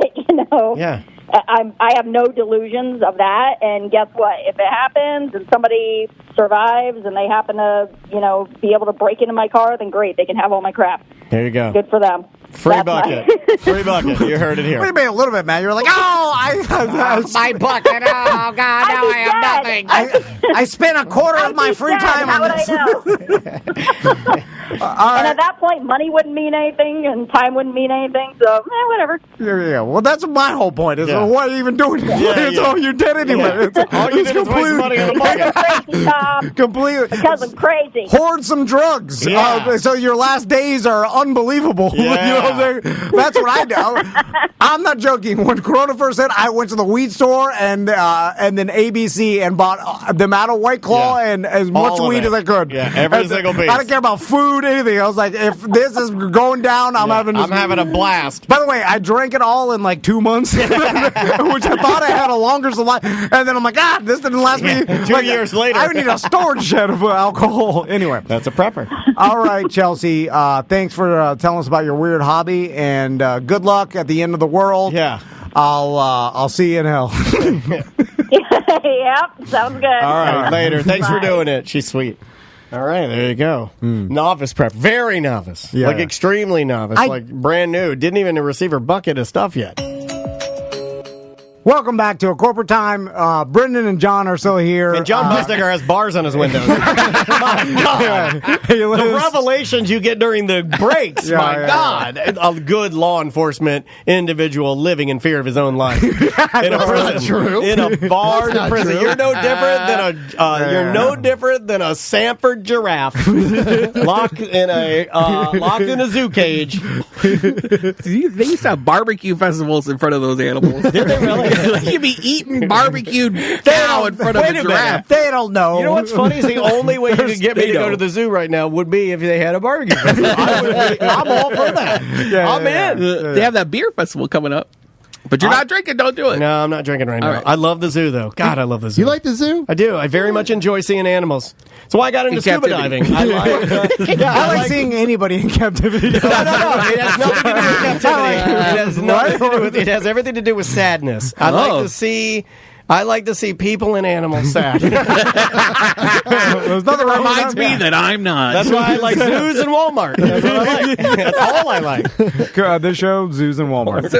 have no delusions of that. And guess what? If it happens and somebody survives and they happen to, be able to break into my car, then great. They can have all my crap. There you go. Good for them. Free bucket. Free bucket. You heard it here. Wait a little bit, man. You're like, my bucket. Oh, God, now I have nothing. I spent a quarter of my free time on this. And at that point, money wouldn't mean anything and time wouldn't mean anything. So, whatever. Yeah. Well, that's my whole point. Is what are you even doing? It's all you did anyway. All you did is waste money on the bucket. Crazy, Tom. Completely. Because I'm crazy. Hoard some drugs. So your last days are unbelievable. Yeah. That's what I do. I'm not joking. When Corona first hit, I went to the weed store and then ABC and bought them out of White Claw and as much weed as I could. Yeah, every single piece. I don't care about food, anything. I was like, if this is going down, I'm having a blast. By the way, I drank it all in 2 months, which I thought I had a longer supply. And then I'm like, this didn't last me. 2 years later. I need a storage shed of alcohol. Anyway. That's a prepper. All right, Chelsea. Thanks for telling us about your weird hobby, and good luck at the end of the world. Yeah. I'll see you in hell. Yep, sounds good. All right, later. Thanks for doing it. She's sweet. All right, there you go. Novice prep. Very novice. Yeah. Extremely novice. Brand new. Didn't even receive her bucket of stuff yet. Welcome back to A Corporate Time. Brendan and John are still here. And John Busticker has bars on his windows. My God. The revelations you get during the breaks, God. A good law enforcement individual living in fear of his own life. In a prison. True. In a bar in prison. True. You're no different than a Sanford giraffe locked in a zoo cage. They used to have barbecue festivals in front of those animals. Did they really? You'd be eating barbecued cow in front of a giraffe. They don't know. You know what's funny is the only way you could get me to go to the zoo right now would be if they had a barbecue festival. I'm all for that. I'm in. They have that beer festival coming up. But you're not drinking. Don't do it. No, I'm not drinking right now. right. I love the zoo, though. God, I love the zoo. You like the zoo? I do. I very much enjoy seeing animals. That's why I got into scuba captivity. diving. I like. I like seeing anybody in captivity. No. It has nothing to do with captivity. It has nothing to do with. It has everything to do with sadness. I like to see people and animals sad. There's nothing wrong with Reminds me that I'm not. That's why I like zoos and Walmart. That's what I like. That's all I like. this show, zoos and Walmart. You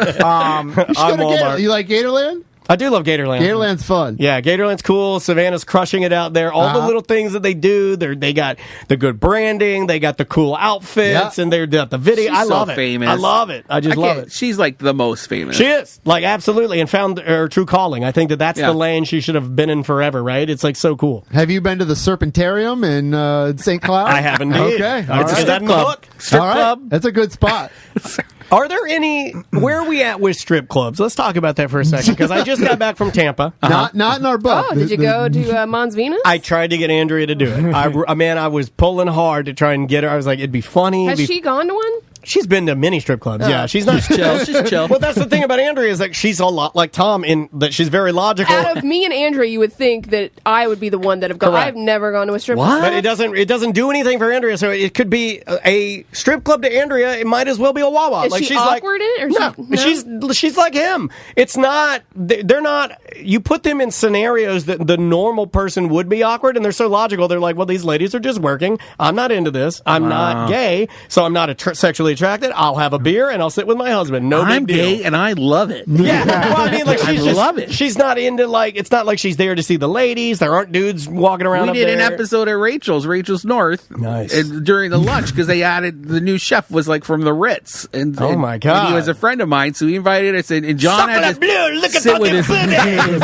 should go to Gator. You like Gatorland? I do love Gatorland. Gatorland's fun. Yeah, Gatorland's cool. Savannah's crushing it out there. All the little things that they do, they got the good branding, they got the cool outfits, and they got the video. She's I love so it. famous. I love it. I just love it. She's like the most famous. She is, like, absolutely, and found her true calling. I think that's the lane she should have been in forever, right? It's like so cool. Have you been to the Serpentarium in St. Cloud? I have indeed. Okay. All right. That in the book. Strip All right. club. That's a good spot. Are there any? Where are we at with strip clubs? Let's talk about that for a second because I just got back from Tampa. Not in our book. Oh, did you go to Mons Venus? I tried to get Andrea to do it. I was pulling hard to try and get her. I was like, it'd be funny. Has she gone to one? She's been to many strip clubs. Oh. Yeah, she's not chill. She's chill. Well, that's the thing about Andrea is that she's a lot like Tom in that she's very logical. Out of me and Andrea, you would think that I would be the one that have gone. Correct. I've never gone to a strip club. But it doesn't do anything for Andrea. So it could be a strip club to Andrea. It might as well be a Wawa. Is like she she's awkward in it? Or no, she's like him. It's not. They're not. You put them in scenarios that the normal person would be awkward, and they're so logical. They're like, well, these ladies are just working. I'm not into this. I'm not gay, so I'm not sexually attracted. I'll have a beer and I'll sit with my husband. No I'm big deal. gay and I love it. Yeah, well, I mean, like I love it. She's not into like. It's not like she's there to see the ladies. There aren't dudes walking around. We up did there. an episode at Rachel's North. Nice. And during the lunch because they added the new chef was like from the Ritz. And Oh, my God. And he was a friend of mine, so he invited us. And John Suck had that to blue, look at sit with fucking his.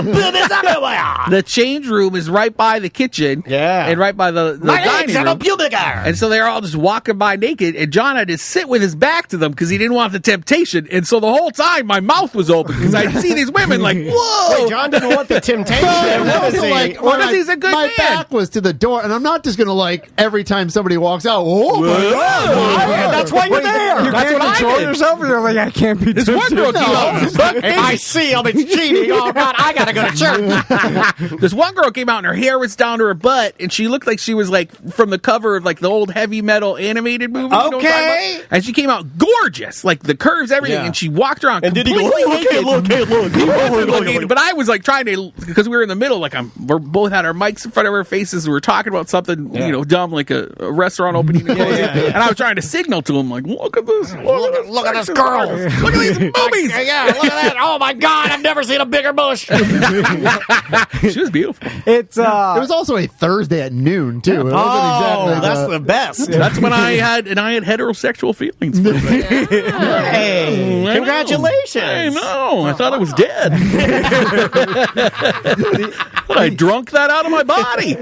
boobies everywhere. The change room is right by the kitchen. Yeah. And right by the My dining legs have a room. pubic hair. And so they're all just walking by naked, and John had to sit with his back to them because he didn't want the temptation. And so the whole time, my mouth was open because I'd see these women like, whoa! Wait, John didn't want the temptation. Also, like, when Because he's a good my man. back was to the door, and I'm not just going to, like, every time somebody walks out, oh, my God. That's why you're there. You That's can't what I control did. yourself. And you're like, I can't be. This one girl came out. I see him. It's cheating. Oh, God, I got to go to church. This one girl came out and her hair was down to her butt, and she looked like she was like from the cover of like the old heavy metal animated movie. You know what I'm talking Okay. about? And she came out gorgeous, like the curves, everything, Yeah. and she walked around. And did he go, completely naked. look. He wasn't looking, but I was like trying to, because we were in the middle, like we're both had our mics in front of our faces. We were talking about something, dumb, like a restaurant opening. And and I was trying to signal to him, like, look at this, Look at this girl. look at these boobies. Yeah, look at that. Oh, my God, I've never seen a bigger bush. She was beautiful. It's It was also a Thursday at noon, too. It wasn't exactly that's the best. That's when I had heterosexual feelings. Hey, I know. congratulations. I know. I thought I was dead. But I drunk that out of my body.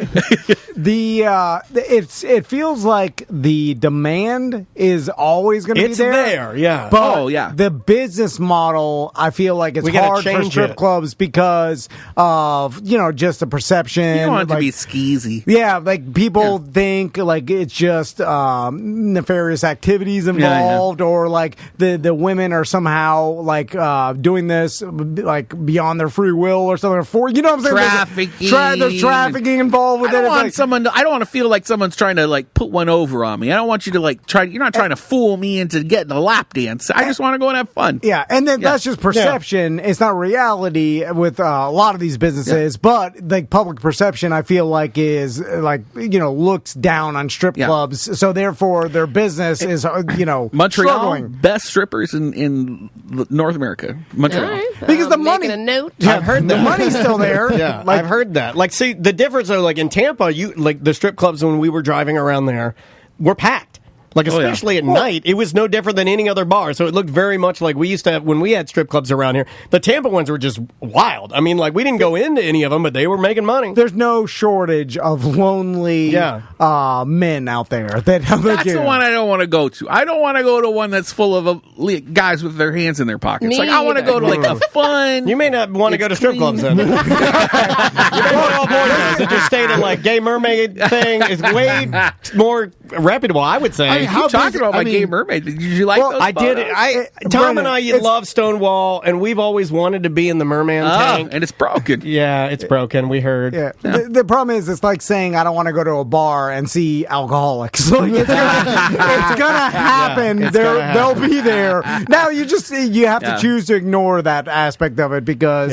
it feels like the demand is always going to be It's there. there, yeah. But the business model, I feel like it's We gotta hard for change strip it. clubs because of just the perception. You don't want it to like- be skeezy. Yeah, like people think like it's just nefarious activities involved, or like the women are somehow like doing this like beyond their free will or something. For what I'm saying, Trafficking. there's trafficking involved with I don't it. want It's like- I don't want to feel like someone's trying to like put one over on me. I don't want you to like try. You're not trying to fool me into getting a lap dance. I just want to go and have fun. Yeah, and then that's just perception. It's not reality with a lot of these businesses. But like public perception, I feel like is like looks down on strip clubs. So therefore, their business is Montreal, struggling. best strippers in North America. Montreal. All right. Because the money- Making a note. I've heard The that. money's still there. Yeah, Like, I've heard that. Like, see, the difference though, like in Tampa, like the strip clubs when we were driving around there were packed. Like, especially at night, it was no different than any other bar. So it looked very much like we used to have when we had strip clubs around here. The Tampa ones were just wild. I mean, like, we didn't go into any of them, but they were making money. There's no shortage of lonely men out there. That's the one I don't want to go to. I don't want to go to one that's full of guys with their hands in their pockets. Me Like I want to go to like a either. fun. You may not want to go to strip clubs then. You may go to all boys that just stay to like gay mermaid thing is way more reputable, I would say. keep talking about my gay mermaid. Did you like those? I did. Tom and I love Stonewall, and we've always wanted to be in the merman tank. And it's broken. Yeah, it's broken. We heard. Yeah. The problem is, it's like saying I don't want to go to a bar and see alcoholics. Like, it's gonna happen. They'll be there. Now you have to choose to ignore that aspect of it because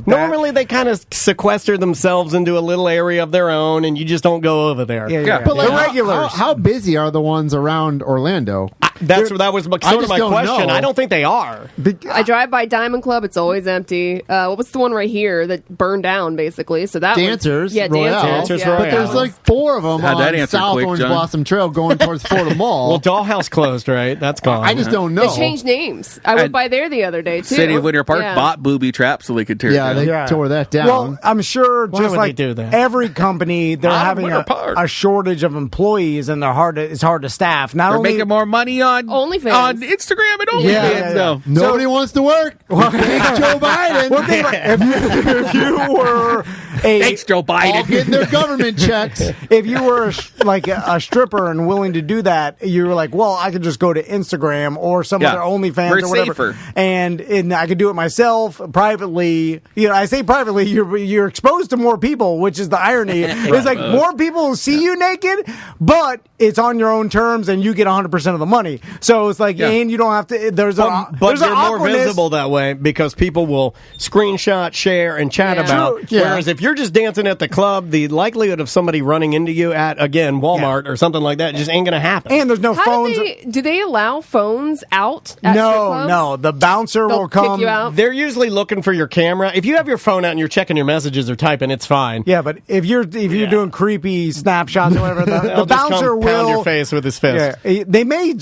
normally they kind of sequester themselves into a little area of their own, and you just don't go over there. Yeah. But like, the regulars. How busy are the ones around Orlando? That was sort of my question. Know. I don't think they are. I drive by Diamond Club. It's always empty. What's the one right here that burned down, basically? So that Dancers. Dancers Royale. But there's like 4 of them on South Orange Blossom Trail going towards Florida Mall. Well, Dollhouse closed, right? That's gone. I just don't know. They changed names. I went by there the other day, too. City of Winter Park bought booby traps so they could tear it down. They tore that down. Well, I'm sure Why just would like they do that? every company, they're having a shortage of employees, and it's hard to staff. They're making more money on OnlyFans. on Instagram and OnlyFans, though. Nobody wants to work. Thanks, Joe Biden. Well, if you were Thanks, Joe Biden. all getting their government checks. if you were a stripper and willing to do that, you were like, well, I could just go to Instagram or some other OnlyFans We're or whatever, safer. and I could do it myself privately. I say privately, you're exposed to more people, which is the irony. It's like more people see you naked, but it's on your own terms, and you get 100% of the money. So it's like, and you don't have to. But you're more visible that way because people will screenshot, share, and chat about. True. Whereas if you're just dancing at the club, the likelihood of somebody running into you at Walmart or something like that just ain't going to happen. And there's no phones. Do they allow phones out at strip clubs? No. The bouncer will come. Kick you out? They're usually looking for your camera. If you have your phone out and you're checking your messages or typing, it's fine. Yeah, but if you're doing creepy snapshots or whatever, the bouncer will pound your face with his fist. Yeah, they may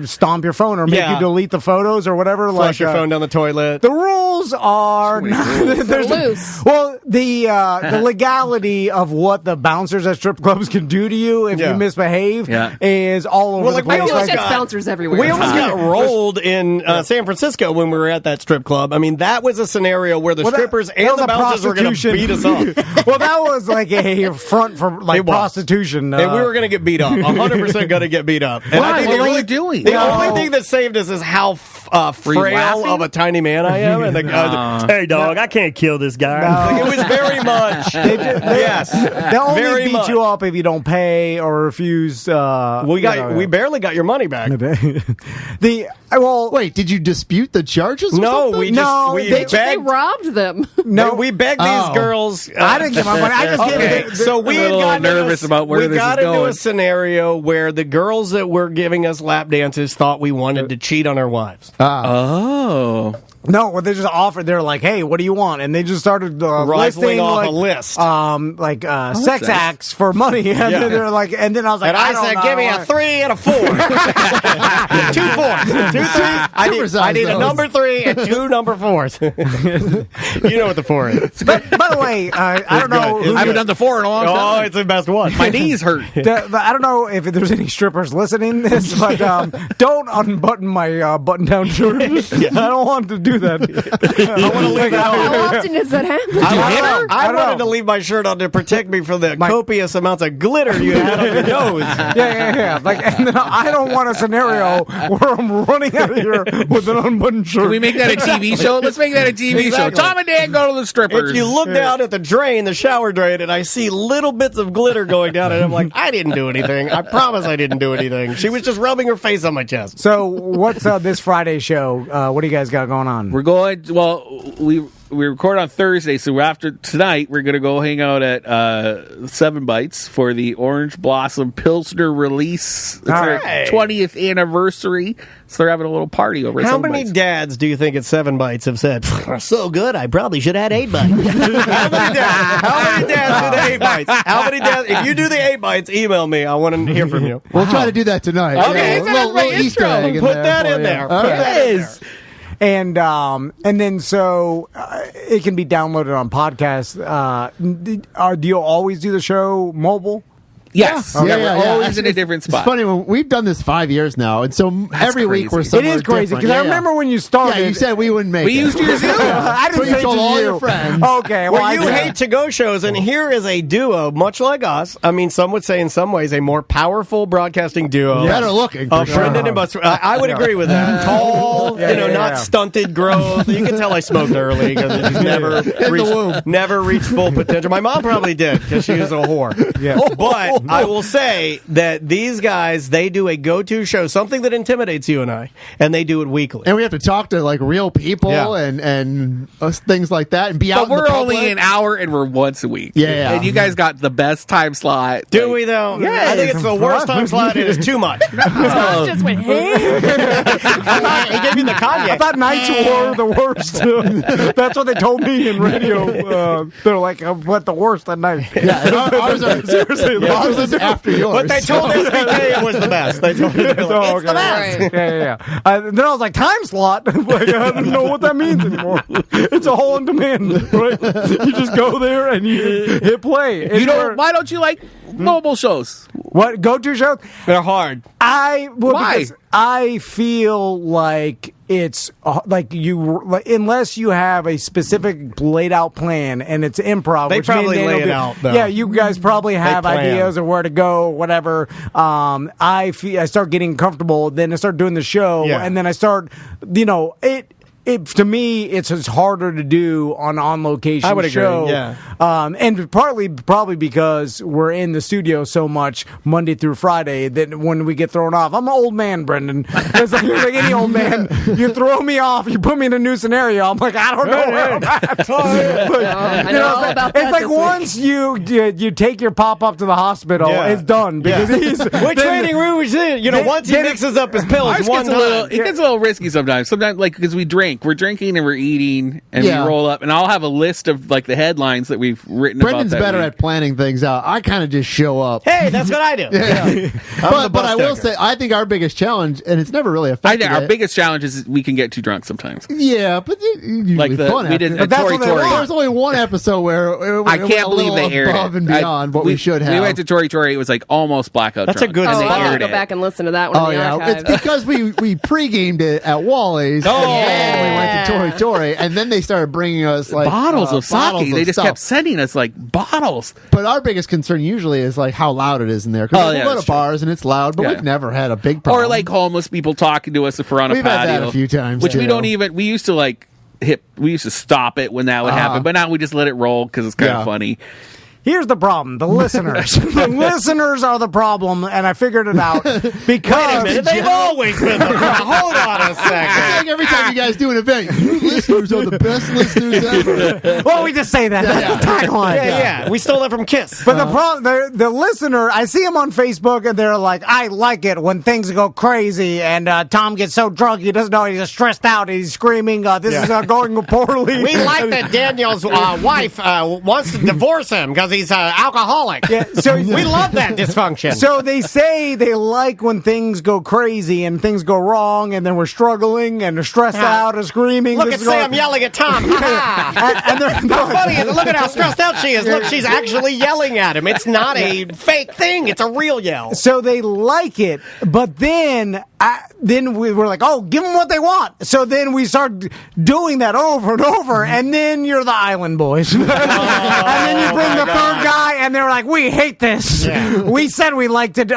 stomp your phone or make you delete the photos or whatever. Flush your phone down the toilet. The rules are loose. Well, the legality of what the bouncers at strip clubs can do to you if you misbehave is all over the place. I feel like that's bouncers everywhere. We almost got rolled in San Francisco when we were at that strip club. I mean, that was a scenario where the strippers and the bouncers were going to beat us up. Well, that was like a front for prostitution. And we were going to get beat up. 100% going to get beat up. And Why? What were you doing? The only thing that saved us is how frail of a tiny man I am. And the guy, hey, dog, I can't kill this guy. No. Like, it was very much. They only beat you up if you don't pay or refuse. We barely got your money back. Wait, did you dispute the charges? No, they robbed them. No, we begged these girls. I didn't give my money. I just gave it. So we had gotten nervous about where this is going. We got into a scenario where the girls that were giving us lap dances thought we wanted to cheat on our wives. Oh. No, well, they just offered. They're like, "Hey, what do you want?" And they just started rifling listing off a list, sex acts for money. And then they're like, and then I was like, and I said, "Give me a 3 and a 4, 2 4s, 2 3s. I need a number 3 and 2 number 4s." You know what the 4 is. By the way, I don't know. I haven't done the 4 in a long time. Oh, it's the best one. My knees hurt. I don't know if there's any strippers listening to this, but don't unbutton my button-down shirt. I don't want to do that. I want to leave it on. How often does that happen? I wanted to leave my shirt on to protect me from the copious amounts of glitter you had on your nose. Yeah. And then I don't want a scenario where I'm running out of here with an unbuttoned shirt. Can we make that a TV show? Let's make that a TV show. Tom and Dan go to the strippers. If you look down at the shower drain, and I see little bits of glitter going down, and I'm like, I didn't do anything. I promise I didn't do anything. She was just rubbing her face on my chest. So what's this Friday show? What do you guys got going on? We're going. Well, we record on Thursday, so after tonight, we're going to go hang out at 7 Bites for the Orange Blossom Pilsner release. It's their 20th anniversary, so they're having a little party over at 7 Bites. How many dads do you think at 7 Bites have said, so good, I probably should have had 8 Bites? How many dads do the 8 Bites? How many dads? If you do the 8 Bites, email me. I want to hear from you. We'll try to do that tonight. Okay, little Easter egg Put that in there. Put that in there. And then so it can be downloaded on podcasts. Do you always do the show mobile? Yes. Yeah, We're always in a different spot. It's funny, we've done this 5 years now, and so every week we're crazy. somewhere It is crazy different. because I remember when you started. Yeah, you said we wouldn't make We it. used yours too. I didn't So you say told to all you. your friends. Okay, well, Well, you I did. hate to-go shows, and here is a duo, much like us. I mean, some would say in some ways a more powerful broadcasting duo. Better looking, for sure. Brendan and Buster. I would agree with that. Tall, not yeah. stunted growth. You can tell I smoked early because it just never reached full potential. My mom probably did because she was a whore. Yeah. But I will say that these guys, they do a go-to show, something that intimidates you and I, and they do it weekly. And we have to talk to like real people Yeah. and things like that, and be out. But in the we're public. only an hour and we're once a week. Yeah. And you guys got the best time slot. Do we, though? Yeah. I think it's the worst time slot. It is too much. Tom just went, hey. He gave you the Kanye. I thought nights were the worst. That's what they told me in radio. They're like, what the worst at night? Yeah, and ours are seriously. Ours is after yours. But they told SBK it was the best. They told me it's the best. Right. Yeah. Then I was like, time slot? Like, I don't know what that means anymore. It's a whole on demand, right? You just go there and you hit play. And Why don't you like mobile shows? what go-to shows? They're hard. Why? Why? I feel like it's like unless you have a specific laid out plan and it's improv. They which me and probably Daniel lay it do. out, though. Yeah, you guys probably have plan. ideas of where to go, whatever. I start getting comfortable, then I start doing the show, Yeah. and then I start, to me, it's harder to do on location. I would agree, show. yeah. And probably because we're in the studio so much Monday through Friday that when we get thrown off, I'm an old man, Brendan. It's like any old man. You throw me off, you put me in a new scenario. I'm like, I don't know where I'm at. I know all about that It's like this week. once you take your pop up to the hospital, Yeah. it's done because he's Which training room is it? Once he mixes up his pills Ours one time. it gets a little risky sometimes. Sometimes, like, because we drink. We're drinking and we're eating and Yeah. we roll up. And I'll have a list of, like, the headlines that we've written Brendan's about that better week. at planning things out. I kind of just show up. Hey, that's what I do. But I will say, I think our biggest challenge, and it's never really I affected think our it. biggest challenge is we can get too drunk sometimes. Yeah, but it's usually Like fun. we did after. a that's Tori what they Tori. want. There's only one episode where it I went can't a believe little they aired above it. and beyond what we should have. We went to Tori Tori. It was like almost blackout. That's a drunk, good and Oh, they I'll have aired to go it. back and listen to that one Oh in the yeah, archives. it's because we pre-gamed it at Wally's. Oh. And then we went to Tori Tori, and then they started bringing us like Bottles of sake. bottles They of just stuff. kept sending us like bottles. But our biggest concern usually is like how loud it is in there. Because Oh, we yeah, go that's to true. bars and it's loud, but Yeah. we've never had a big problem. Or like homeless people talking to us if we're on a We've had patio. that a few times, Which we too. don't even. We used to like we used to stop it when that would happen, but now we just let it roll because it's kind of Yeah. funny. Here's the problem: the listeners. The listeners are the problem, and I figured it out because They've always been the problem. Hold on a I feel second. like every time you guys do an event, you listeners are the best listeners ever. well, we just say that. That's the tagline. Yeah. We stole that from Kiss. But the problem, the listener, I see them on Facebook, and they're like, "I like it when things go crazy, and Tom gets so drunk he doesn't know he's stressed out, and he's screaming, this is going poorly." We like that Daniel's wife wants to divorce him because he's alcoholic. Yeah, so we love that dysfunction. So they say they like when things go crazy and things go wrong, and then we're struggling and they're stressed out and screaming. Look This at is going- Sam yelling at Tom. Ha ha. and they're How funny is it? Look at how stressed out she is. Look, she's actually yelling at him. It's not a fake thing. It's a real yell. So they like it, but then we were like, "Oh, give them what they want." So then we start doing that over and over, and then you're the Island Boys, and then you bring the third guy, and they're like, "We hate this. Yeah. We said we liked it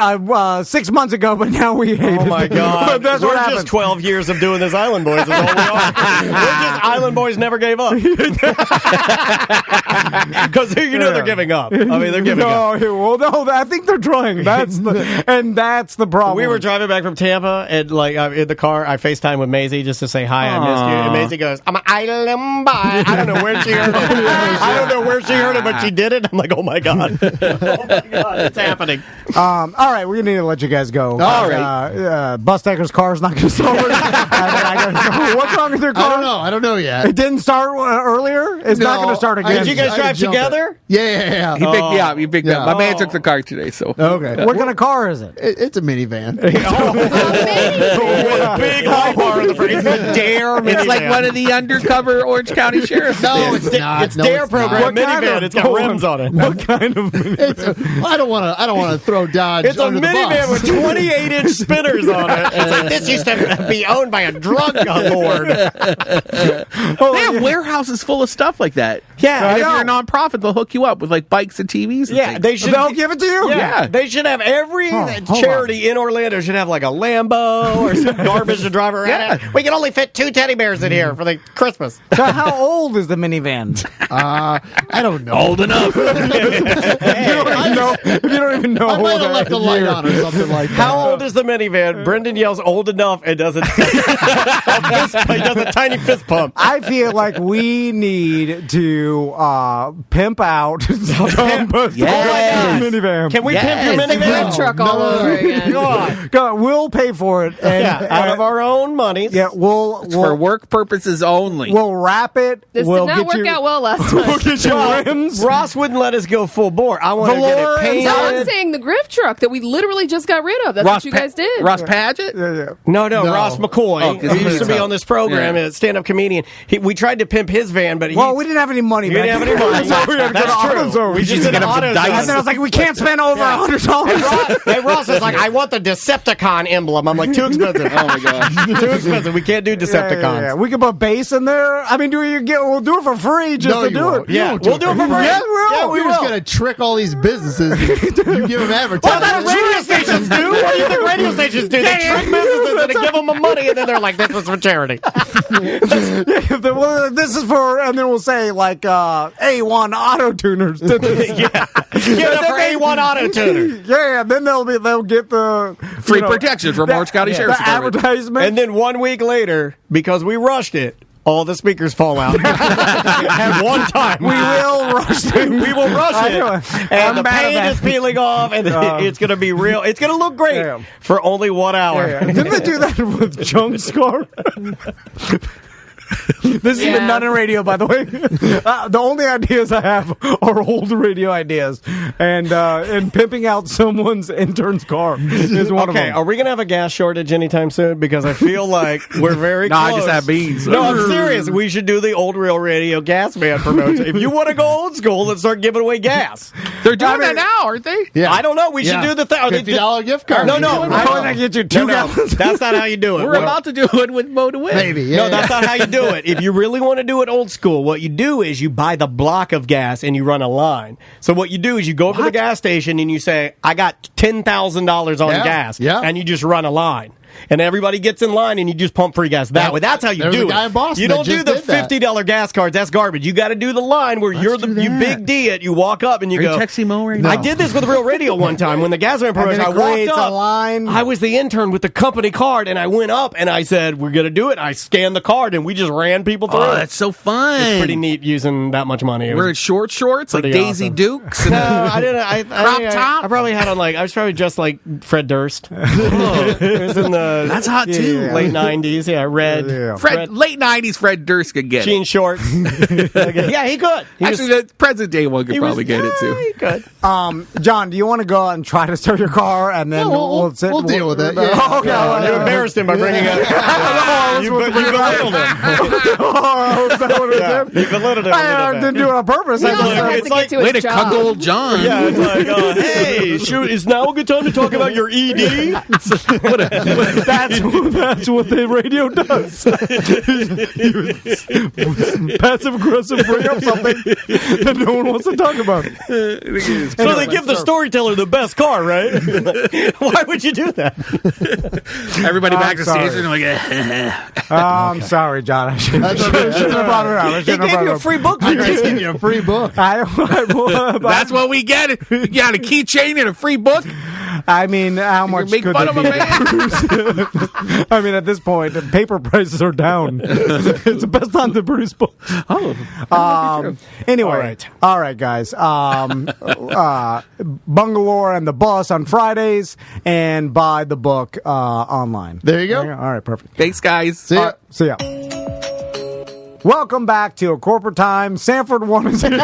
6 months ago, but now we hate it." Oh my God! That's We're what just happens. 12 years of doing this Island Boys. Is all we are. We're just Island Boys never gave up because they're giving up. I mean, they're giving up. No, I think they're trying. That's the problem. We were driving back from Tampa, and like in the car, I FaceTime with Maisie just to say hi. I missed you. And Maisie goes, "I'm an island boy." I don't know where she heard it. But she did it. I'm like, oh my god, it's happening. All right, we're gonna need to let you guys go. All right. Bus Decker's car's not gonna start. What's wrong with your car? I don't know yet. It didn't start earlier. It's not No, going to start again. Did you guys I drive jumped together? Yeah. He picked me up. He picked me up. My man took the car today, so Okay. What kind of car is it? It's a minivan. Minivan. big light bar in the front. It's the Dare minivan. It's like one of the undercover Orange County sheriffs. No, it's not. It's No, Dare it's program not. minivan. It's got rims on it. What kind of I don't want to throw Dodge It's a under the minivan bus. with 28-inch spinners on it. It's like, this used to be owned by a drug lord. They have warehouses full of stuff like that. Yeah, And if I you're a know. nonprofit, they'll hook you up with like bikes and TVs. And Yeah, things. they should. They'll give it to you? Yeah, they should have every hold charity in Orlando should have like a Lambo or some garbage to drive around. Yeah. We can only fit 2 teddy bears in here for the Christmas. So how old is the minivan? I don't know. Old enough. If you don't even know. I might have left the light year. on or something like that. How old is the minivan? Brendan yells old enough and does he does a tiny fist pump. I feel like we need to pimp out Yes. minivan. Can we pimp your Yes. The minivan? grip truck all over again. Go on. Go, we'll pay for it. And, Yeah, out of our own money. Yeah, For work purposes only. we'll wrap it. This we'll did not get work you, out well last We'll time. get you rims. Ross wouldn't let us go full bore. I want to get Velour it and No, I'm painted. saying the grip truck that we literally just got rid of. That's what you guys did. Ross Paget? No, No. Ross McCoy. Oh, 'cause he he used to be was- on this program, Yeah. a stand-up comedian. We tried to pimp his van, but Well, we didn't have any money. we didn't have any money. So we had to go to That's true. AutoZone. We just should did get him some AutoZone. dice. And then I was like, we can't spend over $100. And Ross was like, I want the Decepticon emblem. I'm like, too expensive. Oh my gosh. Too expensive. We can't do Decepticons. Yeah. We could put bass in there. I mean, we'll do it for free just No, to you do won't. it. Yeah, won't we'll do it for free. Yeah, we will. Yeah, we You're just will. going to trick all these businesses. You give them advertising. Well, that's what radio stations do. What do you think radio stations do? They trick businesses and they give them the money, and then they're like, "This was for charity." This is for, and then we'll say like A1 auto tuners. Give it up for A1 Auto Tuner. Yeah, then they'll get the Free protection from Orange County Sheriff's the Department. advertisement. And then 1 week later, because we rushed it, all the speakers fall out at one time. we will rush them. We will rush I it, know. and I'm the mad paint about is peeling off, and it's going to be real. It's going to look great Yeah. for only 1 hour. Yeah. Didn't they do that with Junk's car? This has been done in radio, by the way. The only ideas I have are old radio ideas, and pimping out someone's intern's car is one of Okay, them. are we going to have a gas shortage anytime soon? Because I feel like we're very No, close. I just have beans. No, I'm serious. We should do the old real radio gas man promotion. If you want to go old school, let's start giving away gas. They're doing that now, aren't they? Yeah. I don't know. We should do the thing. $50 gift card. No, no. I'm going to get you two gallons. That's not how you do it. We're about to do it with Mo to Win. Maybe. Yeah, No, that's not how you do it. If you really want to do it old school, what you do is you buy the block of gas and you run a line. So what you do is you go over to the gas station and you say, I got $10,000 on Yeah, gas. yeah. And you just run a line. And everybody gets in line and you just pump free gas that way. That's how you There was do a guy it. in Boston You that don't do just the did that. $50 gas cards. That's garbage. You got to do the line where you do big D it. You walk up and you Are you go. texting Mo right now? I did this with Real Radio one time when the gas man promotion. I And then it walked creates up. a line. I was the intern with the company card, and I went up and I said, "We're gonna do it." I scanned the card, and we just ran people through. Oh, it. that's so fun. It's pretty neat using that much money. It We're in was, short shorts like pretty Daisy awesome. Dukes. And, no, I didn't. I think top? I probably had on like I was probably just like Fred Durst. It was in the That's hot too. Yeah. late '90s. Yeah, red. Yeah. Fred, late '90s Fred Durst could get jean it. shorts. Yeah, he could. He Actually, the present day one could he was- probably get it yeah, too. He could. John, do you want to go out and try to start your car, and then we'll deal with it. Yeah. Oh, okay. all right, You all right. embarrassed him by bringing it. You belittled him. Oh, is that what it Yeah, did? you belittled him. a I little bit. didn't do it on purpose. He I also just- has it's to get like- to Way his to job. cuddle John. Yeah, it's like, hey, shoot, is now a good time to talk about your ED? That's what the radio does. Passive aggressive bring up something that no one wants to talk about. So they give the storyteller the best car, right? Why would you do that? Everybody I'm back to sorry. station like, I'm sorry, John. I shouldn't have brought it up. I He shouldn't have gave brought you it a up. free book for I just this. give you a free book. that's what we get. You got a keychain and a free book. I mean, how much Make could fun they of a be? man. I mean, at this point, the paper prices are down. It's the best time to produce books. Anyway, all right, guys. Bungalore and the Bus on Fridays, and buy the book online. There you go. All right, perfect. Thanks, guys. See ya. See ya. Welcome back to A Corporate Time. Sanford 1 is here.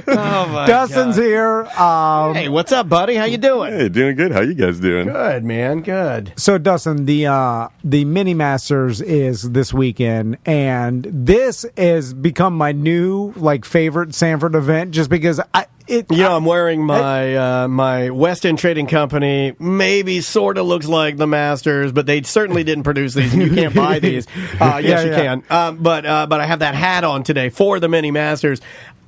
Oh my Dustin's God. here. Hey, what's up, buddy? How you doing? Hey, doing good. How you guys doing? Good, man. Good. So, Dustin, the Mini Masters is this weekend, and this has become my new favorite Sanford event, just because I'm wearing my my West End Trading Company. Maybe sort of looks like the Masters, but they certainly didn't produce these, and you can't buy these. Yes, you can. But I have that hat on today for the Mini Masters.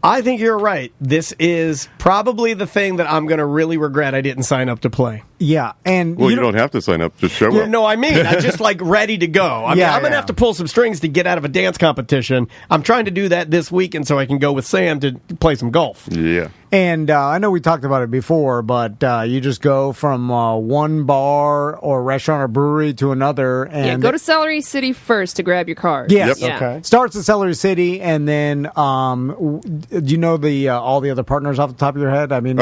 I think you're right. This is probably the thing that I'm going to really regret I didn't sign up to play. Yeah, and you don't have to sign up. Just show up. No, I mean, I'm just ready to go. I'm going to have to pull some strings to get out of a dance competition. I'm trying to do that this weekend so I can go with Sam to play some golf. Yeah. And I know we talked about it before, but you just go from one bar or restaurant or brewery to another. And go to Celery City first to grab your card. Yes. Yep. Okay. Starts at Celery City, and then do you know the all the other partners off the top of your head? I mean,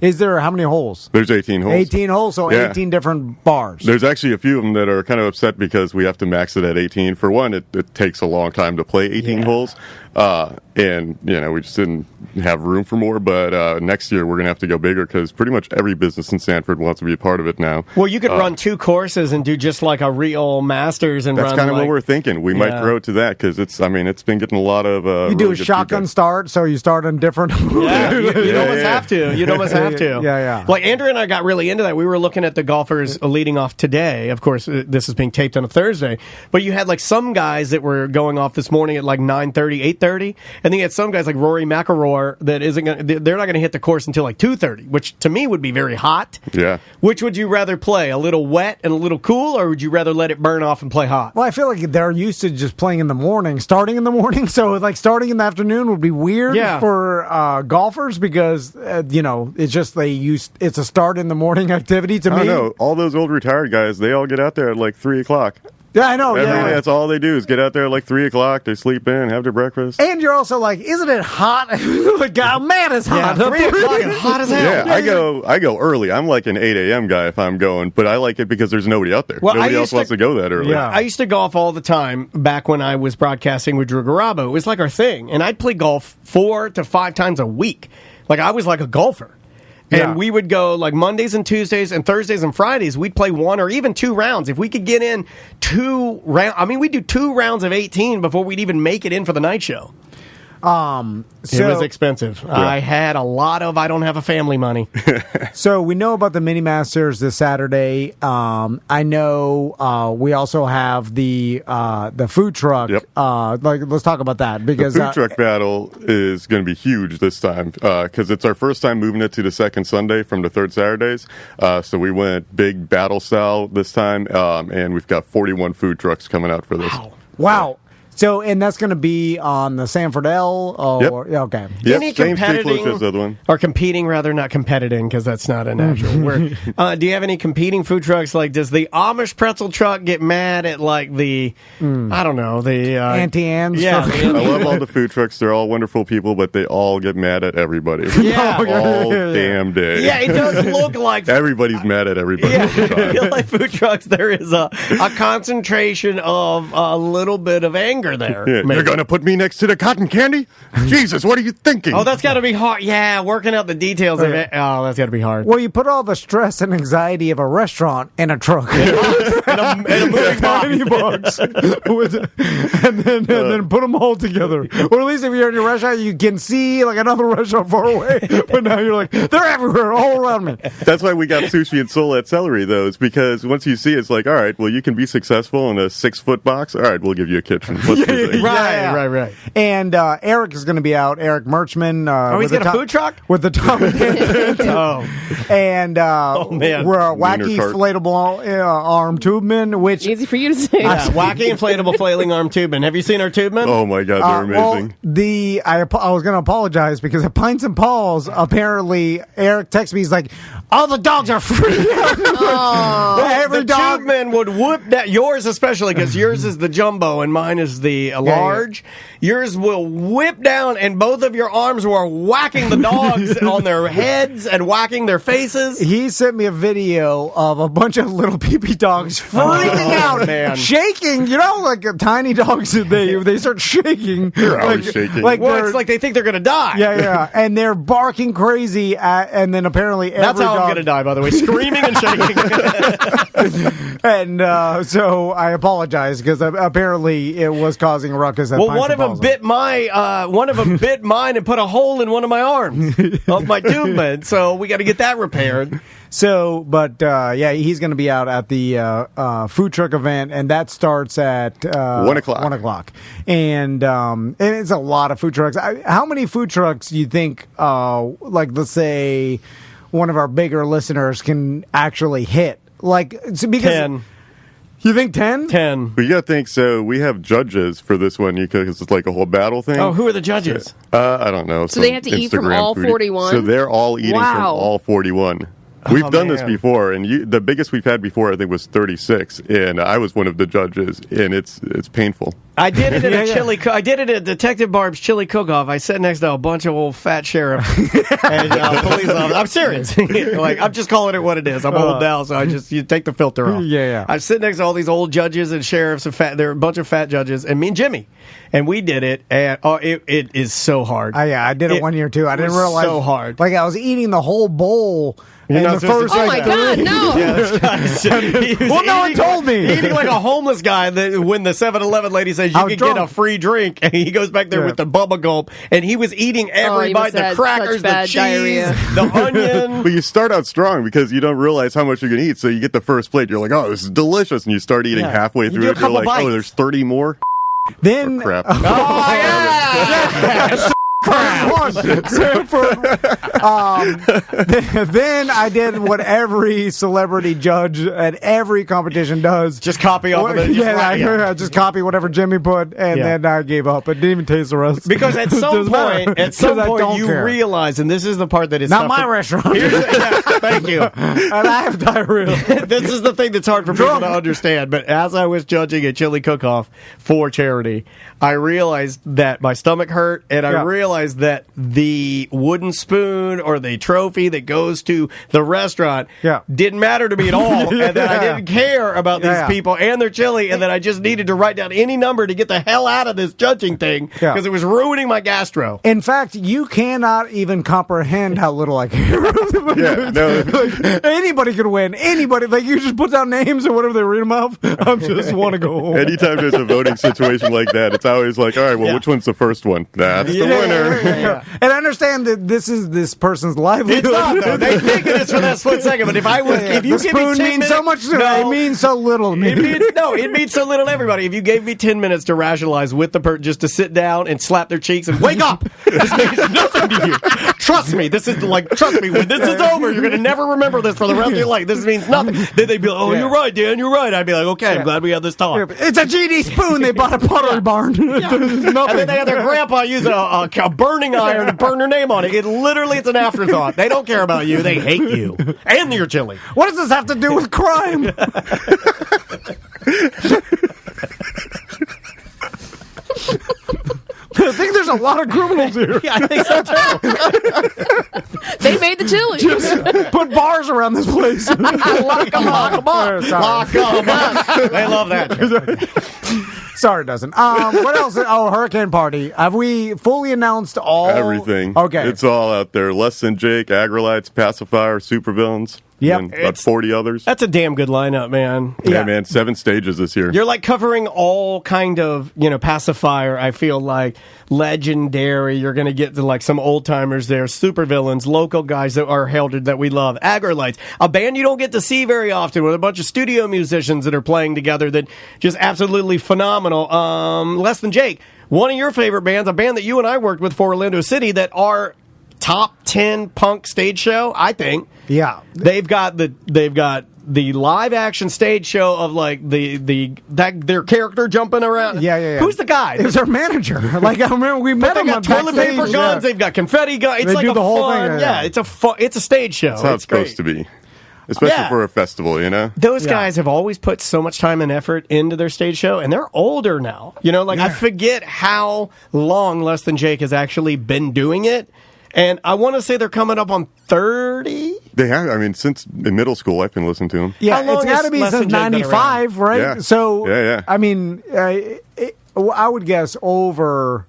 is there how many holes? There's 18 holes. 18 holes, so 18 different bars. There's actually a few of them that are kind of upset because we have to max it at 18. For one, it takes a long time to play 18 holes. And, we just didn't have room for more. But next year, we're going to have to go bigger because pretty much every business in Sanford wants to be a part of it now. Well, you could run 2 courses and do just like a real Masters and that's run kind of what we're thinking. We might grow to that because it's been getting a lot of you do really a shotgun feedback. start, so you start on different. You'd almost have to. You'd almost have to. Yeah. Like Andrew and I got really into that. We were looking at the golfers leading off today. Of course, this is being taped on a Thursday. But you had some guys that were going off this morning at 9:30, 8:30. And then you had some guys like Rory McIlroy that they're not going to hit the course until 2:30, which to me would be very hot. Yeah. Which would you rather play? A little wet and a little cool, or would you rather let it burn off and play hot? Well, I feel like they're used to just playing in the morning, starting in the morning. So starting in the afternoon would be weird for golfers because it's just it's a start in the morning activity to me. I don't know. All those old retired guys, they all get out there at 3 o'clock. Yeah, I know. Every day, that's all they do is get out there at 3 o'clock. They sleep in, have their breakfast. And you're also isn't it hot? God, man, it's hot. 3 o'clock is hot as hell. Yeah, I go early. I'm an 8 a.m. guy if I'm going, but I like it because there's nobody out there. Well, Nobody else wants to go that early. Yeah. I used to golf all the time back when I was broadcasting with Drew Garabo. It was like our thing. And I'd play golf 4 to 5 times a week. I was like a golfer. And we would go Mondays and Tuesdays and Thursdays and Fridays. We'd play 1 or even 2 rounds. If we could get in 2 rounds, we'd do 2 rounds of 18 before we'd even make it in for the night show. It was expensive. Yeah. I had a lot of I don't have a family money. So we know about the Mini Masters this Saturday. I know we also have the food truck. Yep. Let's talk about that because the food truck battle is going to be huge this time because it's our first time moving it to the second Sunday from the third Saturdays. So we went big battle style this time, and we've got 41 food trucks coming out for this. Wow. So, and that's going to be on the Sanford L? Yep. Yeah, okay. Yep, Any same street competing close as the other one. or competing, rather, not competing, because that's not an actual word. Do you have any competing food trucks? Does the Amish pretzel truck get mad at the I don't know, the Auntie Anne's? Yeah, I love all the food trucks. They're all wonderful people, but they all get mad at everybody. Yeah. all damn day. Yeah, it does look like Everybody's mad at everybody. Yeah, all the time. I feel like food trucks, there is a concentration of a little bit of anger there. Yeah, you're going to put me next to the cotton candy? Jesus, what are you thinking? Oh, that's got to be hard. Yeah, working out the details of it. Oh, that's got to be hard. Well, you put all the stress and anxiety of a restaurant in a truck. in a moving box. and then put them all together. Or at least if you're in your restaurant, you can see another restaurant far away. But now you're they're everywhere, all around me. That's why we got sushi and soul at Celery, though, is because once you see it, it's all right, well, you can be successful in a 6-foot box. All right, we'll give you a kitchen. Let's do that. Right. And Eric is going to be out. Eric Merchman. He's got a food truck? with the top. And man. we're a wacky Wiener cart. inflatable arm tubeman, which Easy for you to say. Yeah, wacky inflatable flailing arm tubeman. Have you seen our tubeman? Oh, my God, they're amazing. I was going to apologize because at Pints and Paul's, apparently, Eric texted me. He's like, all the dogs are free. Every the dog. tube men would whoop that. Yours especially, because yours is the jumbo and mine is the large. Yours will whip down, and both of your arms were whacking the dogs on their heads and whacking their faces. He sent me a video of a bunch of little pee-pee dogs freaking out, man. shaking. You know, like tiny dogs, they start shaking. They're always shaking. It's like they think they're going to die. Yeah, and they're barking crazy, and then apparently That's how I'm dog... going to die, by the way, screaming and shaking. And so I apologize, because apparently it was causing a ruckus. At One of them bit mine and put a hole in one of my arms of my tube man. So we got to get that repaired. So, but he's going to be out at the food truck event, and that starts at 1 o'clock. 1 o'clock, and it's a lot of food trucks. How many food trucks do you think, let's say, one of our bigger listeners can actually hit? Because 10. You think 10? 10. But you got to think, so we have judges for this one because it's like a whole battle thing. Oh, who are the judges? I don't know. So they have to eat from all 41? So they're all eating from all 41. We've done this before, and the biggest we've had before, I think, was 36, and I was one of the judges, and it's painful. I did it at I did it at Detective Barb's chili cook-off. I sat next to a bunch of old fat sheriffs and police officers. I'm serious. I'm just calling it what it is. I'm old now, so you take the filter off. Yeah. I sit next to all these old judges and sheriffs and there are a bunch of fat judges, and me and Jimmy, and we did it. And it is so hard. I did it 1 year too. I didn't realize so hard. Like I was eating the whole bowl. You're not supposed to- Oh my God, no! Yeah, this guy Well, no one told me. Eating like a homeless guy when the 7-Eleven lady says you can get a free drink, and he goes back there with the Bubba Gulp, and he was eating every he bite, must the have crackers, such the bad cheese, diarrhea. the onion. But you start out strong because you don't realize how much you're going to eat. So you get the first plate, you're like, oh, this is delicious. And you start eating halfway You through do a it, you're couple like, bites. oh, there's 30 more? Then Crap. Oh, yeah! Sanford. Then I did what every celebrity judge at every competition does. Just copy off of it. I just copy whatever Jimmy put, and then I gave up. I didn't even taste the rest. Because at some point, you realize, and this is the part that is not tough my for- restaurant. Thank you. And I have diarrhea. This is the thing that's hard for people to understand. But as I was judging a chili cook-off for charity, I realized that my stomach hurt, and I realized that the wooden spoon or the trophy that goes to the restaurant didn't matter to me at all, and that I didn't care about these people and their chili, and that I just needed to write down any number to get the hell out of this judging thing because it was ruining my gastro. In fact, you cannot even comprehend how little I care. Anybody could win. Anybody. Like, you just put down names or whatever they read them off. I just want to go home. Anytime there's a voting situation like that, it's always like, all right, well, which one's the first one? That's the winner. And I understand that this is this person's livelihood. It's not, though. They think it is for that split second, but if you the give me 10 spoon means minutes, so much to me. It means so little to me. It means so little to everybody. If you gave me 10 minutes to rationalize with the person, just to sit down and slap their cheeks and wake up, this means nothing to you. Trust me, trust me, when this is over, you're going to never remember this for the rest of your life. This means nothing. Then they'd be like, oh, you're right, Dan, you're right. I'd be like, okay, I'm glad we had this talk. It's a GD spoon they bought at Pottery Barn. And then they had their grandpa use a burning iron to burn their name on it. It's an afterthought. They don't care about you. They hate you. And your chili. What does this have to do with crime? I think there's a lot of criminals here. Yeah, I think so too. They made the chili. Just put bars around this place. Lock them up. Lock them up. They love that. Sorry, it doesn't. What else? Oh, Hurricane Party. Have we fully announced all? Everything. Okay. It's all out there. Less Than Jake, Agrolites, Pacifier, Supervillains. Yep. And about 40 others. That's a damn good lineup, man. Yeah, man. 7 stages this year. You're like covering all kind of, Pacifier, I feel like, legendary. You're going to get to like some old timers there, supervillains, local guys that are heralded that we love. Agrolites, a band you don't get to see very often with a bunch of studio musicians that are playing together that just absolutely phenomenal. Less Than Jake, one of your favorite bands, a band that you and I worked with for Orlando City that are top 10 punk stage show, I think. Yeah. They've got the live action stage show of like their character jumping around. Yeah. Who's the guy? It's our manager. Like I remember we met They him got on toilet paper backstage. guns. They've got confetti guns. It's They like do a the whole fun. thing, Yeah, it's a stage show. That's how it's supposed to be. Especially for a festival, you know? Those guys have always put so much time and effort into their stage show, and they're older now. You know, like I forget how long Less Than Jake has actually been doing it, and I want to say they're coming up on 30. They have. I mean, since in middle school, I've been listening to them. Yeah, How long it's got to has be Less Than since Jake been '95, right? Yeah. So, Yeah. I mean, I would guess over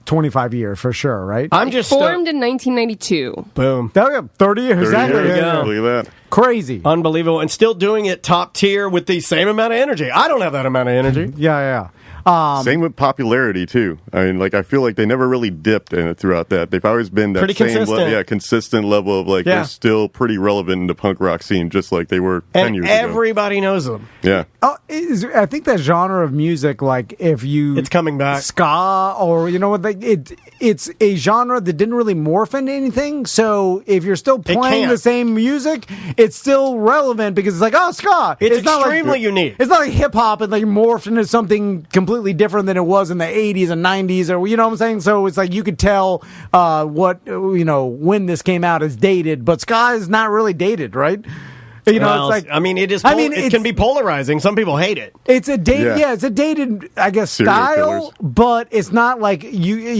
25 years for sure, right? I'm just Formed in 1992. boom. 30 years. 30 Exactly. years, Yeah. believe that. Crazy. Unbelievable, and still doing it top tier with the same amount of energy. I don't have that amount of energy. Yeah. Same with popularity too. I mean, like I feel like they never really dipped in it throughout that. They've always been that Pretty same consistent. consistent level of like they're still pretty relevant in the punk rock scene, just like they were 10 And years ago. everybody knows them. Yeah. I think that genre of music, like if you It's coming back. ska or you know what, like it's a genre that didn't really morph into anything. So if you're still playing can't. the same music, it's still relevant because it's like ska. It's not extremely unique. It's not like hip hop and like morphed into something completely different than it was in the 80s and 90s, or you know what I'm saying. So it's like you could tell when this came out is dated, but ska is not really dated, right? You know, Well, it's like I mean, it is. it can be polarizing. Some people hate it. it's a dated, Yeah. it's a dated, I guess, Serial style, killers. but it's not like if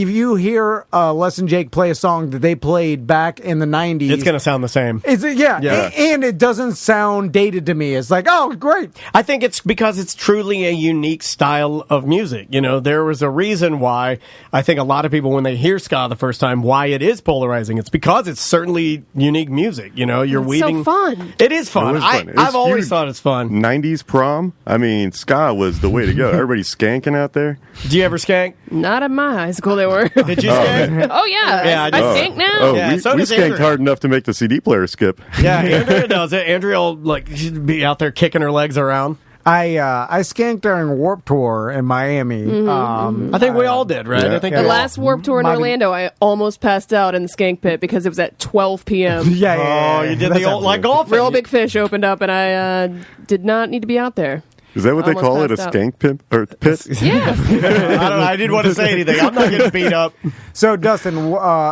you hear Less Than Jake play a song that they played back in the 90s, It's going to sound the same. yeah. And it doesn't sound dated to me. It's like, oh, great. I think it's because it's truly a unique style of music. You know, there was a reason why I think a lot of people, when they hear ska the first time, why it is polarizing. It's because it's certainly unique music. You know, you're It's weaving. so fun. It is fun. It was fun. It was I've always huge. thought it's fun. 90s prom. I mean, ska was the way to go. Everybody's skanking out there. Do you ever skank? Not at my high school, they were. Did you skank? Oh, yeah. Yeah, I I do. skank now. Oh, Yeah, we so does skanked Andrea. hard enough to make the CD player skip. Yeah, Andrea does it. Andrea will she'd be out there kicking her legs around. I skanked during Warp Tour in Miami. I think we all did, right? Yeah. I think The we The all- last Warp Tour in Might be- Orlando, I almost passed out in the skank pit because it was at 12 p.m. Oh, you did the old like golf. Real Big Fish opened up, and I did not need to be out there. Is that what they Almost call it? A passed out. skank pit? Or pit? Yes. I don't know. I didn't want to say anything. I'm not getting beat up. So, Dustin,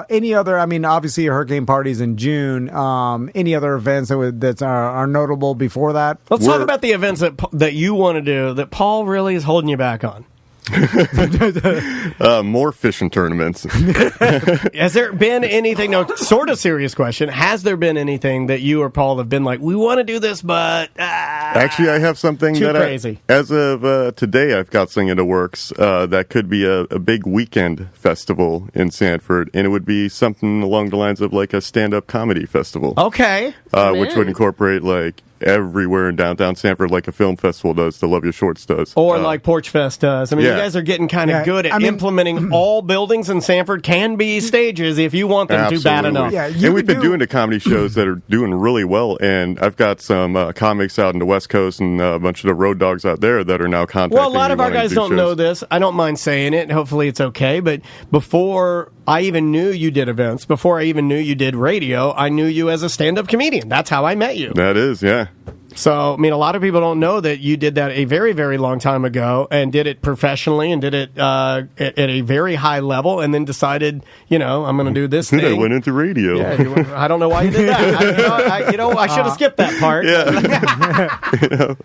any other? I mean, obviously, your hurricane party's in June. Any other events that are notable before that? Let's talk about the events that you want to do that Paul really is holding you back on. More fishing tournaments. Has there been anything? No, sort of serious question. Has there been anything that you or Paul have been like, we want to do this, but Actually, I have something Too that crazy. as of today, I've got something in the works that could be a big weekend festival in Sanford, and it would be something along the lines of like a stand-up comedy festival, okay. which would incorporate like everywhere in downtown Sanford, like a film festival does, the Love Your Shorts does, Or like Porch Fest does. I mean, you yeah. guys are getting kind of Yeah, good at I mean- implementing all buildings in Sanford can be stages if you want them to bad enough. Yeah, you and we've could been do- doing the comedy shows that are doing really well, and I've got some comics out in the West Coast and a bunch of the road dogs out there that are now contacting Well, a lot me of our wanting to guys do don't shows. know this. I don't mind saying it. Hopefully it's okay. But before I even knew you did events, before I even knew you did radio, I knew you as a stand-up comedian. That's how I met you. That is, yeah. So, I mean, a lot of people don't know that you did that a very, very long time ago and did it professionally and did it at a very high level and then decided, I'm going to do this Then I thing. went into radio. Yeah, I don't know why you did that. I should have skipped that part.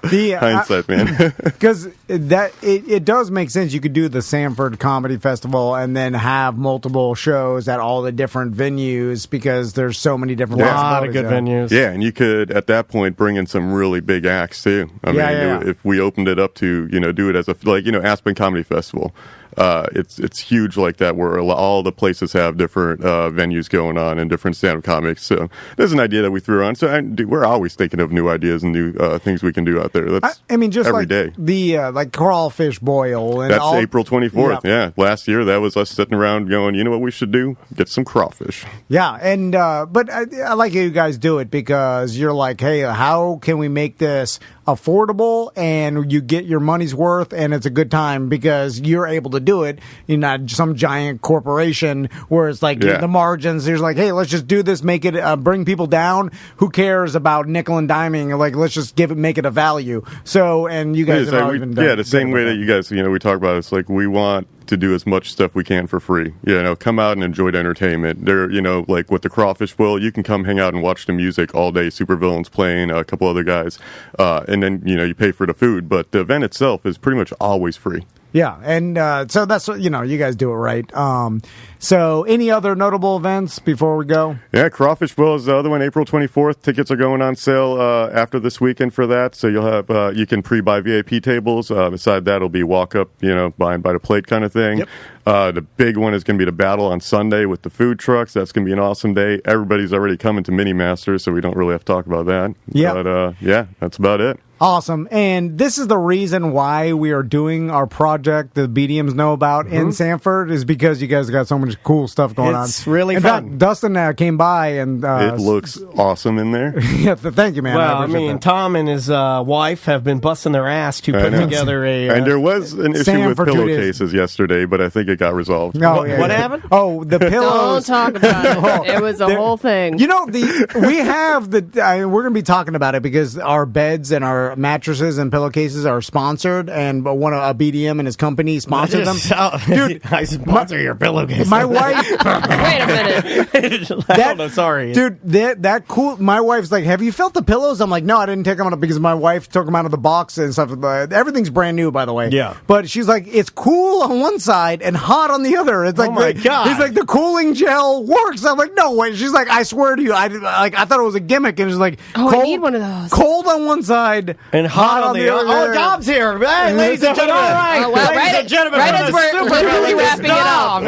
Hindsight, man. Because it does make sense. You could do the Sanford Comedy Festival and then have multiple shows at all the different venues because there's so many different A lot of possibilities, good venues. Yeah, and you could at that point bring in some really big acts too. I mean, if we opened it up to do it as a Aspen Comedy Festival, it's huge like that where all the places have different venues going on and different stand-up comics. So there's an idea that we threw on. So we're always thinking of new ideas and new things we can do out there. That's I mean, just every like day. the like crawfish boil. And That's all, April 24th. Yeah, last year that was us sitting around going, you know what we should do? Get some crawfish. Yeah, and but I like how you guys do it because you're like, hey, how can we make this affordable and you get your money's worth, and it's a good time because you're able to do it. You're not some giant corporation where it's like the margins. There's like, hey, let's just do this, make it bring people down. Who cares about nickel and diming? Like, let's just make it a value. So, and you guys have already been done. Yeah, the same way that you guys, we talk about. It's like we want to do as much stuff we can for free. Come out and enjoy the entertainment. There, like with the Crawfish Bowl, you can come hang out and watch the music all day. Supervillains playing, a couple other guys, and then you pay for the food. But the event itself is pretty much always free. Yeah, and so that's what, you guys do it right. So any other notable events before we go? Yeah, Crawfish Bowl is the other one, April 24th. Tickets are going on sale after this weekend for that. So you'll have you can pre-buy VIP tables. Beside that, it'll be walk up, buying by the plate kind of thing. Yep. The big one is going to be the battle on Sunday with the food trucks. That's going to be an awesome day. Everybody's already coming to Mini Masters, so we don't really have to talk about that. Yeah. But that's about it. Awesome. And this is the reason why we are doing our project that BDMs know about in Sanford, is because you guys got so much cool stuff going on. It's really in fun. fact, Dustin came by and it looks awesome in there. yeah, thank you, man. Well, I mean, that. Tom and his wife have been busting their ass to put together a... and there was an issue Sam with for 2 days. pillowcases yesterday, but I think it got resolved. Oh, What happened? Oh, the pillows. Don't talk about it. It was a whole thing. You know, we have we're going to be talking about it because our beds and our mattresses and pillowcases are sponsored, and a BDM and his company sponsored them. Dude, I sponsor your pillowcase. My wife. Wait a minute. Sorry, dude. That cool. My wife's like, "Have you felt the pillows?" I'm like, "No, I didn't take them out because my wife took them out of the box and stuff." Everything's brand new, by the way. Yeah. But she's like, "It's cool on one side and hot on the other." It's like, oh my God. He's like, "The cooling gel works." I'm like, "No way." She's like, "I swear to you, I thought it was a gimmick." And she's like, "Oh, I need one of those." Cold on one side and hot on the other. Oh, Dom's here. Hey, ladies and gentlemen. All right. Oh, well, ladies and gentlemen. Right as we're literally wrapping it up.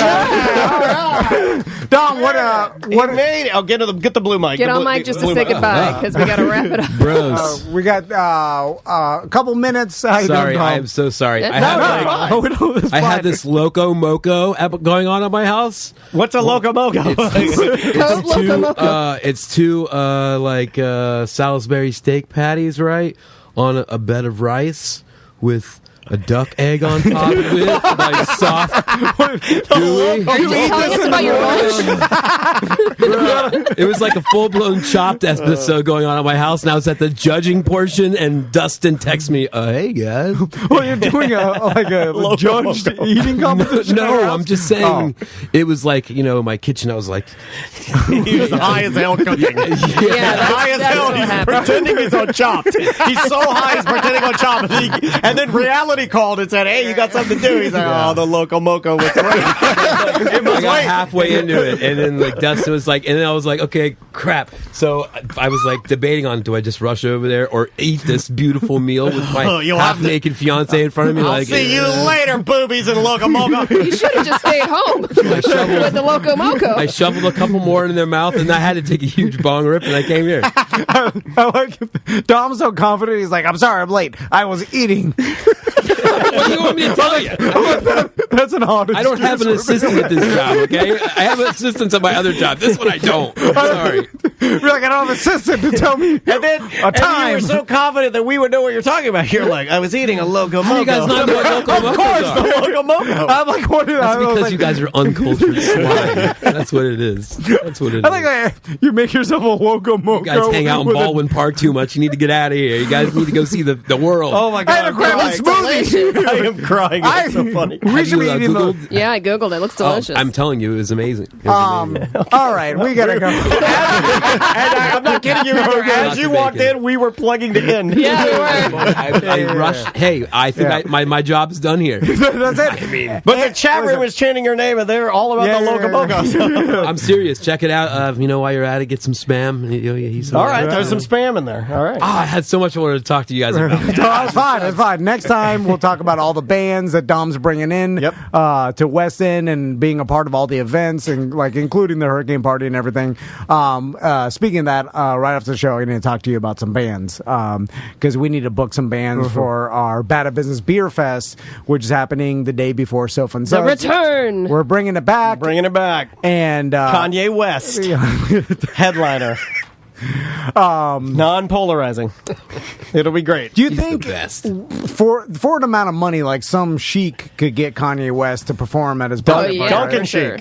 Dom, what I'll get the blue mic. Get on mic just to say goodbye because we got to wrap it up. Bros. We got a couple minutes. Sorry, I am so sorry. I had this Loco Moco going on at my house. What's a Loco Moco? It's two Salisbury steak patties, right, on a bed of rice with a duck egg on top of it, like soft, gooey. Are you just telling us about your lunch? It was like a full-blown Chopped episode going on at my house, and I was at the judging portion, and Dustin texts me, "Hey guys, well, you're doing a judged eating competition." No, I'm just saying it was like my kitchen. I was like, he was high as hell cooking. Yeah, high as hell. He's pretending he's on Chopped. He's so high, he's pretending on Chopped, and then reality called and said, "Hey, you got something to do." He's like, "Oh, the Loco Moco was great." I got halfway into it, and then Dustin was like, and then I was like, "Okay, crap." So I was like debating on, do I just rush over there or eat this beautiful meal with my half-naked fiance in front of me? I'll see you later, boobies and Loco Moco. You should have just stayed home with the Loco Moco. I shoveled a couple more in their mouth, and I had to take a huge bong rip, and I came here. I like Dom's so confident. He's like, "I'm sorry, I'm late. I was eating." What do you want me to tell you? That's an honest. I don't have an assistant at this job, okay? I have assistants at my other job. This one I don't. I'm sorry. You're like, I don't have an assistant to tell me and then a time. And you were so confident that we would know what you're talking about. You're like, I was eating a Loco Moco. How do you guys not know what Loco Mocos Of course, are? the Loco Moco. I'm like, what is That's because you guys are uncultured swine. That's what it is. That's what it is. I think you make yourself a Loco Moco. You guys hang out in Baldwin Park too much. You need to get out of here. You guys need to go see the world. Oh my God! I had to grab a smoothie. I am crying. It's so funny. We should be eating those. Yeah, I googled it. It looks delicious. I'm telling you, it was amazing. All right, we gotta go. And I'm not kidding you. As you walked in, we were plugging the in. Yeah, we were. I rushed. Hey, I think my job's done here. That's it. But the chat room was chanting your name, and they're all about the Loco Moco. I'm serious. Check it out. While you're at it, get some spam. All right, there's some spam in there. All right. I had so much I wanted to talk to you guys about. It's fine. It's fine. Next time we'll talk about all the bands that Dom's bringing in to West End and being a part of all the events and including the Hurricane Party and everything. Speaking of that, right after the show, I need to talk to you about some bands because we need to book some bands for our Bad Business Beer Fest, which is happening the day before Sofa and The Suds. return. We're bringing it back. Bringing it back. And Kanye West, headliner. Non-polarizing. It'll be great. Do you He's think the best. for an amount of money, like some chic could get Kanye West to perform at his birthday party? Duncan for sure.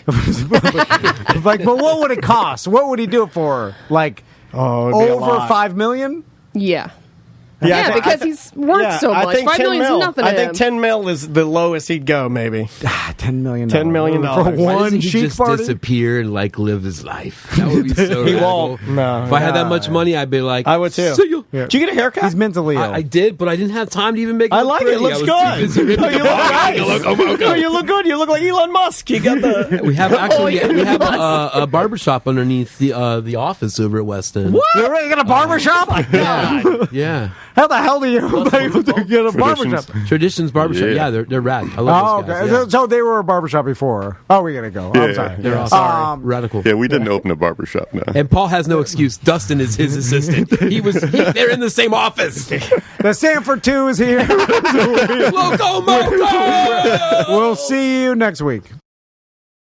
Like, but what would it cost? What would he do it for? Like, It'd be a over lot. $5 million? Yeah. I Yeah, thi- because I thi- he's worth so I much. think 5 10 million's mil. nothing to I think him. 10 mil is the lowest he'd go, maybe. $10 million. $10 million. for Why Why one doesn't he chic just party? disappear and like live his life? That would be so He radical. won't. No. If I had that much money, I'd be like, I would too. "See you." Did you get a haircut? He's mentally ill. I did, but I didn't have time to even make it. I look like it. pretty. It looks I was good. too busy ripping Oh, you it look apart. nice. Okay. Oh, you look good. You look like Elon Musk. You got the. We have actually we have a barbershop underneath the office over at West End. What? You got a barbershop? Yeah. How the hell do you able to get a barbershop? Traditions Barbershop. Yeah. Yeah, they're rad. I Oh, love those okay. guys. Yeah. So they were a barbershop before. Oh, we gotta go. Yeah, I'm sorry. They're yeah. awesome. Radical. Yeah, we didn't open a barbershop, no. And Paul has no excuse. Dustin is his assistant. They're in the same office. The Sanford 2 is here. Loco Moco! We'll see you next week.